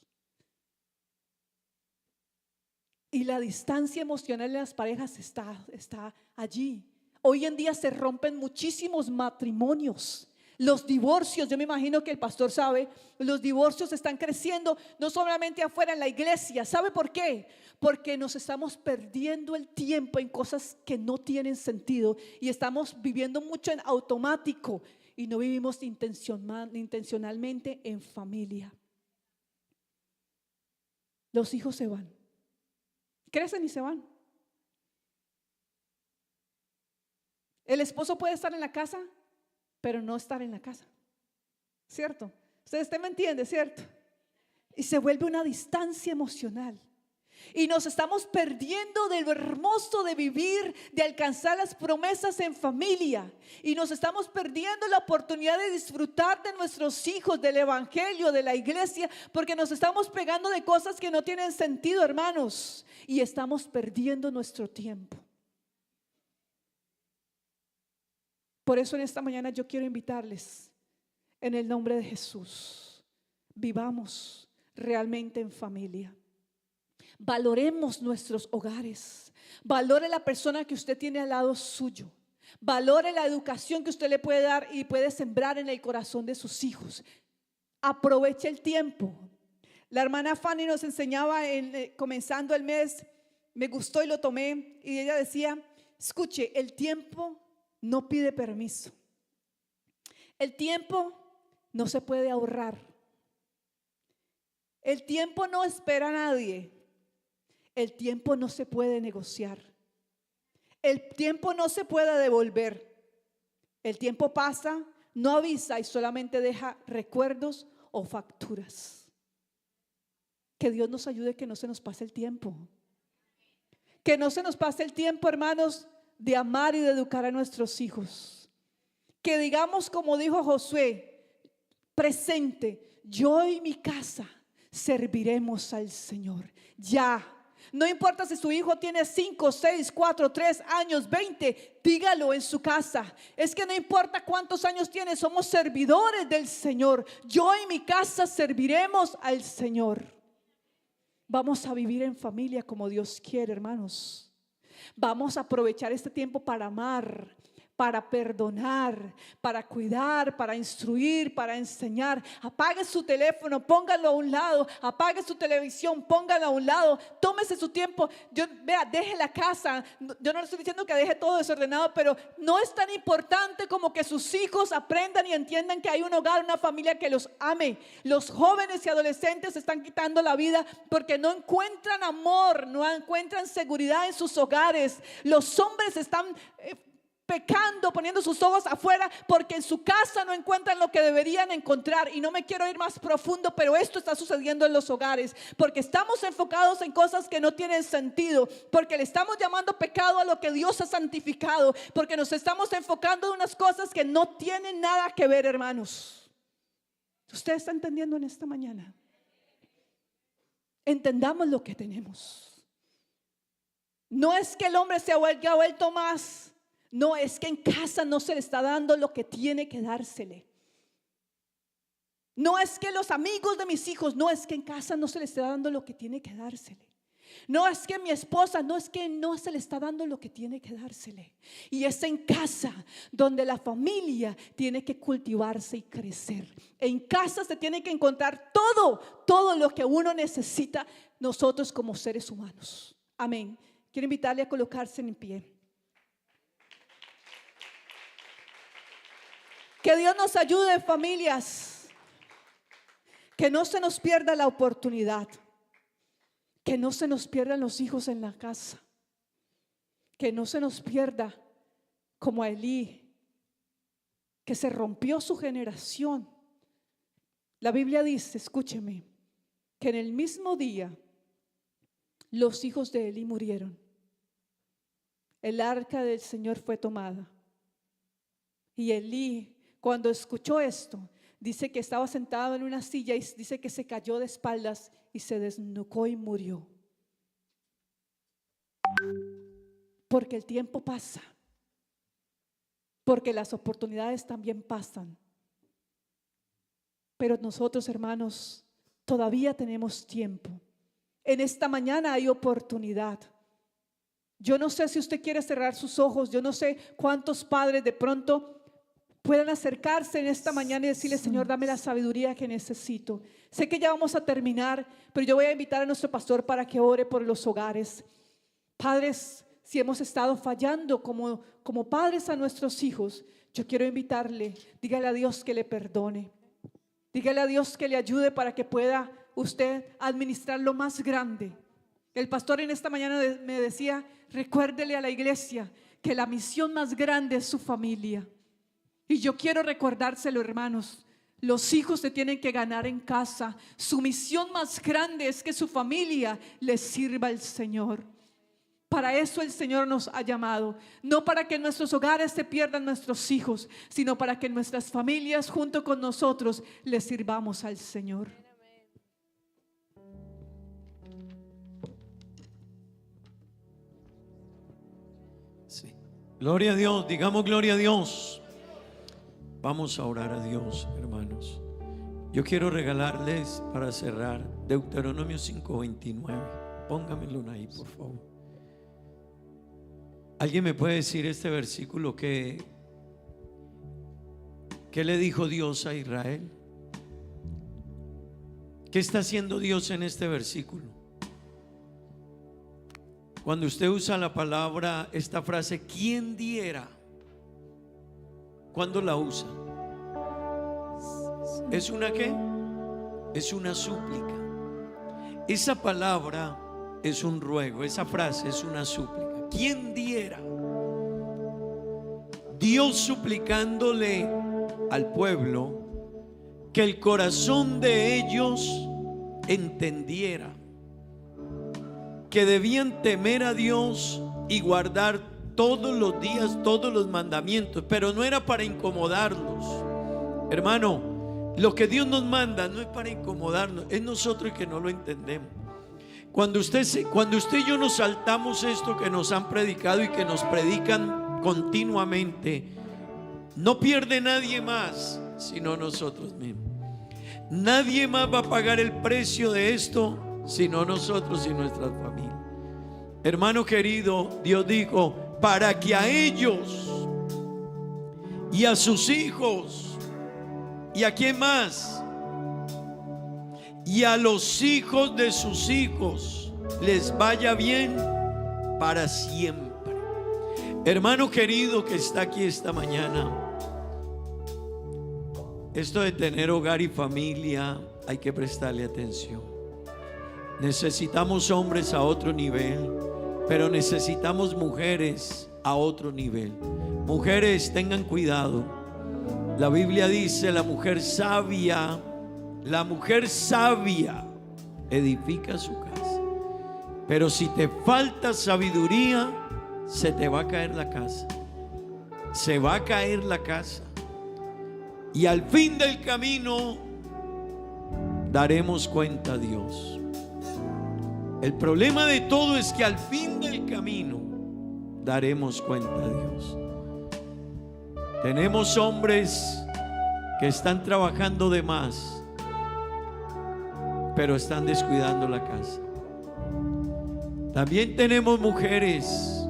G: Y la distancia emocional de las parejas está allí. Hoy en día se rompen muchísimos matrimonios. Los divorcios, yo me imagino que el pastor sabe, los divorcios están creciendo no solamente afuera en la iglesia. ¿Sabe por qué? Porque nos estamos perdiendo el tiempo en cosas que no tienen sentido y estamos viviendo mucho en automático y no vivimos intencionalmente en familia. Los hijos se van, crecen y se van. El esposo puede estar en la casa, pero no estar en la casa, ¿cierto? Usted me entiende, ¿cierto? Y se vuelve una distancia emocional. Y nos estamos perdiendo de lo hermoso de vivir, de alcanzar las promesas en familia. Y nos estamos perdiendo la oportunidad de disfrutar de nuestros hijos, del evangelio, de la iglesia, porque nos estamos pegando de cosas que no tienen sentido, hermanos. Y estamos perdiendo nuestro tiempo. Por eso en esta mañana yo quiero invitarles en el nombre de Jesús, vivamos realmente en familia. Valoremos nuestros hogares. Valore la persona que usted tiene al lado suyo. Valore la educación que usted le puede dar y puede sembrar en el corazón de sus hijos. Aproveche el tiempo. La hermana Fanny nos enseñaba comenzando el mes, me gustó y lo tomé, y ella decía, escuche, el tiempo no pide permiso. El tiempo no se puede ahorrar. El tiempo no espera a nadie. El tiempo no se puede negociar. El tiempo no se puede devolver. El tiempo pasa, no avisa y solamente deja recuerdos o facturas. Que Dios nos ayude, que no se nos pase el tiempo. Que no se nos pase el tiempo, hermanos, de amar y de educar a nuestros hijos. Que digamos como dijo Josué, presente, yo y mi casa serviremos al Señor. Ya. No importa si su hijo tiene 5, 6, 4, 3 años, 20, dígalo en su casa. Es que no importa cuántos años tiene, somos servidores del Señor. Yo y mi casa serviremos al Señor. Vamos a vivir en familia como Dios quiere, hermanos. Vamos a aprovechar este tiempo para amar, para perdonar, para cuidar, para instruir, para enseñar. Apague su teléfono, póngalo a un lado. Apague su televisión, póngalo a un lado. Tómese su tiempo. Deje la casa. Yo no le estoy diciendo que deje todo desordenado, pero no es tan importante como que sus hijos aprendan y entiendan que hay un hogar, una familia que los ame. Los jóvenes y adolescentes se están quitando la vida porque no encuentran amor, no encuentran seguridad en sus hogares. Los hombres están pecando, poniendo sus ojos afuera porque en su casa no encuentran lo que deberían encontrar. Y no me quiero ir más profundo, pero esto está sucediendo en los hogares porque estamos enfocados en cosas que no tienen sentido, porque le estamos llamando pecado a lo que Dios ha santificado, porque nos estamos enfocando en unas cosas que no tienen nada que ver, hermanos. ¿Usted está entendiendo en esta mañana? Entendamos lo que tenemos. No es que el hombre se haya vuelto más. No, es que en casa no se le está dando lo que tiene que dársele. No es que los amigos de mis hijos, no es que en casa no se le está dando lo que tiene que dársele. No es que mi esposa, no es que no se le está dando lo que tiene que dársele. Y es en casa donde la familia tiene que cultivarse y crecer. En casa se tiene que encontrar todo lo que uno necesita nosotros como seres humanos. Amén. Quiero invitarle a colocarse en pie. Que Dios nos ayude, familias, que no se nos pierda la oportunidad, que no se nos pierdan los hijos en la casa, que no se nos pierda como a Elí, que se rompió su generación. La Biblia dice, escúcheme, que en el mismo día los hijos de Elí murieron. El arca del Señor fue tomada y Elí, cuando escuchó esto, dice que estaba sentado en una silla y dice que se cayó de espaldas y se desnucó y murió. Porque el tiempo pasa, porque las oportunidades también pasan. Pero nosotros, hermanos, todavía tenemos tiempo. En esta mañana hay oportunidad. Yo no sé si usted quiere cerrar sus ojos, yo no sé cuántos padres de pronto puedan acercarse en esta mañana y decirle, Señor, dame la sabiduría que necesito. Sé que ya vamos a terminar, pero yo voy a invitar a nuestro pastor para que ore por los hogares. Padres, si hemos estado fallando como padres a nuestros hijos, yo quiero invitarle, dígale a Dios que le perdone. Dígale a Dios que le ayude para que pueda usted administrar lo más grande. El pastor en esta mañana me decía, recuérdele a la iglesia que la misión más grande es su familia. Y yo quiero recordárselo, hermanos. Los hijos se tienen que ganar en casa. Su misión más grande es que su familia les sirva al Señor. Para eso el Señor nos ha llamado. No para que en nuestros hogares se pierdan nuestros hijos, sino para que en nuestras familias junto con nosotros les sirvamos al Señor.
B: Sí. Gloria a Dios, digamos gloria a Dios. Vamos a orar a Dios, hermanos. Yo quiero regalarles para cerrar Deuteronomio 5:29. Póngamelo ahí, por favor. ¿Alguien me puede decir este versículo? ¿Qué le dijo Dios a Israel? ¿Qué está haciendo Dios en este versículo? Cuando usted usa la palabra, esta frase, ¿quién diera? ¿Cuándo la usa? ¿Es una qué? Es una súplica. Esa palabra es un ruego, esa frase es una súplica. ¿Quién diera? Dios suplicándole al pueblo que el corazón de ellos entendiera que debían temer a Dios y guardar todos los días todos los mandamientos, pero no era para incomodarlos. Hermano, lo que Dios nos manda no es para incomodarnos, es nosotros que no lo entendemos. Cuando usted y yo nos saltamos esto que nos han predicado y que nos predican continuamente, no pierde nadie más sino nosotros mismos. Nadie más va a pagar el precio de esto sino nosotros y nuestras familias. Hermano querido, Dios dijo, para que a ellos y a sus hijos y a quién más y a los hijos de sus hijos les vaya bien para siempre. Hermano querido que está aquí esta mañana, esto de tener hogar y familia hay que prestarle atención. Necesitamos hombres a otro nivel, pero necesitamos mujeres a otro nivel. Mujeres, tengan cuidado. La Biblia dice, la mujer sabia edifica su casa. Pero si te falta sabiduría, se te va a caer la casa. Se va a caer la casa. Y al fin del camino daremos cuenta a Dios. El problema de todo es que al fin del camino daremos cuenta a Dios. Tenemos hombres que están trabajando de más, pero están descuidando la casa. También tenemos mujeres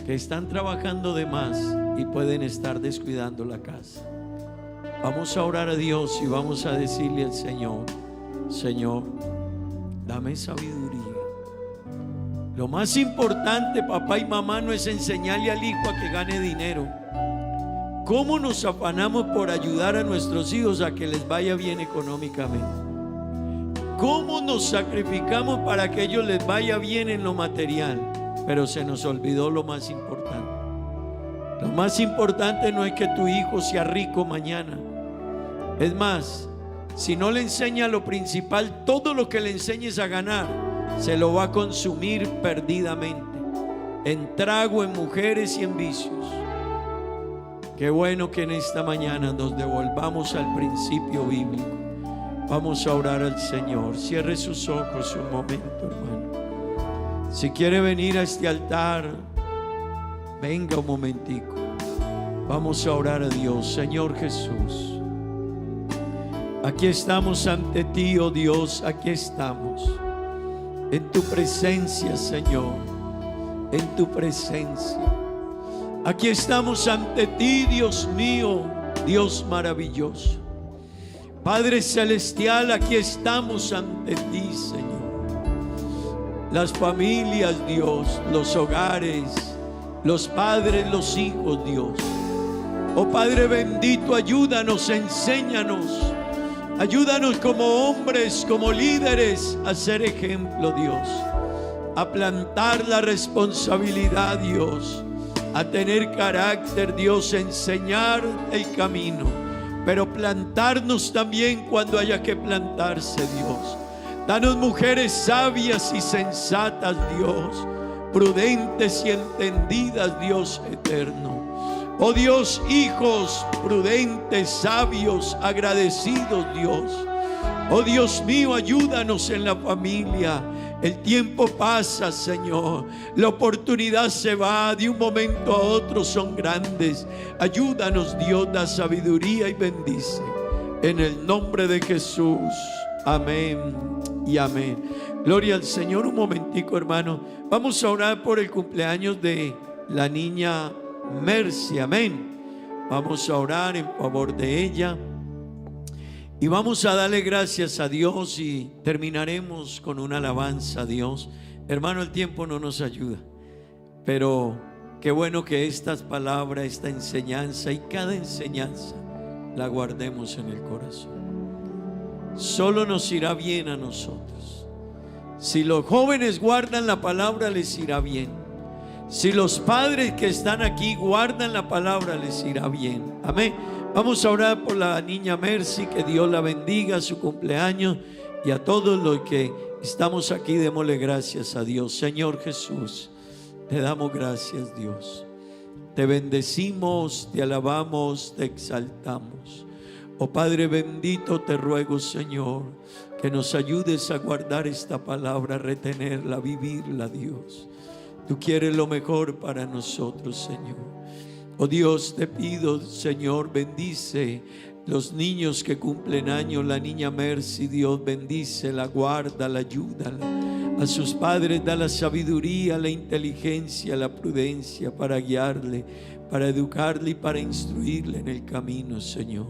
B: que están trabajando de más y pueden estar descuidando la casa. Vamos a orar a Dios y vamos a decirle al Señor, Señor, dame sabiduría. Lo más importante, papá y mamá, no es enseñarle al hijo a que gane dinero. ¿Cómo nos afanamos por ayudar a nuestros hijos a que les vaya bien económicamente? ¿Cómo nos sacrificamos para que ellos les vaya bien en lo material? Pero se nos olvidó lo más importante. Lo más importante no es que tu hijo sea rico mañana. Es más, si no le enseña lo principal, todo lo que le enseñes a ganar se lo va a consumir perdidamente, en trago, en mujeres y en vicios. Qué bueno que en esta mañana nos devolvamos al principio bíblico. Vamos a orar al Señor. Cierre sus ojos un momento, hermano. Si quiere venir a este altar, venga un momentico. Vamos a orar a Dios. Señor Jesús, aquí estamos ante ti, oh Dios, aquí estamos en tu presencia, Señor, en tu presencia. Aquí estamos ante ti, Dios mío, Dios maravilloso. Padre celestial, aquí estamos ante ti, Señor. Las familias, Dios, los hogares, los padres, los hijos, Dios. Oh Padre bendito, ayúdanos, enséñanos. Ayúdanos como hombres, como líderes, a ser ejemplo, Dios. A plantar la responsabilidad, Dios. A tener carácter, Dios, a enseñar el camino. Pero plantarnos también cuando haya que plantarse, Dios. Danos mujeres sabias y sensatas, Dios. Prudentes y entendidas, Dios eterno. Oh Dios, hijos prudentes, sabios, agradecidos, Dios. Oh Dios mío, ayúdanos en la familia. El tiempo pasa, Señor. La oportunidad se va de un momento a otro, son grandes. Ayúdanos, Dios, da sabiduría y bendice. En el nombre de Jesús. Amén y amén. Gloria al Señor. Un momentico, hermano. Vamos a orar por el cumpleaños de la niña Mercy. Amén. Vamos a orar en favor de ella. Y vamos a darle gracias a Dios y terminaremos con una alabanza a Dios. Hermano, el tiempo no nos ayuda, pero qué bueno que estas palabras, esta enseñanza y cada enseñanza la guardemos en el corazón. Solo nos irá bien a nosotros. Si los jóvenes guardan la palabra, les irá bien. Si los padres que están aquí guardan la palabra, les irá bien. Amén. Vamos a orar por la niña Mercy, que Dios la bendiga, su cumpleaños, y a todos los que estamos aquí, démosle gracias a Dios. Señor Jesús, te damos gracias, Dios. Te bendecimos, te alabamos, te exaltamos. Oh Padre bendito, te ruego, Señor, que nos ayudes a guardar esta palabra, a retenerla, a vivirla, Dios. Tú quieres lo mejor para nosotros, Señor. Oh Dios, te pido, Señor, bendice los niños que cumplen años. La niña Mercy, Dios, bendícela, guárdala, ayúdala. A sus padres da la sabiduría, la inteligencia, la prudencia para guiarle, para educarle y para instruirle en el camino, Señor.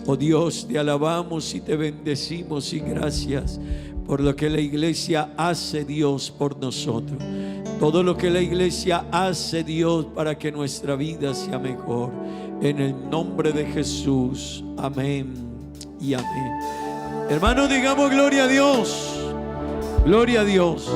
B: Oh Dios, te alabamos y te bendecimos, y gracias por lo que la iglesia hace, Dios, por nosotros. Todo lo que la iglesia hace, Dios, para que nuestra vida sea mejor. En el nombre de Jesús. Amén y amén. Hermanos, digamos gloria a Dios. Gloria a Dios.